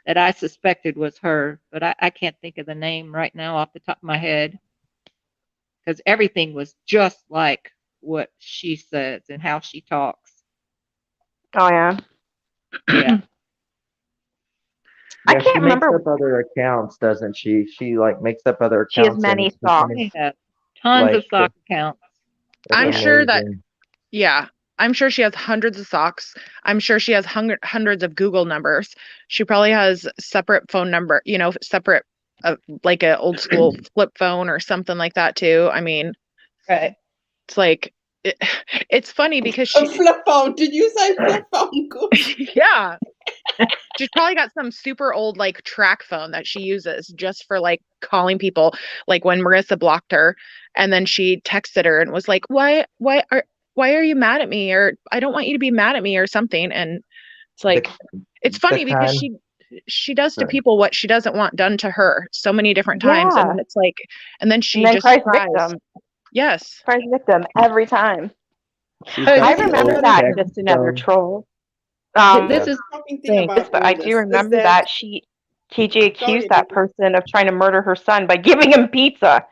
S3: that I suspected was her, but I can't think of the name right now off the top of my head, because everything was just like what she says and how she talks.
S4: Oh yeah.
S3: Yeah.
S4: I
S6: Yeah,
S4: can't
S6: she
S4: remember.
S6: makes up other accounts, doesn't she? She like makes up other
S4: She has
S6: accounts
S4: many
S6: and
S4: socks.
S3: They have tons of
S6: Like,
S3: sock accounts.
S6: it's
S7: I'm sure that,
S6: amazing.
S7: yeah, I'm sure she has hundreds of socks. I'm sure she has hundreds of Google numbers. She probably has separate phone number, you know, separate, like a old school flip phone or something like that too. I mean,
S3: Right.
S7: it's like, it's funny because
S1: A flip phone. Did you say flip phone? Good.
S7: yeah, she's probably got some super old like track phone that she uses just for like calling people. Like when Marissa blocked her, and then she texted her and was like, why are you mad at me? Or I don't want you to be mad at me or something. And it's like, it's funny because
S6: kind-
S7: she does to
S6: Sorry.
S7: people what she doesn't want done to her so many different times.
S4: Yeah.
S7: And it's like, and then she
S4: And then
S7: just
S4: cries
S7: cries.
S4: victim.
S7: Yes.
S4: Cries victim every time.
S6: She's
S3: Oh,
S6: got
S4: I
S6: the
S4: remember
S6: old
S4: that
S6: text
S4: just another
S6: phone.
S4: troll.
S3: this is
S1: Talking thing
S3: thing.
S1: about
S4: But
S1: all
S4: I
S1: this
S4: do
S1: is
S4: remember
S1: that
S4: that KJ accused
S1: ahead,
S4: that
S1: Nikki.
S4: person of trying to murder her son by giving him pizza.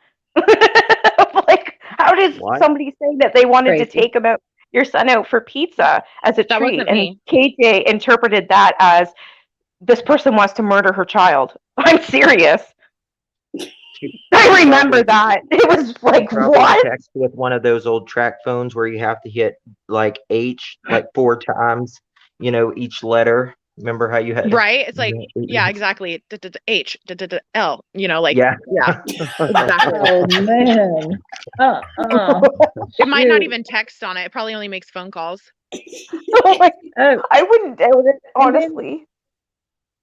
S4: Like, how does
S6: What?
S4: somebody say that they wanted to
S3: Crazy.
S4: take your son out for pizza as a
S7: That
S4: treat?
S7: wasn't
S4: And
S7: me.
S4: KJ interpreted that as this person wants to murder her child. I'm serious. I remember that. It was like,
S6: Probably
S4: what?
S6: text with one of those old track phones where you have to hit like H like 4 times, you know, each letter. Remember how you had
S7: Right. It's like, yeah, exactly. H, L, you know, like,
S6: yeah.
S7: yeah, exactly.
S3: Oh man.
S7: It might not
S3: Shoot.
S7: even text on it. It probably only makes phone calls.
S4: Like,
S3: Oh,
S4: I wouldn't doubt it,
S3: And then-
S4: honestly.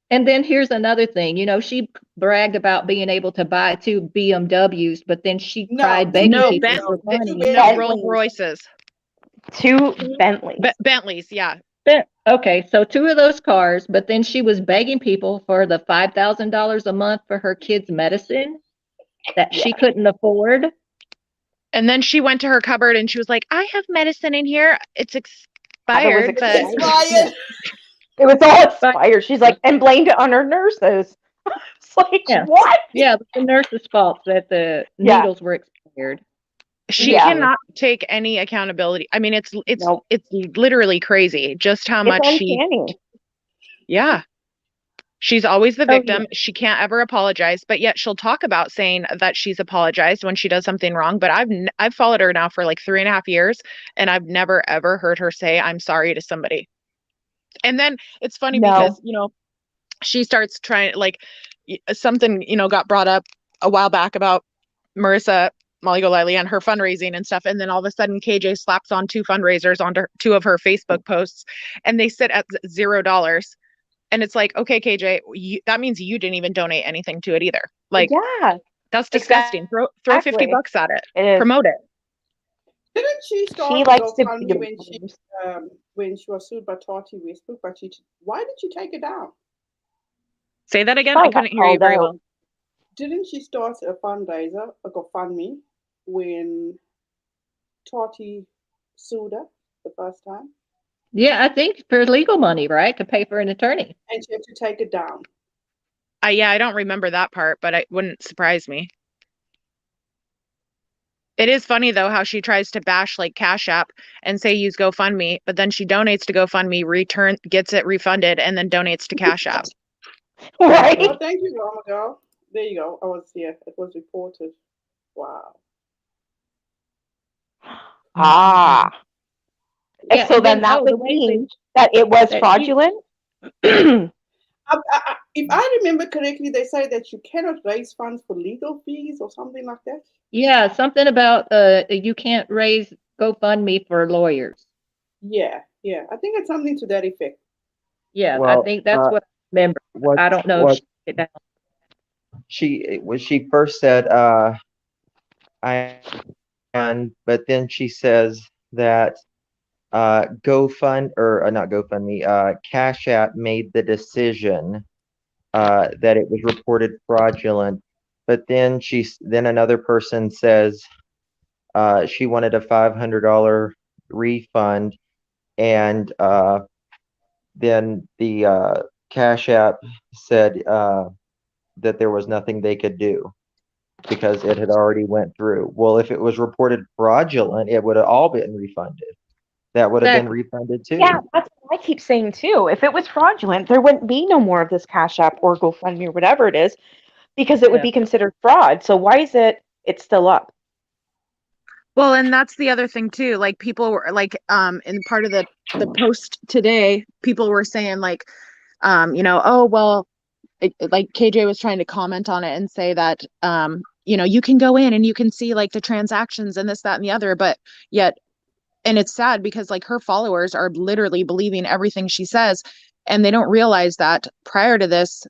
S3: and then here's another thing. You know, she bragged about being able to buy 2 BMWs, but then she
S1: No,
S3: cried begging
S7: No,
S3: people
S1: Bentleys.
S3: for
S1: Two
S3: money.
S7: No,
S1: Bentleys.
S7: Rolls Royces.
S4: 2 Bentleys.
S7: Bentleys, yeah.
S3: Okay, so 2 of those cars, but then she was begging people for the $5,000 a month for her kids' medicine that she couldn't afford.
S7: And then she went to her cupboard and she was like, I have medicine in here. It's expired, but
S1: Expired.
S4: It was all expired. She's like, and blamed it on her nurses. It's like,
S3: Yeah.
S4: what?
S3: Yeah, it was the nurse's fault that the
S4: Yeah.
S3: needles were expired.
S7: she
S4: Yeah.
S7: cannot take any accountability. I mean, it's
S4: Nope.
S7: it's literally crazy just how much
S4: It's
S7: she,
S4: uncanny.
S7: yeah. She's always the
S3: Oh, yeah.
S7: victim. She can't ever apologize, but yet she'll talk about saying that she's apologized when she does something wrong. But I've followed her now for like 3.5 years, and I've never ever heard her say I'm sorry to somebody. And then it's funny
S4: No.
S7: because, you know, she starts trying, like, something, you know, got brought up a while back about Marissa Maligolili and her fundraising and stuff, and then all of a sudden KJ slaps on 2 fundraisers onto 2 of her Facebook posts, and they sit at $0. And it's like, okay, KJ, that means you didn't even donate anything to it either. Like,
S4: Yeah,
S7: that's disgusting. Throw
S4: exactly.
S7: $50 at it.
S4: it is.
S7: Promote it.
S1: Didn't she start
S4: She
S1: to
S4: likes to
S1: GoFundMe
S4: be
S1: when she was sued by Tati Westbrook? But why did you take it down?
S7: Say that again.
S4: Probably
S7: I couldn't
S4: got
S7: hear you
S4: called
S7: very
S4: out.
S7: well.
S1: Didn't she start a fundraiser, a GoFundMe, when Tati sued her the first time?
S3: Yeah, I think for legal money, right? To pay for an attorney.
S1: And she had to take it down.
S7: Yeah, I don't remember that part, but it wouldn't surprise me. It is funny though how she tries to bash like Cash App and say use GoFundMe, but then she donates to GoFundMe, gets it refunded, and then donates to Cash App.
S4: Right?
S1: Oh, thank you, Mama Girl. There you go. I was here. It was reported. Wow.
S4: Ah.
S3: Yeah,
S4: so
S3: and
S4: then
S3: then
S4: that
S3: the
S4: would
S3: way
S4: mean that it was
S3: that
S4: fraudulent.
S1: If I remember correctly, they say that you cannot raise funds for legal fees or something like that.
S3: yeah, something about you can't raise GoFundMe for lawyers.
S1: Yeah, yeah. I think it's something to that effect.
S3: Yeah, I
S6: Well,
S3: think that's what I remember.
S6: what
S3: I don't know if
S6: what
S3: she did that.
S6: she first said, I and but then she says that GoFund or not GoFundMe, Cash App made the decision that it was reported fraudulent. But then then another person says she wanted a $500 refund, and then the Cash App said that there was nothing they could do because it had already went through. Well, if it was reported fraudulent, it would have all been refunded. That would have been
S3: Exactly.
S6: refunded too.
S4: Yeah, that's what I keep saying too. If it was fraudulent, there wouldn't be no more of this Cash App or GoFundMe or whatever it is, because it would
S3: Yeah.
S4: be considered fraud. So why is it's still up?
S7: Well, and that's the other thing too. Like people were like, in part of the post today, people were saying like, oh well, like KJ was trying to comment on it and say that, you can go in and you can see like the transactions and this, that, and the other, but yet, and it's sad because like her followers are literally believing everything she says, and they don't realize that prior to this,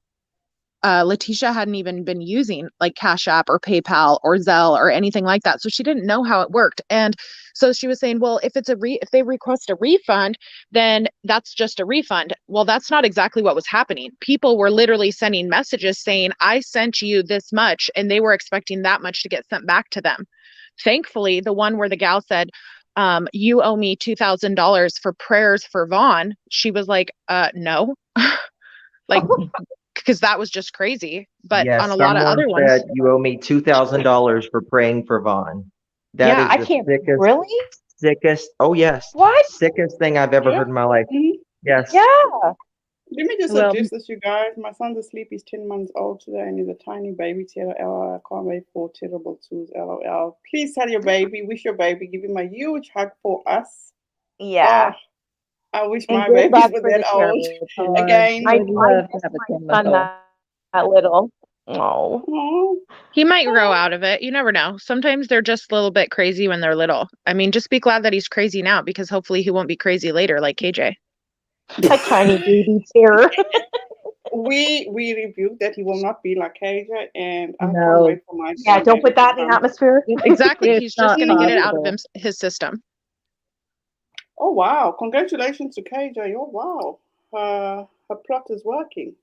S7: Letitia hadn't even been using like Cash App or PayPal or Zelle or anything like that. So she didn't know how it worked. And so she was saying, well, if if they request a refund, then that's just a refund. Well, that's not exactly what was happening. People were literally sending messages saying, I sent you this much, and they were expecting that much to get sent back to them. Thankfully, the one where the gal said, you owe me $2,000 for prayers for Vaughn. She was like, no, like, because that was just crazy. But
S6: Yes,
S7: on a lot of
S6: someone
S7: other
S6: said
S7: ones,
S6: you owe me $2,000 for praying for Vaughn. That
S7: yeah,
S6: is
S4: I
S6: the
S4: can't really.
S6: sickest. Oh yes,
S4: What?
S6: sickest thing I've ever
S1: Yeah.
S6: heard in my life.
S1: Mhm.
S6: Yes.
S4: Yeah.
S1: Let me just
S3: Well-
S1: suggest this, you guys. My son's asleep. He's 10 months old today, and he's a tiny baby. TLL. I can't wait for terrible twos. LOL. Please tell your baby, wish your baby, give him a huge hug for us.
S4: Yeah.
S1: I wish
S4: And
S1: my
S4: good
S1: babies
S4: luck
S1: were
S4: for
S1: that
S4: the
S1: old.
S4: journey.
S1: Again.
S3: I would
S4: I
S3: love to
S4: miss
S3: have a
S4: my
S3: 10-month
S4: son
S3: old.
S4: that little. Oh.
S1: Aw.
S7: he might grow out of it. You never know. Sometimes they're just a little bit crazy when they're little. I mean, just be glad that he's crazy now, because hopefully he won't be crazy later like KJ.
S4: Like tiny baby terror.
S1: We rebuke that he will not be like KJ, and I can't
S3: No.
S1: wait for my
S4: Yeah, don't
S1: grandbaby
S4: put that
S1: to
S4: in the
S1: come.
S4: atmosphere.
S7: Exactly.
S3: It's
S7: He's just
S3: not
S7: going to get it out of
S3: possible.
S7: his system.
S1: Oh wow! Congratulations to KJ. Oh wow! Her plot is working.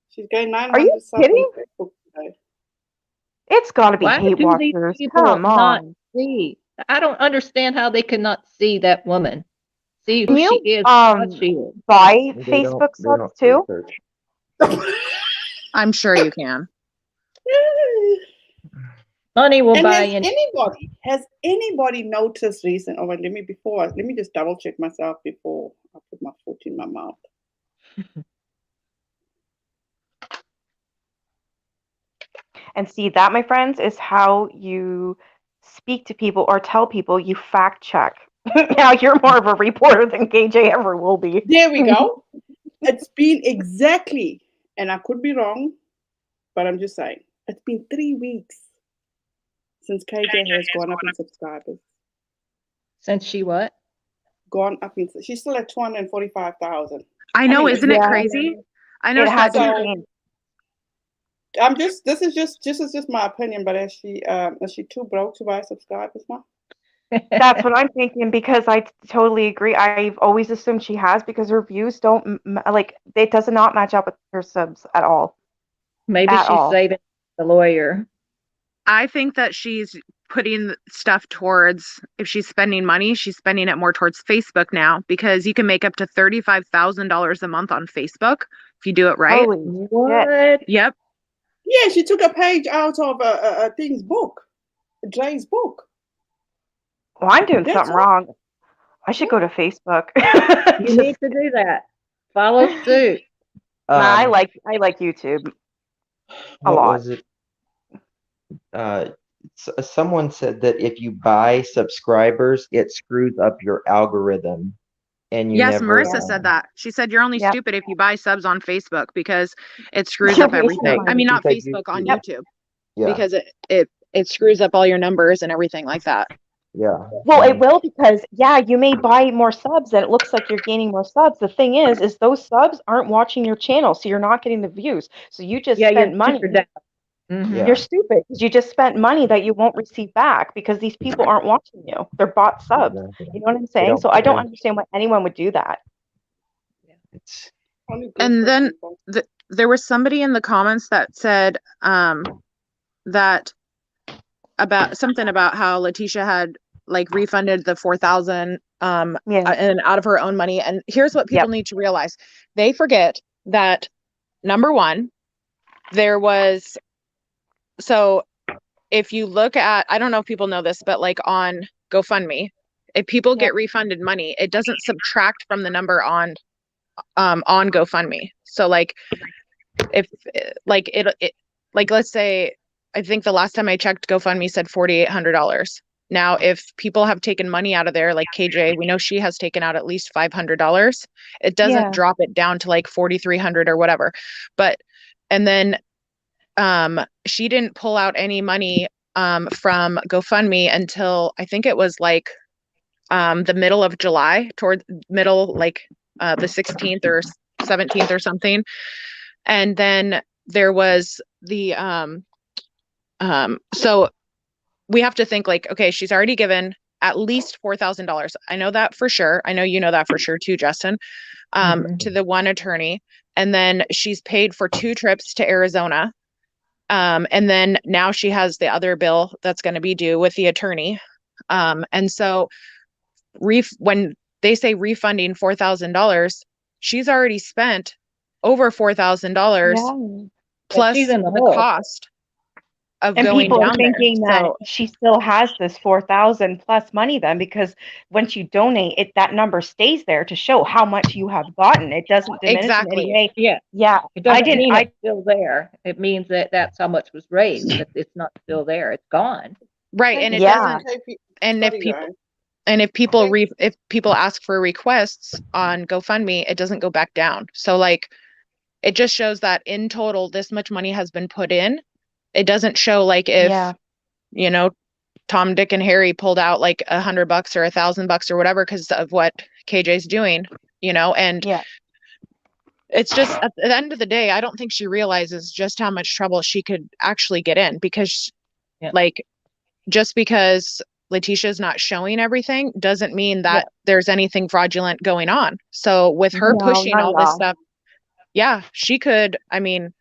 S1: She's gained
S4: Are you
S1: 900 subs on
S4: kidding?
S1: Facebook today.
S4: It's got to be
S3: Why
S4: hate
S3: do these
S4: watchers.
S3: people
S4: Come
S3: not
S4: on.
S3: see? I don't understand how they cannot see that woman. See
S4: Can
S3: who she
S4: you
S3: is, what she is.
S4: buy
S6: They
S4: Facebook
S6: don't
S4: subs too?
S6: research.
S7: I'm sure you can.
S3: Money will
S1: And
S3: buy
S1: has anybody noticed recent? Oh wait, let me just double check myself before I put my foot in my mouth.
S4: And see, that, my friends, is how you speak to people or tell people. You fact check. Now you're more of a reporter than KJ ever will be.
S1: There we go. It's been exactly, and I could be wrong, but I'm just saying, it's been 3 weeks since KJ has gone up in subscribers.
S3: since she what?
S1: Gone up in, she's still at 245,000.
S7: I know,
S1: mean,
S7: isn't it
S4: yeah.
S7: crazy? I
S4: It
S7: noticed that
S4: hasn't
S7: too.
S1: So-
S4: changed.
S1: This is just my opinion, but is she too broke to buy subscribers now?
S4: That's what I'm thinking, because I totally agree. I've always assumed she has, because her views don't like, it does not match up with her subs at all.
S3: Maybe
S4: At
S3: she's
S4: all.
S3: saving the lawyer.
S7: I think that she's putting stuff towards, if she's spending money, she's spending it more towards Facebook now, because you can make up to $35,000 a month on Facebook if you do it right.
S4: Holy shit.
S3: What?
S7: Yep.
S1: Yeah, she took a page out of a thing's book, Dre's book.
S4: Well, I'm doing
S1: That's
S4: something
S1: all.
S4: wrong. I should go to Facebook.
S3: You
S4: Just-
S3: need to do that. Follow suit.
S4: Nah, I
S6: Um,
S4: like YouTube a
S6: what
S4: lot.
S6: was it? someone said that if you buy subscribers, it screws up your algorithm, and you
S7: Yes,
S6: never.
S7: Marissa said that. She said you're only
S4: Yep.
S7: stupid if you buy subs on Facebook because it screws
S4: You're
S7: up
S4: wasting
S7: everything. I
S4: money.
S7: mean,
S6: She
S7: not
S6: said
S7: Facebook, on
S6: YouTube.
S7: YouTube,
S6: Yeah,
S7: because it screws up all your numbers and everything like that.
S6: yeah.
S4: Well, it will because yeah, you may buy more subs and it looks like you're gaining more subs. The thing is those subs aren't watching your channel, so you're not getting the views. So you just
S3: Yeah,
S4: spent
S3: you're
S4: money.
S3: super dumb. Mhm.
S6: Yeah.
S4: You're stupid because you just spent money that you won't receive back because these people aren't watching you. They're bought subs.
S6: Exactly.
S4: You know what I'm
S6: They
S4: saying?
S6: don't
S4: So I don't
S6: care.
S4: understand why anyone would do that.
S6: It's
S1: Only
S7: And
S1: grateful
S7: then
S1: people.
S7: there was somebody in the comments that said that about something about how Letitia had like refunded the 4,000
S4: Yeah.
S7: and out of her own money. And here's what people
S4: Yep.
S7: need to realize. They forget that number one, there was, so if you look at, I don't know if people know this, but like on GoFundMe, if people get refunded money, it doesn't subtract from the number on GoFundMe. So like if like it like let's say, I think the last time I checked, GoFundMe said $4,800. Now, if people have taken money out of there, like KJ, we know she has taken out at least $500. It doesn't
S4: Yeah.
S7: drop it down to like 4,300 or whatever. But and then she didn't pull out any money from GoFundMe until I think it was like the middle of July, toward middle, like the 16th or 17th or something. And then there was the so we have to think like, okay, she's already given at least $4,000. I know that for sure. I know you know that for sure too, Justin, to the one attorney. And then she's paid for 2 trips to Arizona. And then now she has the other bill that's going to be due with the attorney. And so when they say refunding $4,000, she's already spent over $4,000
S4: Yeah.
S7: plus
S3: she's in the
S7: the
S3: hole.
S7: cost of
S4: And
S7: going
S4: people are
S7: down there.
S4: thinking that
S7: So
S4: she still has this 4,000 plus money then because once you donate it, that number stays there to show how much you have gotten. It doesn't diminish in any
S7: exactly.
S4: way.
S3: Yeah.
S4: Yeah.
S3: It doesn't mean
S4: I
S3: it's still there. It means that that's how much was raised, but it's not still there. It's gone.
S7: Right.
S1: Thank
S7: And
S1: you
S7: it
S1: so
S4: Yeah.
S7: doesn't,
S1: much, KP.
S7: and if
S1: Sorry,
S7: people
S1: guys.
S7: and if people
S1: Thank-
S7: if people ask for requests on GoFundMe, it doesn't go back down. So like it just shows that in total this much money has been put in. It doesn't show like if
S4: Yeah.
S7: you know, Tom, Dick, and Harry pulled out like $100 or $1,000 or whatever because of what KJ's doing, and
S4: Yeah.
S7: it's just at the end of the day, I don't think she realizes just how much trouble she could actually get in because
S3: Yeah.
S7: like just because Letitia's not showing everything doesn't mean that there's anything fraudulent going on. So with her
S4: No,
S7: pushing
S4: not
S7: all
S4: at
S7: this
S4: all.
S7: stuff, yeah, she could, I mean,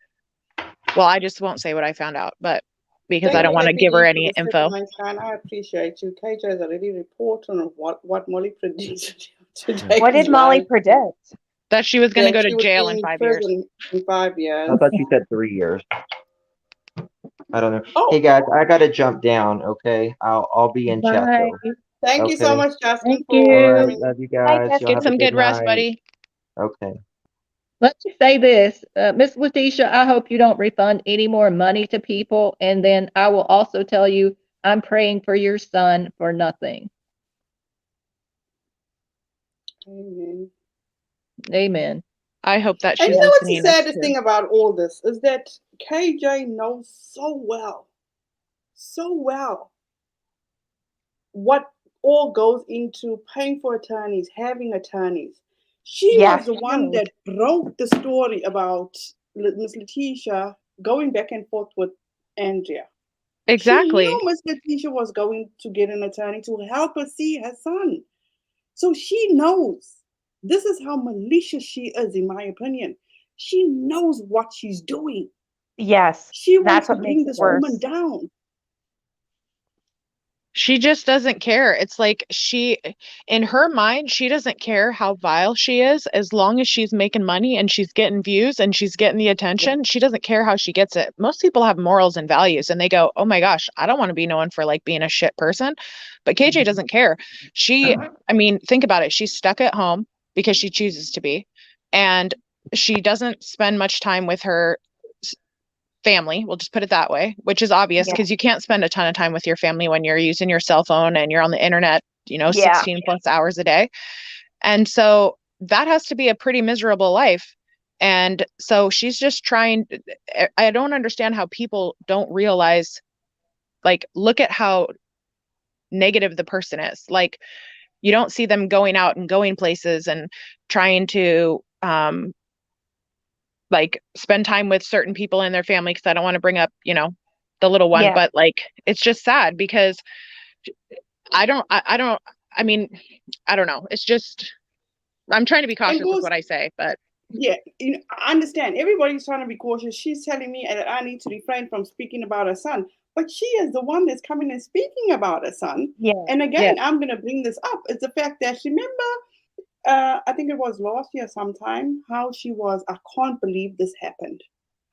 S7: well, I just won't say what I found out, but because I
S1: Thank
S7: don't
S1: you,
S7: want to give her
S1: KPD, for
S7: any
S1: the
S7: info.
S1: settlement, and I appreciate you. KJ has already reported on what Molly predicted today.
S4: What did Molly predict?
S7: That she was going to
S1: That
S7: go
S1: she
S7: to
S1: would
S7: jail
S1: be
S7: in
S1: in
S7: 5 years.
S1: prison in 5 years.
S6: I thought you said 3 years. I don't know.
S1: Oh.
S6: Hey guys, I gotta jump down. Okay, I'll be in chat
S3: Bye.
S6: though.
S1: Thank you so
S6: Okay.
S1: much, Justin,
S3: Thank
S1: for
S3: you.
S6: All right,
S1: coming.
S6: love you
S4: Bye,
S6: guys.
S4: Jess.
S6: Y'all
S7: Get
S6: have a
S7: some good rest,
S6: night.
S7: buddy.
S6: Okay.
S3: Let's just say this, Miss Letitia, I hope you don't refund any more money to people. And then I will also tell you, I'm praying for your son for nothing.
S1: Amen.
S3: Amen.
S7: I hope that
S1: And
S7: she's
S1: you know what's the
S7: listening.
S1: saddest thing about all this is that KJ knows so well what all goes into paying for attorneys, having attorneys. She
S4: Yes,
S1: was the one that broke the story about Miss Letitia going back and forth with Andrea.
S7: Exactly.
S1: She knew Miss Letitia was going to get an attorney to help her see her son. So she knows. This is how malicious she is, in my opinion. She knows what she's doing.
S4: Yes.
S1: She wants
S4: That's
S1: to
S4: what
S1: bring
S4: makes it
S1: this woman
S4: worse.
S1: down.
S7: She just doesn't care. It's like in her mind, she doesn't care how vile she is as long as she's making money and she's getting views and she's getting the attention. She doesn't care how she gets it. Most people have morals and values and they go, oh my gosh, I don't want to be known for like being a shit person. But KJ doesn't care. I mean, think about it. She's stuck at home because she chooses to be. And she doesn't spend much time with her family. We'll just put it that way, which is obvious
S4: Yeah.
S7: because you can't spend a ton of time with your family when you're using your cell phone and you're on the internet,
S4: Yeah.
S7: 16 plus hours a day. And so that has to be a pretty miserable life. And so she's just trying. I don't understand how people don't realize, like, look at how negative the person is. Like, you don't see them going out and going places and trying to like spend time with certain people in their family, because I don't want to bring up, the little one,
S4: Yeah.
S7: but like it's just sad because I don't know. It's just, I'm trying to be cautious with what I say, but
S1: yeah, I understand. Everybody's trying to be cautious. She's telling me that I need to refrain from speaking about her son, but she is the one that's coming and speaking about her son.
S4: Yeah.
S1: And again, I'm going to bring this up. It's the fact that, remember, I think it was last year sometime, how she was, I can't believe this happened.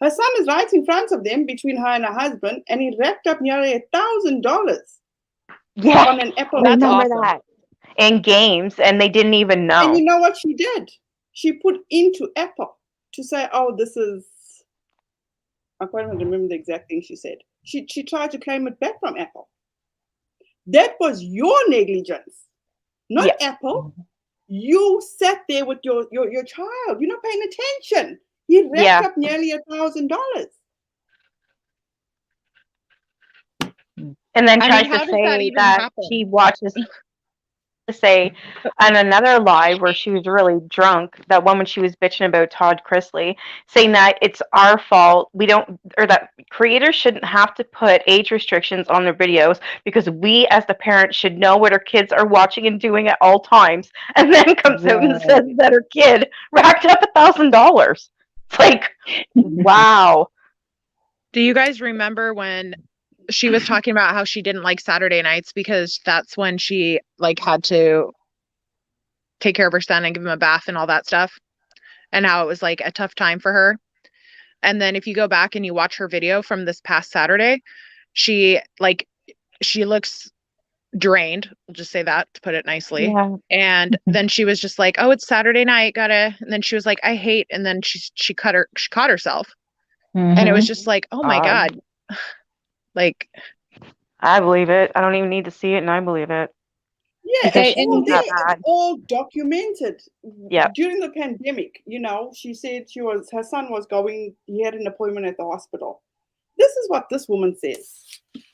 S1: Her son is right in front of them between her and her husband, and he racked up nearly $1,000
S4: Yeah.
S1: on an Apple.
S7: That's
S4: Remember
S7: awesome.
S4: that. In games, and they didn't even know.
S1: And you know what she did? She put into Apple to say, oh, this is, I can't even remember the exact thing she said. She tried to claim it back from Apple. That was your negligence, not
S4: Yeah.
S1: Apple. You sat there with your child. You're not paying attention. He racked
S4: Yeah.
S1: up nearly $1,000.
S4: And then
S7: I
S4: tries
S7: mean, how
S4: to
S7: does that
S4: say
S7: even
S4: that
S7: happen?
S4: she watches to say on another live where she was really drunk, that one when she was bitching about Todd Chrisley, saying that it's our fault, we don't, or that creators shouldn't have to put age restrictions on their videos because we as the parents should know what our kids are watching and doing at all times, and then comes out and says that her kid racked up $1,000. It's like, wow.
S7: Do you guys remember when she was talking about how she didn't like Saturday nights because that's when she like had to take care of her son and give him a bath and all that stuff, and how it was like a tough time for her? And then if you go back and you watch her video from this past Saturday, she looks drained. We'll just say that to put it nicely.
S4: Yeah.
S7: And then she was just like, "Oh, it's Saturday night, gotta." And then she was like, "I hate." And then she caught herself, and it was just like, oh my God. Like,
S4: I believe it. I don't even need to see it, and I believe it.
S1: Yeah,
S4: Because
S1: it's
S4: she's
S1: all there.
S4: that bad.
S1: It's all documented.
S4: Yep.
S1: During the pandemic, she said her son was going, he had an appointment at the hospital. This is what this woman says.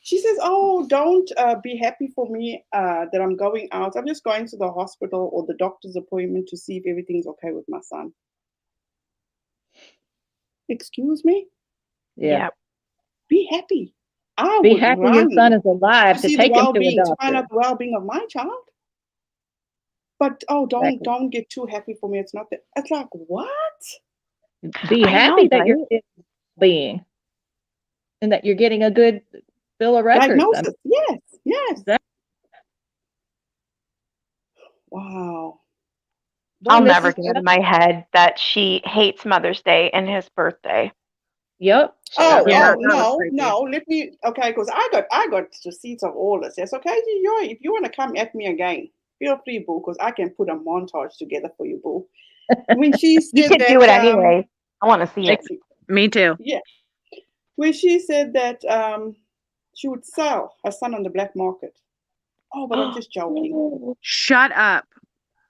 S1: She says, oh, don't be happy for me that I'm going out. I'm just going to the hospital or the doctor's appointment to see if everything's okay with my son. Excuse me?
S4: Yeah.
S1: Be happy. I
S8: Be
S1: would
S8: happy
S1: run
S8: your son is alive
S1: to
S8: to
S1: see the
S8: take him to a
S1: well-being, to find
S8: doctor.
S1: out the well-being of my child. But
S8: Exactly.
S1: don't get too happy for me. It's not that. It's like, what?
S8: Be
S4: I
S8: happy
S4: know,
S8: that you're
S4: right?
S8: being and that you're getting a good bill of records.
S1: Diagnosis. Yes.
S8: Exactly.
S1: Wow.
S4: I'll
S8: Well,
S4: never
S8: Mrs.
S4: get out of my head that she hates Mother's Day and his birthday.
S8: Yep.
S1: Oh,
S4: Yeah.
S1: no. Let me. Okay, because I got receipts of all this. Yes. Okay, Joy. If you want to come at me again, feel free, boo. Because I can put a montage together for you, boo. When she said
S4: You can
S1: that,
S4: do it anyway. I want to see it.
S7: me too.
S1: Yeah. When she said that she would sell her son on the black market. Oh, but I'm just joking.
S7: Shut up.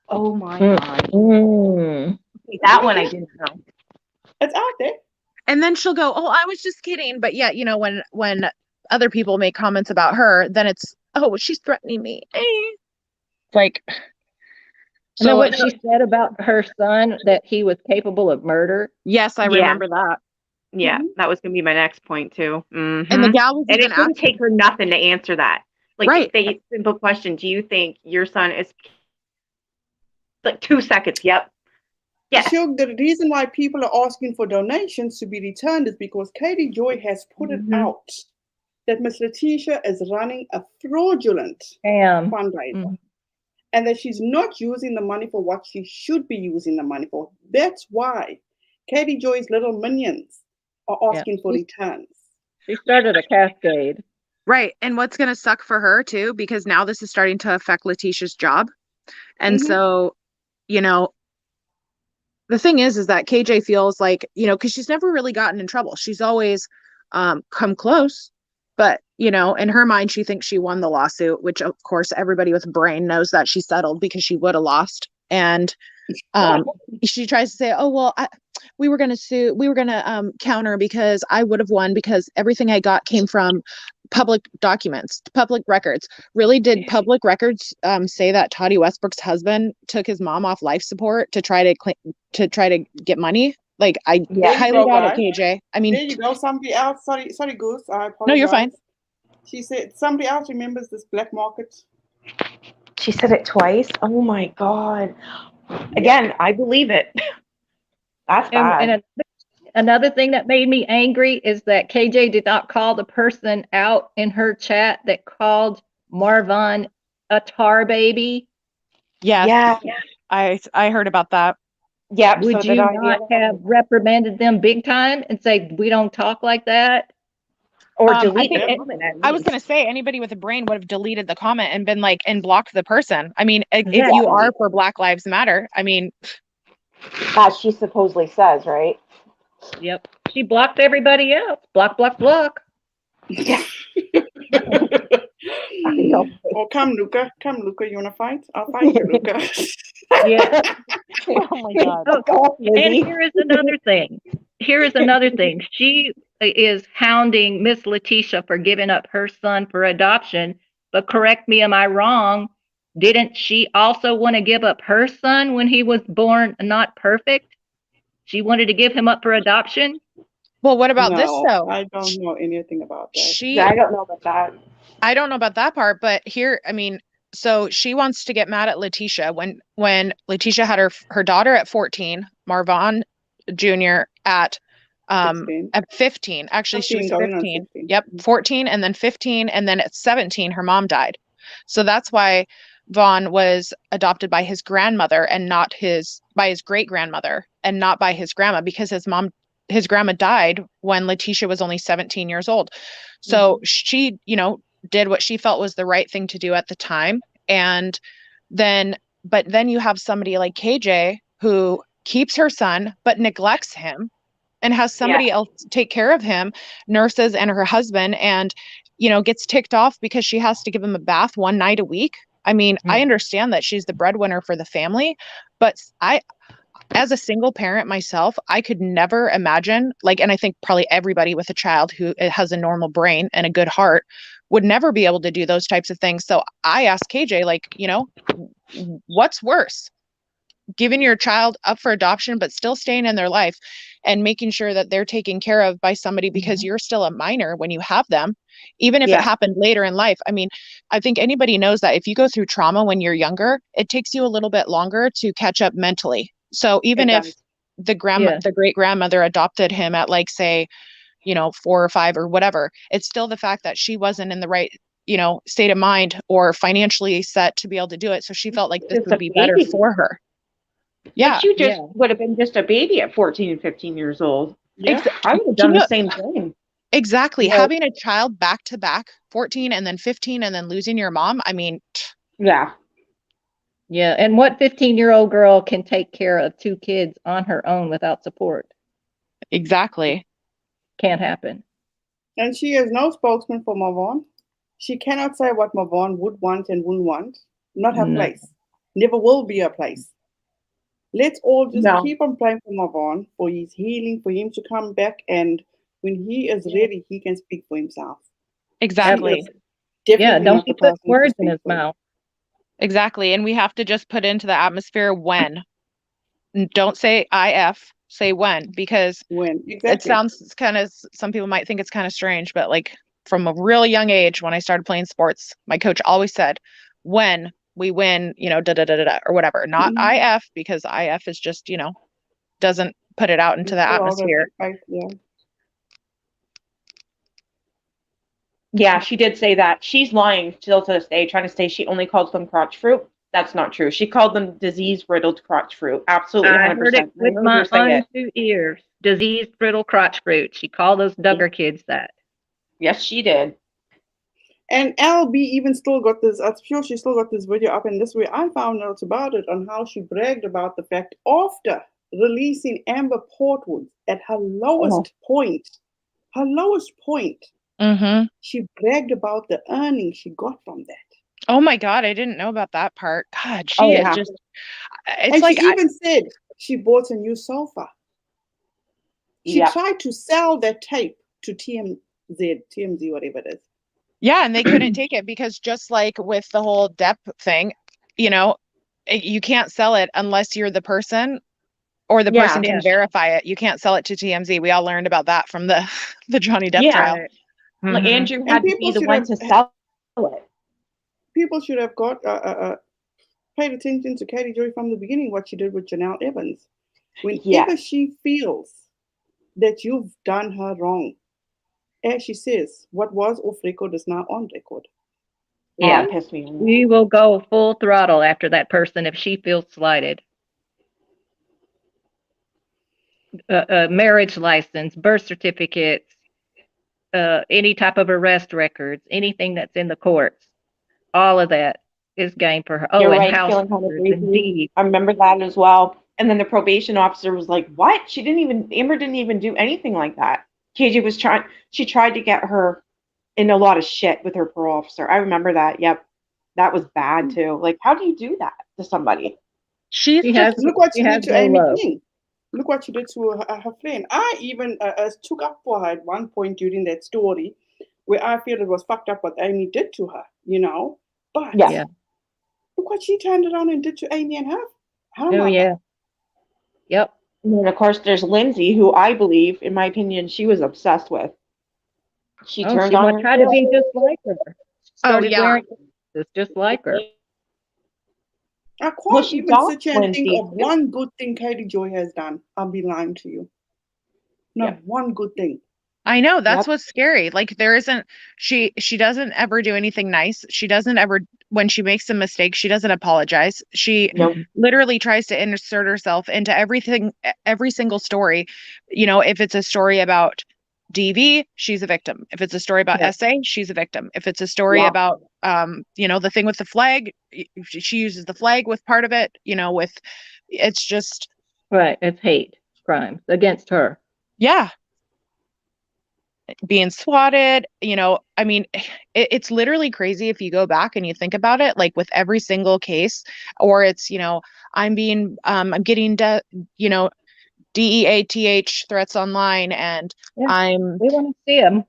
S4: Oh my
S8: Mm.
S4: God.
S8: Mm.
S4: That one I didn't know.
S1: It's out there.
S7: And then she'll go, "Oh, I was just kidding." But yeah, when other people make comments about her, then it's, "Oh, she's threatening me." Like,
S8: And then
S7: so
S8: what she said about her son, that he was capable of murder.
S7: yes, I
S4: Yeah.
S7: remember that.
S4: Yeah,
S1: Mhm.
S4: that was going to be my next point too.
S7: And the
S4: Mhm.
S7: gal was
S4: And
S7: even
S4: it didn't
S7: asking,
S4: take her nothing to answer that. Like,
S7: right?
S4: the simple question, do you think your son is, like, 2 seconds? Yep. Yes.
S1: Sure, the reason why people are asking for donations to be returned is because Katie Joy has put it out that Miss Letitia is running a fraudulent fundraiser and that she's not using the money for what she should be using the money for. That's why Katie Joy's little minions are asking for returns.
S8: She started a cascade.
S7: Right. And what's going to suck for her too, because now this is starting to affect Letitia's job. And so, the thing is that KJ feels like, because she's never really gotten in trouble. She's always come close. But, you know, in her mind, she thinks she won the lawsuit, which of course everybody with a brain knows that she settled because she would have lost. And she tries to say, oh, well, we were going to sue, we were going to counter because I would have won because everything I got came from public documents, public records. Really, did public records say that Toddy Westbrook's husband took his mom off life support to try to get money? Like, I highly doubt it, KJ. I mean,
S1: there you go. Somebody else. Sorry, Goose. I apologize.
S7: No, you're fine.
S1: She said somebody else remembers this black market.
S4: She said it twice. Oh my God. Again, I believe it. That's bad.
S3: And another thing that made me angry is that KJ did not call the person out in her chat that called Marvin a tar baby.
S7: Yes. Yeah. I heard about that.
S4: Yeah.
S3: Would you not have reprimanded them big time and say, we don't talk like that?
S4: Or delete the comment.
S7: I was going to say anybody with a brain would have deleted the comment and been like, and blocked the person. I mean, if you are for Black Lives Matter, I mean.
S4: As she supposedly says, right?
S3: Yep. She blocked everybody else. Block, block, block.
S4: Yeah.
S1: Oh, come, Luca. Come, Luca. You want to fight? I'll fight you, Luca.
S3: Yeah.
S7: Oh my God.
S3: Oh, and here is another thing. She is hounding Miss Letitia for giving up her son for adoption. But correct me, am I wrong? Didn't she also want to give up her son when he was born not perfect? She wanted to give him up for adoption?
S7: Well, what about this though?
S1: I don't know anything about that.
S4: I don't know about that.
S7: I don't know about that part, but here, I mean, so she wants to get mad at Letitia when Letitia had her daughter at 14, Marvin Jr. at 15. Actually, she was 15. Yep, 14 and then 15 and then at 17 her mom died. So that's why Vaughn was adopted by his grandmother and not by his great grandmother and not by his grandma, because his grandma died when Letitia was only 17 years old. So she, you know, did what she felt was the right thing to do at the time. And but then you have somebody like KJ who keeps her son, but neglects him and has somebody else take care of him, nurses and her husband, and, you know, gets ticked off because she has to give him a bath one night a week. I mean, I understand that she's the breadwinner for the family, but as a single parent myself, I could never imagine, like, and I think probably everybody with a child who has a normal brain and a good heart would never be able to do those types of things. So I asked KJ, like, you know, what's worse? Giving your child up for adoption, but still staying in their life and making sure that they're taken care of by somebody because you're still a minor when you have them, even if it happened later in life. I mean, I think anybody knows that if you go through trauma when you're younger, it takes you a little bit longer to catch up mentally. So even if the great grandmother adopted him at, like, say, you know, 4 or 5 or whatever, it's still the fact that she wasn't in the right, you know, state of mind or financially set to be able to do it. So she felt like this would be better for her. Yeah.
S4: But you just would have been just a baby at 14 and 15 years old. Yeah. I would have done the same thing.
S7: Exactly. Yeah. Having a child back to back, 14 and then 15 and then losing your mom. I mean,
S4: yeah.
S3: Yeah. And what 15-year-old girl can take care of 2 kids on her own without support?
S7: Exactly.
S3: Can't happen.
S1: And she is no spokesman for Marvin. She cannot say what Marvin would want and wouldn't want. Not her place. Never will be her place. Let's all just keep on praying for Marvin, for his healing, for him to come back, and when he is ready, he can speak for himself.
S7: Exactly.
S3: Yeah, don't put words in his mouth.
S7: Exactly. And we have to just put into the atmosphere when. Don't say IF, say when, because it sounds kind of, some people might think it's kind of strange, but like from a real young age, when I started playing sports, my coach always said, when we win, you know, or whatever, not IF, because IF is just, you know, doesn't put it out into the atmosphere.
S4: Yeah, she did say that. She's lying still to this day, trying to say she only calls them crotch fruit. That's not true. She called them disease-riddled crotch fruit. Absolutely, 100%.
S3: I heard it with my own 2 ears. Disease-riddled crotch fruit. She called those Duggar kids that.
S4: Yes, she did.
S1: And LB even still got this, I'm sure she still got this video up, and this way I found out about it, on how she bragged about the fact after releasing Amber Portwood at her lowest point, her lowest point,
S7: Mm-hmm.
S1: she bragged about the earnings she got from that.
S7: Oh my God, I didn't know about that part. God,
S4: Oh,
S7: she is
S4: yeah.
S7: just, it's
S1: And
S7: like,
S1: she even said she bought a new sofa. She
S4: Yeah.
S1: tried to sell that tape to TMZ, whatever it is.
S7: yeah, and they couldn't take it because just like with the whole Depp thing, you know, you can't sell it unless you're the person or the person
S4: Yeah.
S7: can verify it. You can't sell it to TMZ. We all learned about that from the the Johnny Depp
S4: Yeah.
S7: trial.
S4: Like
S3: Mhm.
S4: Andrew
S1: And
S4: had to be the one to sell it.
S1: people should have got paid attention to Katie Joy from the beginning, what she did with Janelle Evans. Whenever she feels that you've done her wrong, as she says, what was off record is now on record.
S3: Yeah.
S4: That pissed me off.
S3: We will go full throttle after that person if she feels slighted. Marriage license, birth certificates, any type of arrest records, anything that's in the courts, all of that is game for her. Oh,
S4: You're
S3: and
S4: right,
S3: house
S4: feeling kind of
S3: records and
S4: crazy.
S3: deeds.
S4: I remember that as well. And then the probation officer was like, "What? Amber didn't even do anything like that." KJ was she tried to get her in a lot of shit with her parole officer. I remember that. Yep. That was bad too. Like, how do you do that to somebody?
S7: She's
S3: She
S7: just,
S3: has
S1: Look what
S3: she
S1: she did
S3: has
S1: to
S3: no
S1: Amy
S3: love.
S1: King. Look what she did to her friend. I even took up for her at one point during that story where I feel it was fucked up what Amy did to her, you know. But
S4: Yeah.
S3: Yeah.
S1: look what she turned around and did to Amy and her
S3: Oh
S1: mother.
S3: yeah. Yep.
S4: And then of course there's Lindsay, who I believe, in my opinion, she was obsessed with. She
S3: Oh,
S4: turned
S3: she
S4: on
S3: might try to be
S4: herself.
S3: just like her.
S7: oh
S3: Started
S7: yeah.
S3: wearing this just like her.
S1: I
S4: Well,
S1: can't
S4: she
S1: even sit
S4: doxed
S1: here and think
S4: Lindsay
S1: of
S4: too.
S1: one good thing Katie Joy has done. I'll be lying to you. Not
S4: Yep.
S1: one good thing.
S7: I know, that's
S4: Yep.
S7: what's scary. Like there isn't, she doesn't ever do anything nice. She doesn't ever, when she makes a mistake, she doesn't apologize. She
S4: Nope.
S7: literally tries to insert herself into everything, every single story. You know, if it's a story about DV, she's a victim. If it's a story about
S3: Yeah.
S7: SA, she's a victim. If it's a story
S4: Yeah.
S7: about you know, the thing with the flag, she uses the flag with part of it, you know, with, it's just,
S3: Right. It's hate crimes against her.
S7: yeah, being swatted, you know, I mean, it's literally crazy if you go back and you think about it, like with every single case, or it's, you know, I'm getting, you know, DEATH threats online and
S3: Yeah.
S7: I'm,
S3: We want to see them.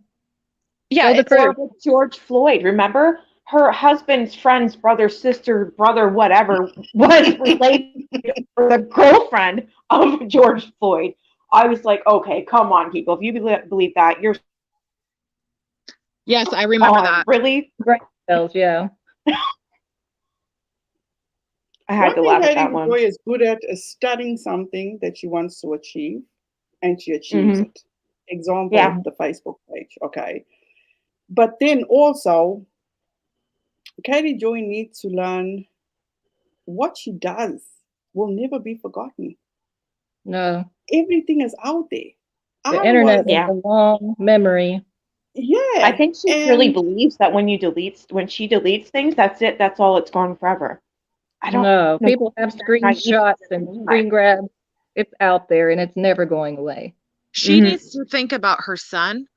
S7: yeah,
S3: Show the
S7: it's,
S3: proof.
S4: Or with George Floyd, remember? Her husband's friend's brother, sister, brother, whatever, was related to the girlfriend of George Floyd. I was like, okay, come on, people. If you believe that, you're
S7: yes, I remember
S4: on.
S7: that.
S4: Really?
S3: Great bells, yeah.
S4: I had
S1: One
S4: to
S1: thing
S4: laugh at
S1: Katie
S4: that one.
S1: Joy is good at is studying something that she wants to achieve, and she achieves
S4: Hmm.
S1: it. Example,
S4: Yeah.
S1: the Facebook page, okay. But then also, Katie Joy needs to learn what she does will never be forgotten.
S3: No.
S1: Everything is out there.
S3: The
S1: I
S3: internet
S1: was,
S3: is
S4: Yeah.
S3: a long memory.
S4: I
S1: yeah,
S4: think she really
S1: and
S4: believes that when she deletes things, that's it. That's all. It's gone forever. I don't
S3: No.
S4: know.
S3: People have screenshots and screen grabs. It's out there and it's never going away.
S7: She
S4: Mhm.
S7: needs to think about her son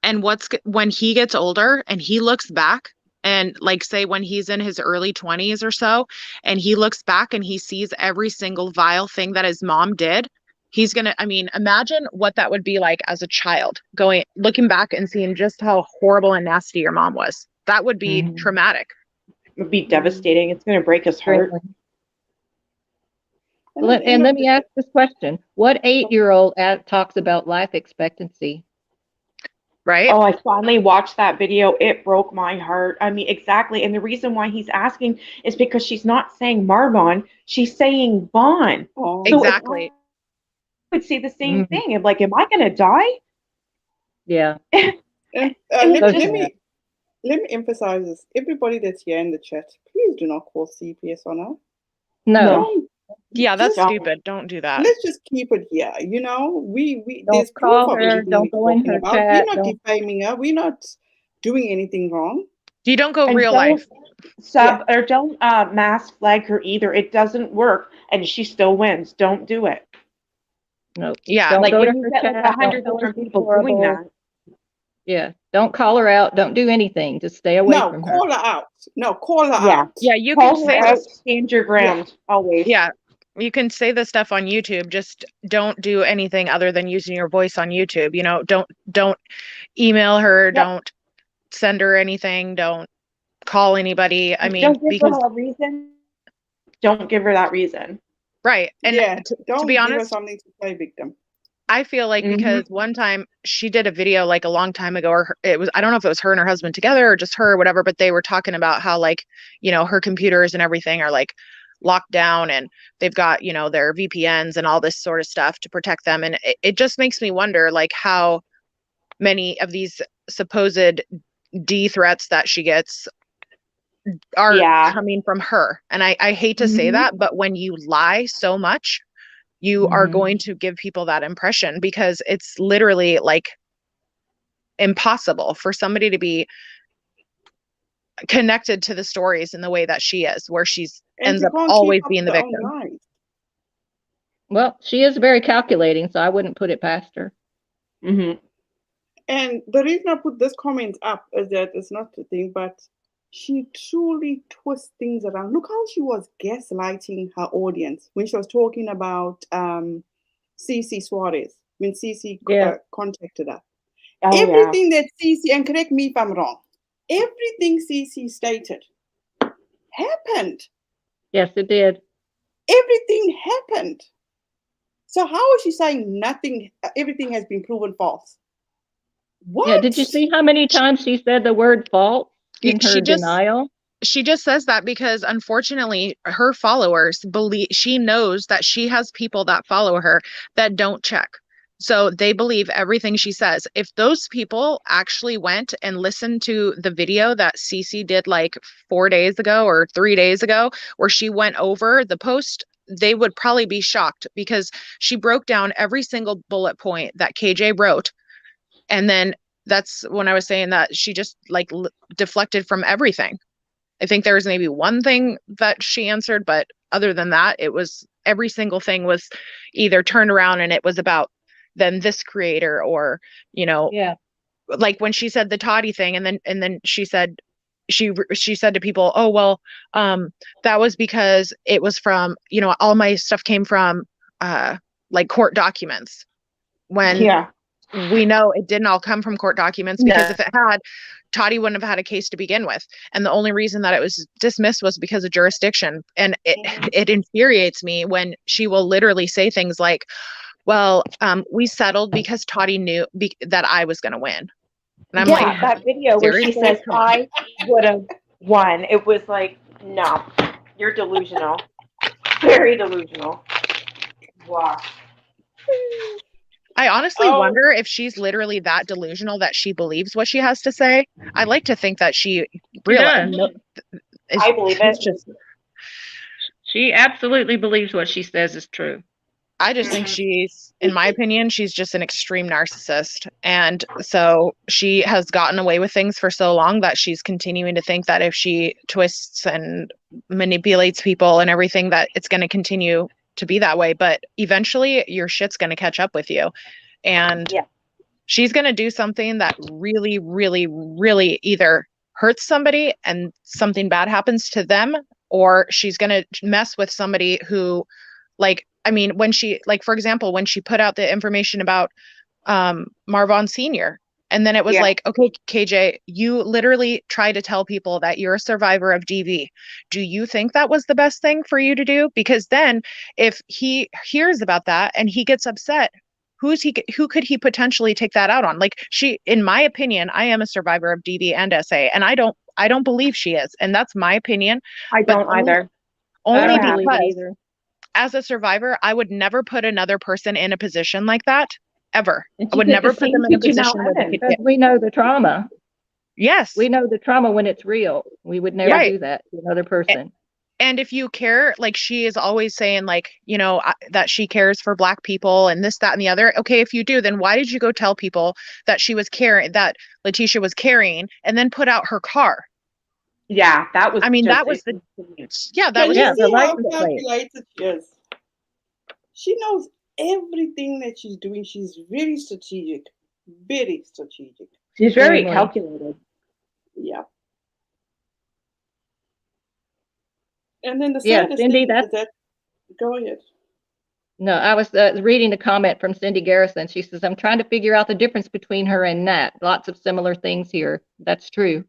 S7: and when he gets older and he looks back and like say when he's in his early 20s or so and he looks back and he sees every single vile thing that his mom did, he's gonna, I mean, imagine what that would be like as a child looking back and seeing just how horrible and nasty your mom was. That would be
S4: Mhm.
S7: traumatic.
S4: It would be devastating. It's going to break his heart.
S3: Extremely.
S1: at the end
S3: And
S1: of
S3: let me ask this question. What 8-year-old talks about life expectancy?
S7: Right?
S4: Oh, I finally watched that video. It broke my heart. I mean, exactly. And the reason why he's asking is because she's not saying Marvon, she's saying Vaughn.
S1: oh,
S4: So if
S7: Exactly.
S4: I would say the same
S3: Mhm.
S4: thing, I'm like, am I going to die?
S3: Yeah.
S1: and
S4: And
S1: let,
S4: he
S3: So
S1: let
S4: just,
S1: me let me emphasize this. Everybody that's here in the chat, please do not call CPS on her.
S3: No.
S1: Don't
S7: Yeah, that's
S1: just
S7: stupid. Don't do that.
S1: let's just keep it here. You know, we
S3: Don't
S1: there's proof
S3: call
S1: of
S3: her.
S1: everything
S3: Don't
S1: we're
S3: go in
S1: talking
S3: her
S1: about.
S3: chat.
S1: We're not
S3: Don't.
S1: defaming her. We're not doing anything wrong.
S7: You don't go
S4: and
S7: real
S4: don't
S7: life.
S4: don't mass flag her either. It doesn't work, and she still wins. Don't do it.
S3: No.
S7: Yeah,
S3: Don't
S4: Like
S3: go to
S4: when you
S3: her
S4: get like
S3: chat. Don't
S4: 100
S3: tell her
S4: different
S3: she's
S4: people doing
S3: horrible.
S4: that.
S8: Yeah. Don't call her out. Don't do anything. Just stay away
S1: No,
S8: from her.
S1: call her out. No, call her
S4: Yeah.
S1: out.
S7: Yeah, you can
S4: Call her
S7: say
S4: out,
S7: this.
S4: stand your ground, always.
S7: Yeah, you can say this stuff on YouTube. Just don't do anything other than using your voice on YouTube. You know, don't email her.
S4: Yep.
S7: Don't send her anything. Don't call anybody. I mean,
S4: Don't give her a reason. Don't give her that reason.
S7: right. And
S1: Yeah,
S7: to
S1: don't
S7: be
S1: give her
S7: honest,
S1: something to play victim.
S7: I feel like because one time she did a video like a long time ago, or it was, I don't know if it was her and her husband together or just her or whatever, but they were talking about how like, you know, her computers and everything are like locked down and they've got, you know, their VPNs and all this sort of stuff to protect them. And it just makes me wonder like how many of these supposed D threats that she gets are coming from her. And I hate to say that, but when you lie so much, you are going to give people that impression because it's literally like impossible for somebody to be connected to the stories in the way that she is, where she's
S1: And
S7: ends
S1: she
S7: up
S1: can't keep
S7: always
S1: up
S7: being the
S1: with her own
S7: victim.
S1: lies.
S8: Well, she is very calculating, so I wouldn't put it past her.
S1: And the reason I put this comment up is that it's not the thing, but she truly twists things around. Look how she was gaslighting her audience when she was talking about Cece Suarez, when Cece contacted her. Everything that Cece, and correct me if I'm wrong, everything Cece stated happened.
S8: Yes, it did.
S1: Everything happened. So how is she saying nothing, everything has been proven false? What?
S8: Yeah, did you see how many times she said the word false in her denial?
S7: She just says that because unfortunately her followers believe, she knows that she has people that follow her that don't check. So they believe everything she says. If those people actually went and listened to the video that Cece did like 4 days ago or 3 days ago, where she went over the post, they would probably be shocked because she broke down every single bullet point that KJ wrote. And then that's when I was saying that she just like deflected from everything. I think there was maybe one thing that she answered, but other than that, it was every single thing was either turned around and it was about then this creator or, you know, like when she said the Toddy thing and then she said, she said to people, oh, well, that was because it was from, you know, all my stuff came from like court documents when we know it didn't all come from court documents because if it had, Toddy wouldn't have had a case to begin with. And the only reason that it was dismissed was because of jurisdiction. And it infuriates me when she will literally say things like, well, we settled because Toddy knew that I was going to win. And I'm like,
S4: that video where she says, I would have won. It was like, no, you're delusional. Very delusional. Wow.
S7: I honestly wonder if she's literally that delusional that she believes what she has to say. I like to think that she realizes.
S4: I believe it.
S8: She absolutely believes what she says is true.
S7: I just think she's, in my opinion, she's just an extreme narcissist. And so she has gotten away with things for so long that she's continuing to think that if she twists and manipulates people and everything, that it's going to continue to be that way. But eventually your shit's going to catch up with you. And she's going to do something that really, really, really either hurts somebody and something bad happens to them, or she's going to mess with somebody who, like, I mean, when she, like, for example, when she put out the information about Marvon Sr., and then it was like, okay, KJ, you literally try to tell people that you're a survivor of DV. Do you think that was the best thing for you to do? Because then if he hears about that and he gets upset, who could he potentially take that out on? Like, she, in my opinion, I am a survivor of DV and SA, and I don't believe she is. And that's my opinion.
S4: I don't either.
S7: Only
S8: I don't believe it
S7: because
S8: either.
S7: as a survivor, I would never put another person in a position like that, ever. I would never put them in a position where they could get.
S8: We know the trauma.
S7: Yes.
S8: We know the trauma when it's real. We would never do that to another person.
S7: And if you care, like she is always saying, like, you know, that she cares for Black people and this, that, and the other. Okay, if you do, then why did you go tell people that she was carrying, that Letitia was carrying, and then put out her car?
S4: Yeah, that was.
S7: I mean, that was the. Yeah, that was.
S1: Can you see how calculated she is? She knows everything that she's doing. She's very strategic. Very strategic.
S4: She's very
S3: Extremely.
S4: calculated.
S1: Yeah. And then the
S3: Yeah,
S1: saddest
S3: Cindy,
S1: thing is that, go ahead.
S3: No, I was reading the comment from Cindy Garrison. She says, I'm trying to figure out the difference between her and Nat. Lots of similar things here. That's true.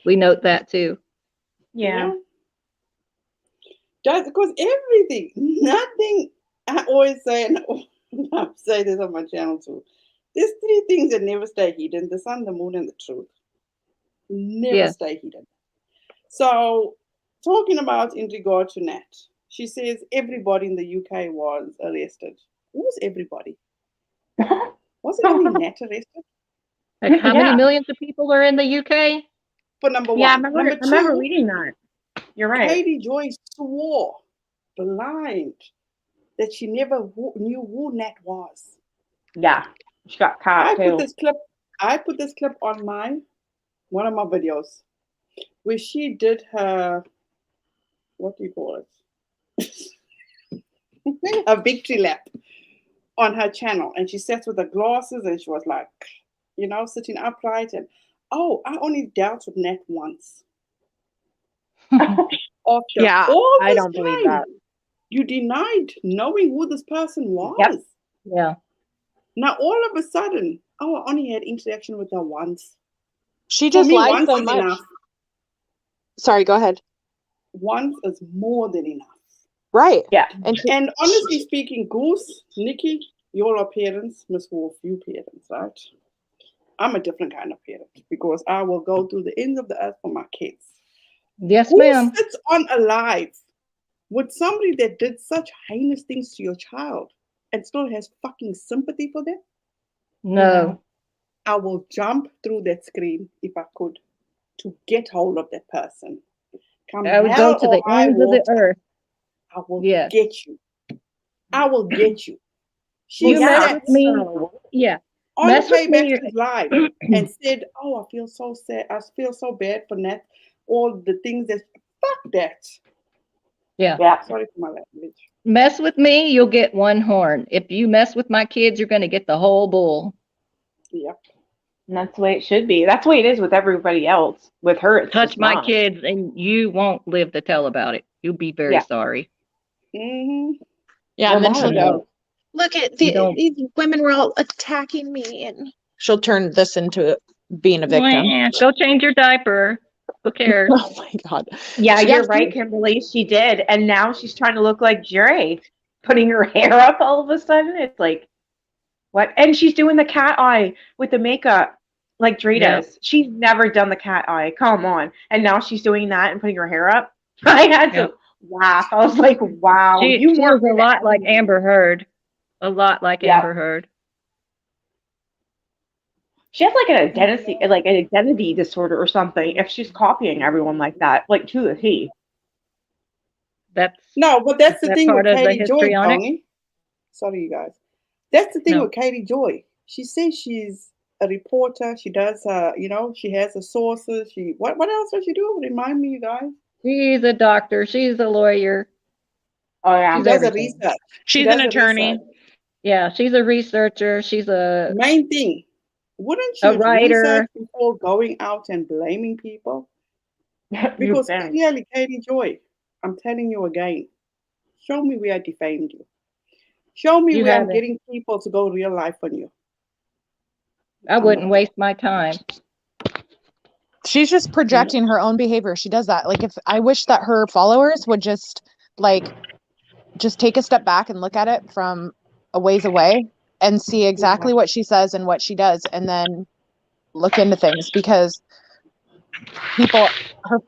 S3: We note that too.
S4: Yeah.
S1: Just because everything, nothing, I always say, and I say this on my channel too. There's three things that never stay hidden: the sun, the moon, and the truth. Never
S3: Yes.
S1: stay hidden. So, talking about in regard to Nat, she says everybody in the UK was arrested. Who's everybody? Wasn't only Nat arrested?
S3: Like, how many
S4: Yeah.
S3: millions of people are in the UK?
S1: For number
S4: Yeah, I
S1: one.
S4: remember,
S1: Number
S4: I remember
S1: two,
S4: reading that. You're right.
S1: Katie Joy swore blind that she never knew who Nat was.
S4: Yeah. She got
S1: I
S4: caught
S1: put
S4: too.
S1: this clip on one of my videos where she did her, what do you call it? A victory lap on her channel, and she sat with her glasses and she was like, sitting upright, and I only dealt with Nat once. After
S7: Yeah,
S1: all
S7: I
S1: this
S7: don't believe
S1: time,
S7: that.
S1: you denied knowing who this person was.
S4: Yep.
S3: Yeah.
S1: Now all of a sudden, I only had interaction with her once.
S7: She
S1: For
S7: just
S1: me,
S7: lied
S1: once
S7: so
S1: is
S7: much.
S1: enough.
S7: Sorry, go ahead.
S1: Once is more than enough.
S7: Right.
S4: Yeah.
S1: And honestly speaking, Goose, Nikki, you all are parents, Miss Wolf, you parents, right? I'm a different kind of parent because I will go to the ends of the earth for my kids.
S3: Yes,
S1: Who
S3: ma'am.
S1: sits on a live with somebody that did such heinous things to your child and still has fucking sympathy for them?
S3: No.
S1: I will jump through that screen if I could to get hold of that person. Come
S3: I would
S1: hell
S3: go to
S1: or
S3: the
S1: high
S3: ends of the
S1: water,
S3: earth.
S1: I will
S3: Yes.
S1: get you. I will get you. She
S3: You mess
S1: sat
S3: with me. Yeah.
S1: on
S3: Mess with me.
S1: Payback's live and said, I feel so sad. I feel so bad for Nat. All the things that, fuck that.
S3: Yeah.
S4: Yeah.
S1: Sorry for my language.
S3: Mess with me, you'll get one horn. If you mess with my kids, you're going to get the whole bull.
S1: Yep.
S4: And that's the way it should be. That's the way it is with everybody else. With her, it's
S3: Touch
S4: just
S3: my
S4: not.
S3: kids and you won't live to tell about it. You'll be very
S4: Yeah.
S3: sorry.
S1: Mm-hmm.
S7: Yeah,
S4: Your
S7: and then
S4: mom
S7: she'll go,
S4: knows.
S7: look at
S3: You don't.
S7: these women were all attacking me, and she'll turn this into being a victim.
S3: Go change your diaper. Who cares?
S7: Oh my God.
S4: Yeah,
S7: Yeah,
S4: you're right, Kimberly. She did. And now she's trying to look like Dre, putting her hair up all of a sudden. It's like, what? And she's doing the cat eye with the makeup like Dre
S3: Yeah.
S4: does. She's never done the cat eye. Come on. And now she's doing that and putting her hair up. I had to laugh. I was like, wow,
S3: She
S4: you
S3: is
S4: worked
S3: a
S4: it
S3: lot
S4: out.
S3: like Amber Heard. A lot like
S4: Yeah.
S3: Amber Heard.
S4: She has like an identity disorder or something if she's copying everyone like that, like to the T.
S3: That's
S1: No, but that's the
S3: that
S1: thing with
S3: part of the
S1: Katie Joy,
S3: histrionic.
S1: Tony. Sorry, you guys. That's the thing
S3: No.
S1: with Katie Joy. She says she's a reporter. She does, she has her sources. What else does she do? Remind me, you guys.
S3: She's a doctor. She's a lawyer.
S4: Oh yeah.
S1: She does a
S3: everything.
S1: research. She
S7: she's
S1: does
S7: an
S1: a
S7: attorney.
S1: research.
S3: Yeah, she's a researcher. She's a
S1: Main thing. Wouldn't
S3: A
S1: you
S3: writer.
S1: research before going out and blaming people? Because clearly, Katie Joy, I'm telling you again, show me where I defamed you. Show me
S3: You
S1: where I'm
S3: haven't.
S1: getting people to go real life on you.
S3: I wouldn't waste my time.
S7: She's just projecting her own behavior. She does that. Like, if I wish that her followers would just take a step back and look at it from a ways away and see exactly what she says and what she does, and then look into things, because her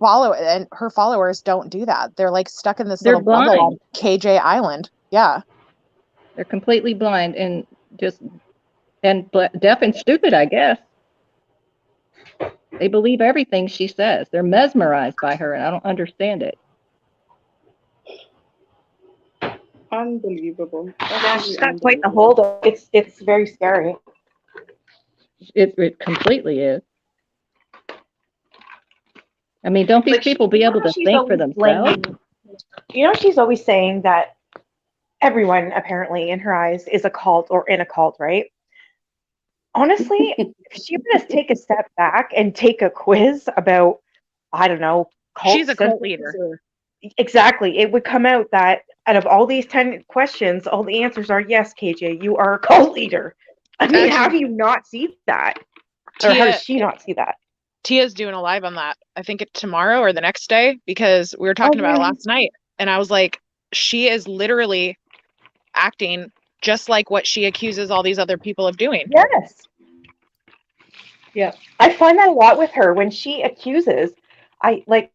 S7: followers don't do that. They're like stuck in this
S3: They're
S7: little bubble on
S3: blind.
S7: KJ Island. Yeah.
S3: They're completely blind and just deaf and stupid, I guess. They believe everything she says. They're mesmerized by her, and I don't understand it.
S1: Unbelievable.
S4: Yeah, she's got quite the hold. It's very scary.
S3: It completely is. I mean, don't these people be able to think for themselves?
S4: She's always saying that everyone apparently in her eyes is a cult or in a cult, right? honestly, if she were to take a step back and take a quiz about, I don't know,
S7: She's
S4: cult
S7: a cult
S4: symptoms
S7: leader.
S4: or exactly, it would come out that out of all these 10 questions, all the answers are yes, KJ, you are a cult leader. I mean, how do
S7: Actually,
S4: you not see that? Or how does she not see that?
S7: Tia's doing a live on that. I think it's tomorrow or the next day because we were
S4: Oh,
S7: talking about it
S4: really?
S7: last night. And I was like, she is literally acting just like what she accuses all these other people of doing.
S4: Yes. Yeah. I find that a lot with her when she accuses, I like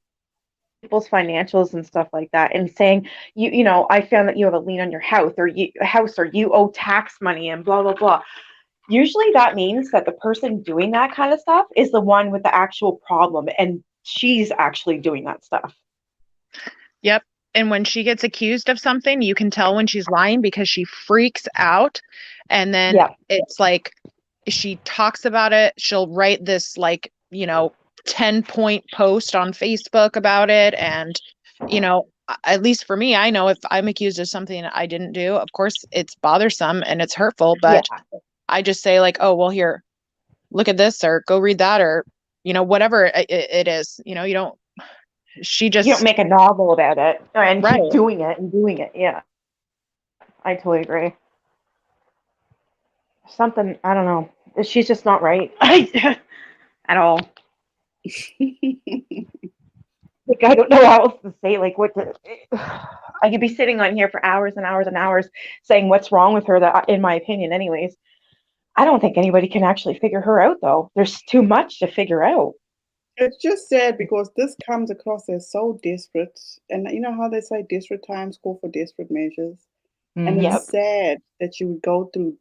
S4: people's financials and stuff like that, and saying, you know, I found that you have a lien on your house or you owe tax money and blah blah blah. Usually that means that the person doing that kind of stuff is the one with the actual problem, and she's actually doing that stuff.
S7: Yep. And when she gets accused of something, you can tell when she's lying because she freaks out. And then
S4: Yeah.
S7: it's like she talks about it. She'll write this, like, 10-point post on Facebook about it. And, at least for me, I know if I'm accused of something I didn't do, of course, it's bothersome and it's hurtful. But
S4: Yeah.
S7: I just say, like, oh, well, here, look at this, or go read that, or, whatever it is. You don't. She
S4: You don't
S7: just.
S4: make a novel about it and
S7: Right.
S4: keep doing it and doing it. Yeah. I totally agree. Something, I don't know. She's just not right at all. Like, I don't know how else to say, like, I could be sitting on here for hours and hours and hours saying what's wrong with her, that, in my opinion, anyways. I don't think anybody can actually figure her out, though. There's too much to figure out.
S1: It's just sad because this comes across as so desperate. And you know how they say desperate times call for desperate measures? And
S4: Yep.
S1: it's sad that you would go through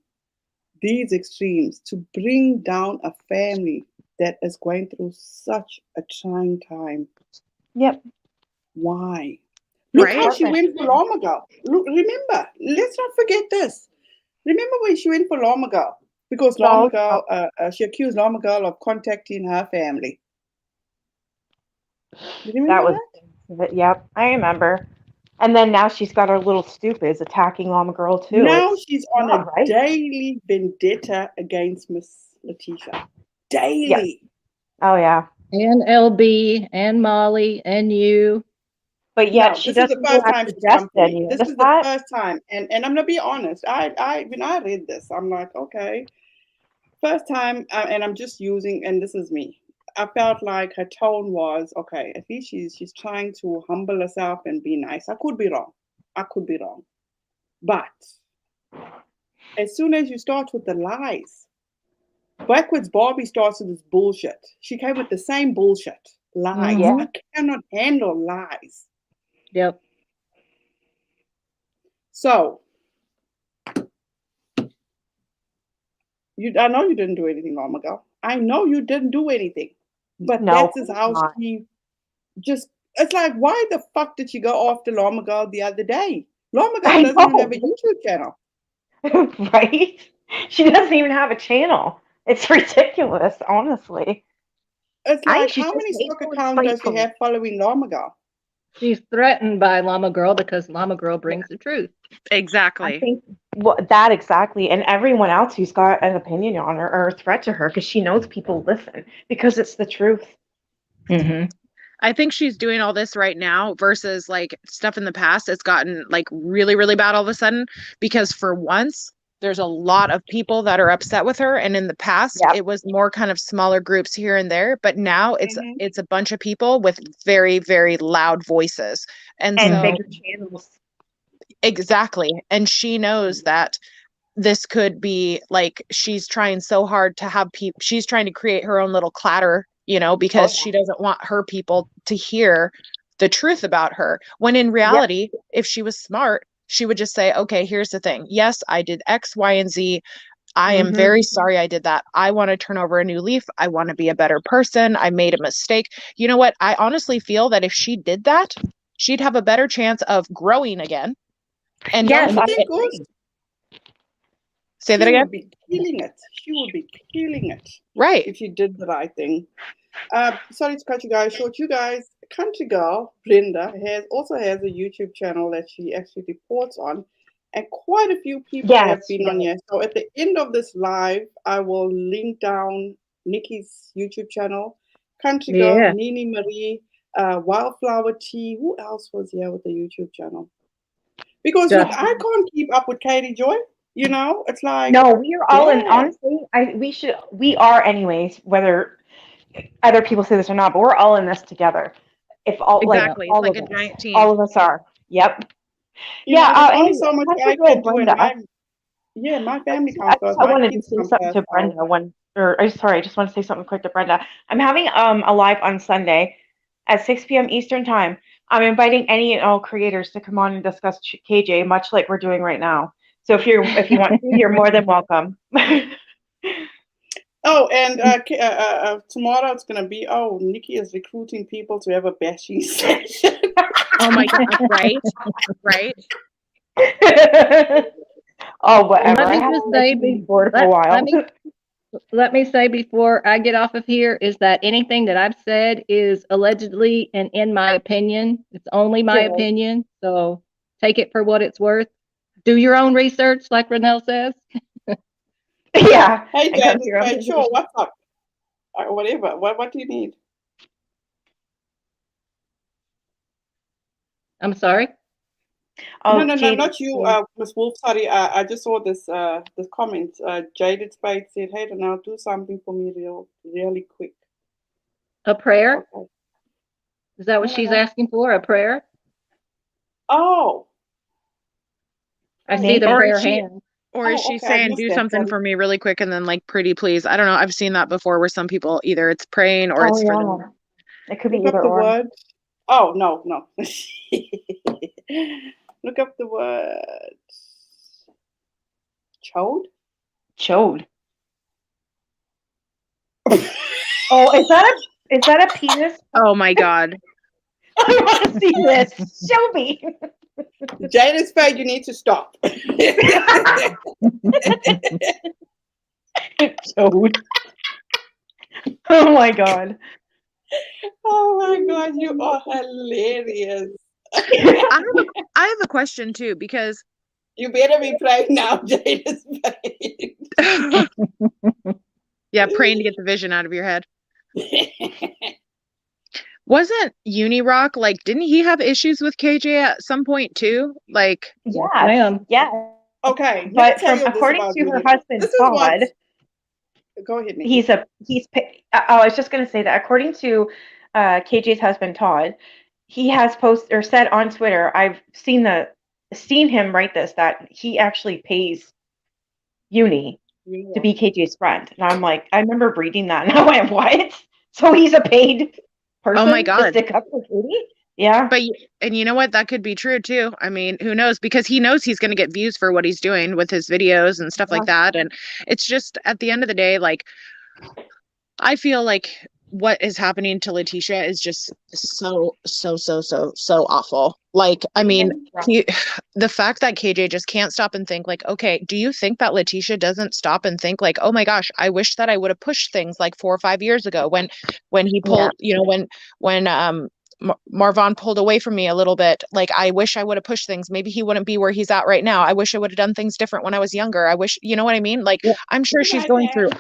S1: these extremes to bring down a family that is going through such a trying time.
S4: Yep.
S1: Why? Look how
S7: Right?
S1: she went for Lamago. Look, remember, let's not forget this. Remember when she went for Lamago? Because
S4: No.
S1: she accused Lamago of contacting her family. You
S4: That
S1: remember
S4: was, yep, I remember. And then now she's got her little stupids attacking Llama Girl, too.
S1: Now
S4: It's
S1: she's on
S4: not
S1: a
S4: right.
S1: daily vendetta against Miss Letitia. Daily.
S4: Oh, yeah.
S8: And LB and Molly and you.
S4: But yet
S1: No,
S4: she
S1: this is the
S4: doesn't go
S1: first time
S4: after
S1: she's come for
S4: Justin.
S1: me.
S4: You
S1: This
S4: notice
S1: is the
S4: that?
S1: first time. And I'm gonna be honest. When I read this, I'm like, okay. First time, and I'm just using, and this is me. I felt like her tone was okay. At least she's trying to humble herself and be nice. I could be wrong. But as soon as you start with the lies, backwards Barbie starts with this bullshit. She came with the same bullshit. Lies.
S4: Yeah.
S1: I cannot handle lies.
S8: Yep.
S1: So I know you didn't do anything long ago. I know you didn't do anything. But
S4: No,
S1: that's just
S4: of
S1: how
S4: course not.
S1: she just, it's like, why the fuck did you go after Llama Girl the other day? Llama Girl
S4: I
S1: doesn't even
S4: know.
S1: have a YouTube channel.
S4: Right? She doesn't even have a channel. It's ridiculous, honestly.
S1: It's
S4: I think
S1: like,
S4: she's
S1: how
S4: just
S1: many stock
S4: hateful and
S1: accounts does she
S4: spiteful.
S1: have following Llama Girl?
S8: She's threatened by Llama Girl because Llama Girl brings the truth.
S4: I
S7: Exactly.
S4: think that exactly, and everyone else who's got an opinion on her or a threat to her, because she knows people listen because it's the truth.
S8: Mm-hmm.
S7: I think she's doing all this right now versus like stuff in the past. It's gotten like really, really bad all of a sudden because for once there's a lot of people that are upset with her. And in the past,
S4: Yep.
S7: it was more kind of smaller groups here and there. But now it's
S1: Mhm.
S7: it's a bunch of people with very, very loud voices. And
S4: And
S7: so
S4: bigger channels.
S7: exactly. And she knows that this could be like she's trying so hard to have people, she's trying to create her own little clatter, because she doesn't want her people to hear the truth about her. When in reality, if she was smart, she would just say, okay, here's the thing. Yes, I did X, Y, and Z. I am very sorry I did that. I want to turn over a new leaf. I want to be a better person. I made a mistake. You know what? I honestly feel that if she did that, she'd have a better chance of growing again. And
S4: Yes,
S1: Don't you
S4: I
S1: think,
S4: agree.
S1: Ghost?
S7: say that
S1: She
S7: again.
S1: would be killing it. She would be killing it
S7: Right.
S1: if she did the right thing. Sorry to cut you guys short. You guys, Country Girl Brenda also has a YouTube channel that she actually reports on, and quite a few people have
S4: Yes,
S1: been on here. So at the end of this live, I will link down Nikki's YouTube channel, Country Girl,
S8: Yeah.
S1: Nini Marie, Wildflower Tea. Who else was here with the YouTube channel? Because look,
S8: Just
S1: I can't keep up with Katie Joy. You know, it's like,
S4: No, we are all in.
S1: yeah.
S4: Honestly, we are anyways. Whether other people say this or not, but we're all in this together. If all
S7: Exactly. It's
S4: all
S7: like
S4: of
S7: a
S4: us,
S7: giant team.
S4: all of us are. Yep.
S1: You know, there's only
S4: Hey,
S1: so much
S4: Country
S1: I
S4: Girl
S1: can do, and
S4: Brenda.
S1: my family
S4: I
S1: comes first, my
S4: wanted to
S1: kids
S4: say
S1: come
S4: something
S1: first.
S4: to Brenda I just want to say something quick to Brenda. I'm having a live on Sunday at 6 p.m. Eastern time. I'm inviting any and all creators to come on and discuss KJ, much like we're doing right now. So if you want to, you're more than welcome.
S1: Oh, and tomorrow it's gonna be. Oh, Nikki is recruiting people to have a bashing session.
S7: Oh my God, right? Right?
S4: Oh, whatever.
S8: let
S4: I
S8: me
S4: have
S8: just
S4: to
S8: say,
S4: be bored for a while.
S8: let me say before I get off of here is that anything that I've said is allegedly and in my opinion. It's only my
S4: Sure.
S8: opinion, so take it for what it's worth. Do your own research, like Renelle says.
S4: Yeah.
S1: Hey,
S4: And come to
S1: Janice,
S4: your own
S1: hey, sure,
S4: conclusion.
S1: what's up? Whatever. What do you need?
S8: I'm sorry.
S4: Oh,
S1: No,
S4: Jade,
S1: not you, Miss Wolf. Sorry, I just saw this comment. Jaded Spade said, "Hey, now do something for me, really quick."
S8: A prayer?
S1: Okay.
S8: Is that what she's asking for? A prayer?
S1: Oh,
S8: I see the
S7: Or
S8: prayer
S7: is she
S8: hand.
S7: or is
S1: oh,
S7: she
S1: okay. I
S7: saying
S1: missed
S7: do
S1: that.
S7: something
S1: Sorry.
S7: for me really quick and then like pretty please? I don't know. I've seen that before where some people either it's praying or it's for them.
S4: It could be
S1: Look up
S4: either
S1: the
S4: or.
S1: word. Oh, no. Look up the word. Chode?
S4: Chode. Oh, is that a penis?
S7: Oh my God.
S4: I want to see this. Show me.
S1: Jaded Spade, you need to stop.
S4: Chode. Oh my God.
S1: Oh my God, you are hilarious.
S7: I have a question too because
S1: You better be praying now, Jaded Spade.
S7: yeah, praying to get the vision out of your head. Wasn't Unirock like didn't he have issues with KJ at some point too? Like
S4: Yeah.
S1: Okay,
S4: But
S1: let me tell you this
S4: according
S1: about
S4: to her
S1: Unirock.
S4: husband
S1: This is what.
S4: Todd,
S1: Go ahead, Nikki.
S4: I was just going to say that according to KJ's husband Todd, he has posted or said on Twitter, I've seen him write this, that he actually pays Uni to be KJ's friend. And I'm like, I remember reading that and I went, what? So he's a paid person
S7: oh my
S4: to
S7: God.
S4: stick up for Katie? Yeah.
S7: But and you know what? That could be true too. I mean, who knows? Because he knows he's going to get views for what he's doing with his videos and stuff like that. And it's just at the end of the day, like I feel like what is happening to Letitia is just so awful. Like, I mean, the fact that KJ just can't stop and think like, okay, do you think that Letitia doesn't stop and think like, oh my gosh, I wish that I would have pushed things like 4 or 5 years ago when he pulled, you know, when Marvon pulled away from me a little bit. Like, I wish I would have pushed things. Maybe he wouldn't be where he's at right now. I wish I would have done things different when I was younger. I wish, you know what I mean? Like, I'm sure she's going through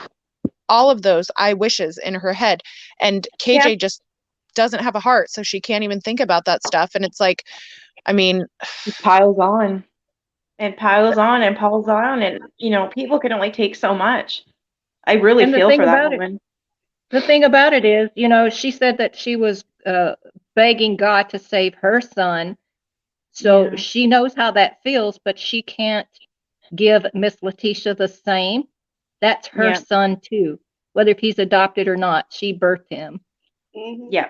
S7: all of those I wishes in her head. And KJ just doesn't have a heart, so she can't even think about that stuff. And it's like, I mean,
S4: it piles on and piles on and piles on. And, you know, people can only take so much. I really feel for that woman.
S8: The thing about it is, you know, she said that she was begging God to save her son. So she knows how that feels, but she can't give Miss Letitia the same. That's her son too, whether if he's adopted or not. She birthed him.
S1: Mm-hmm.
S4: Yeah,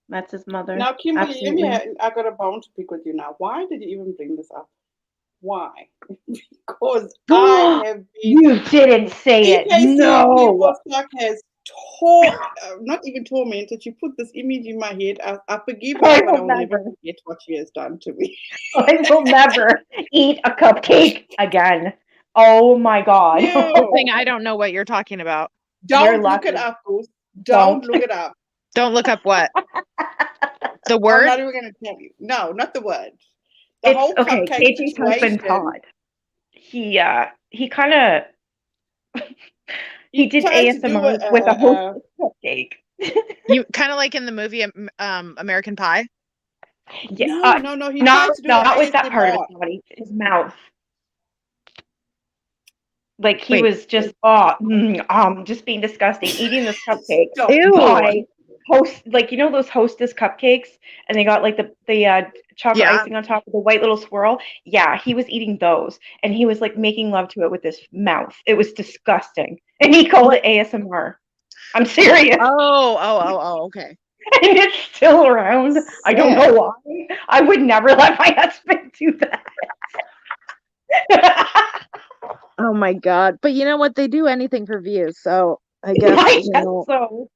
S4: that's his mother.
S1: Now, Kimberly, I got a bone to pick with you now. Why did you even bring this up? Why? Because I have been.
S4: You didn't say it. No.
S1: Has not even tormented. She put this image in my head. I forgive her, but I will never forget what she has done to me.
S4: I will never eat a cupcake again. Oh my God.
S7: I don't know what you're talking about.
S1: Don't look it up, Bruce. Don't look it up.
S7: Don't look up what? The word?
S1: I'm not even going to tell you. No, not the word. The
S4: It's
S1: whole
S4: okay.
S1: cupcake
S4: KJ's husband,
S1: situation.
S4: Todd. He kind of he did
S1: tried to do
S4: ASMR with a hostess cupcake.
S7: You kind of like in the movie American Pie.
S4: Yeah,
S1: no. He tried to do
S4: not with that part of
S1: ASMR.
S4: his body, his mouth. Like he
S7: Wait.
S4: was just just being disgusting, eating this cupcake
S1: Stop.
S7: Ew.
S4: by like those hostess cupcakes, and they got like the chocolate
S7: Yeah.
S4: icing on top of the white little swirl. Yeah, he was eating those, and he was like making love to it with his mouth. It was disgusting, and he called it ASMR. I'm serious.
S7: Oh, okay.
S4: And it's still around. I don't know why. I would never let my husband do that.
S7: Oh my God. But you know what? They do anything for views, so I guess,
S4: I
S7: you
S4: guess
S7: know.
S4: so.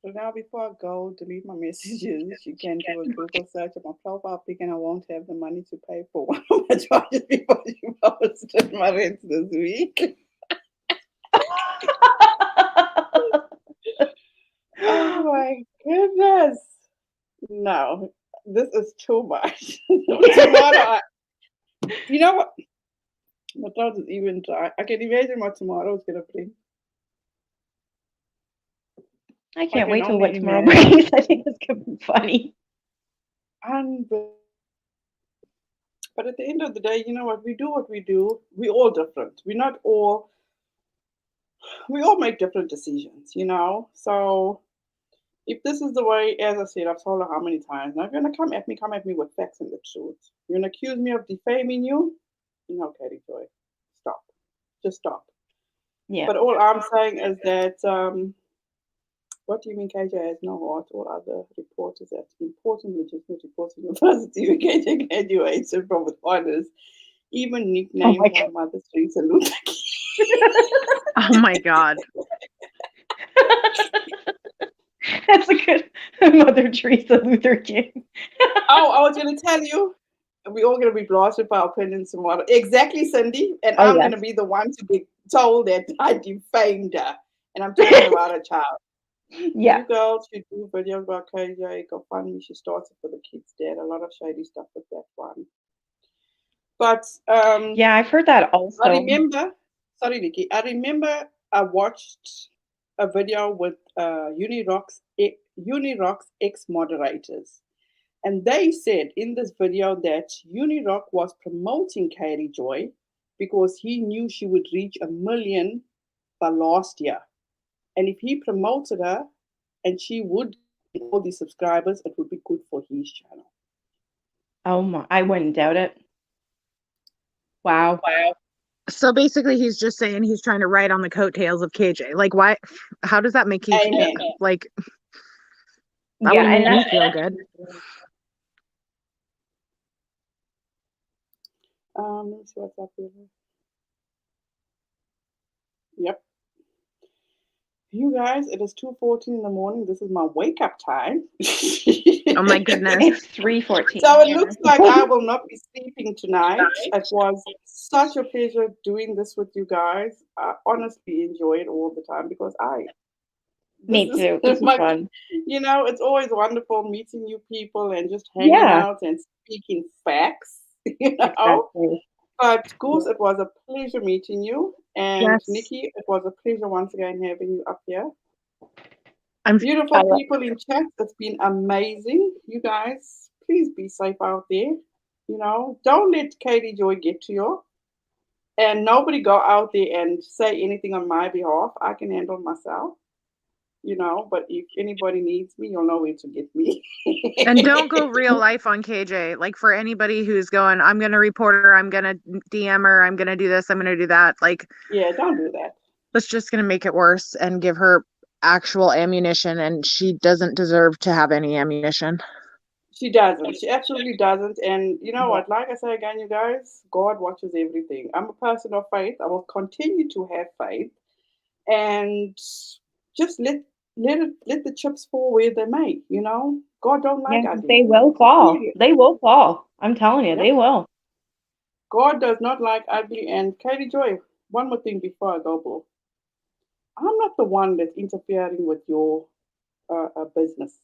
S1: So now before I go delete my messages, you can do a Google search of my profile pic, and I won't have the money to pay for one of my charges before you posted my rent this week. Oh my goodness. No, this is too much. Tomorrow, you know what? My throat is even dry. I can imagine what tomorrow is going to bring.
S4: I can't
S1: can
S4: wait till
S1: only
S4: what tomorrow
S1: imagine.
S4: brings. I think it's gonna be funny.
S1: But at the end of the day, you know what? We do what we do. We're all different. We all make different decisions, you know? So if this is the way, as I said, I've told her how many times. Now, if you're going to come at me with facts and the truth. You're going to accuse me of defaming you? No, Katie Joy. Stop. Just stop.
S4: Yeah.
S1: But all I'm saying is that, what do you mean KJ has no heart? All other reporters at important legitimate reporting university who KJ graduated from with honors, even nicknamed her Mother Teresa Luther King.
S7: Oh my God.
S4: That's a good Mother Teresa Luther King.
S1: Oh, I was going to tell you, we're all going to be blasted by our opinions tomorrow. Exactly, Cindy. And I'm going to be the one to be told that I defamed her. And I'm talking about a child.
S4: Yeah.
S1: You girls should do videos about KJ. Go find me. She starts it for the kids' dad. A lot of shady stuff with that one. But
S4: yeah, I've heard that also.
S1: I remember, sorry, Nikki. I remember I watched a video with Unirock's ex-moderators. And they said in this video that Unirock was promoting Katie Joy because he knew she would reach 1 million by last year. And if he promoted her and she would get all these subscribers, it would be good for his channel.
S4: Oh my, I wouldn't doubt it. Wow.
S7: So basically he's just saying he's trying to ride on the coattails of KJ. Like, why? How does that make you feel? Like, that wouldn't make me feel good.
S1: Let me see what's up here. Yep. You guys, it is 2:14 in the morning. This is my wake up time.
S7: Oh my goodness.
S4: It's 3:14.
S1: So it looks like I will not be sleeping tonight. It was such a pleasure doing this with you guys. I honestly enjoy it all the time because
S4: Me too. This is fun.
S1: You know, it's always wonderful meeting new people and just hanging out and speaking facts, you know.
S4: Exactly.
S1: But Goose, it was a pleasure meeting you. And
S7: Yes.
S1: Nikki, it was a pleasure once again having you up here.
S7: I'm
S1: Beautiful people in chat. It's been amazing. You guys, please be safe out there. You know, don't let Katie Joy get to you. And nobody go out there and say anything on my behalf. I can handle myself. You know, but if anybody needs me, you'll know where to get me.
S7: And don't go real life on KJ. Like, for anybody who's going, I'm going to report her, I'm going to DM her, I'm going to do this, I'm going to do that. Like,
S1: yeah, don't do that.
S7: That's just going to make it worse and give her actual ammunition. And she doesn't deserve to have any ammunition.
S1: She doesn't. She absolutely doesn't. And you know what? Like I say again, you guys, God watches everything. I'm a person of faith. I will continue to have faith. And just let the chips fall where they may, you know. God don't like ugly.
S4: They will fall. They will fall. I'm telling you, they will.
S1: God does not like ugly. And Katie Joy, one more thing before I go, boo. I'm not the one that's interfering with your business.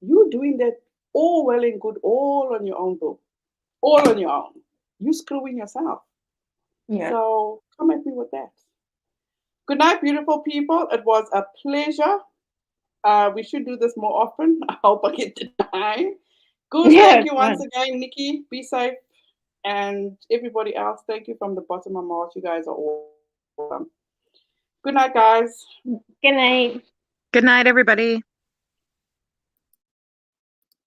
S1: You're doing that all well and good, all on your own, boo. all on your own. You screwing yourself.
S4: Yeah.
S1: So come at me with that. Good night, beautiful people. It was a pleasure. We should do this more often. I hope I get the time. Goose,
S4: Yeah,
S1: thank
S4: it's
S1: you once
S4: fun.
S1: again. Nikki, be safe. And everybody else, thank you from the bottom of my heart. You guys are awesome. Good night, guys.
S4: Good night.
S7: Good night, everybody.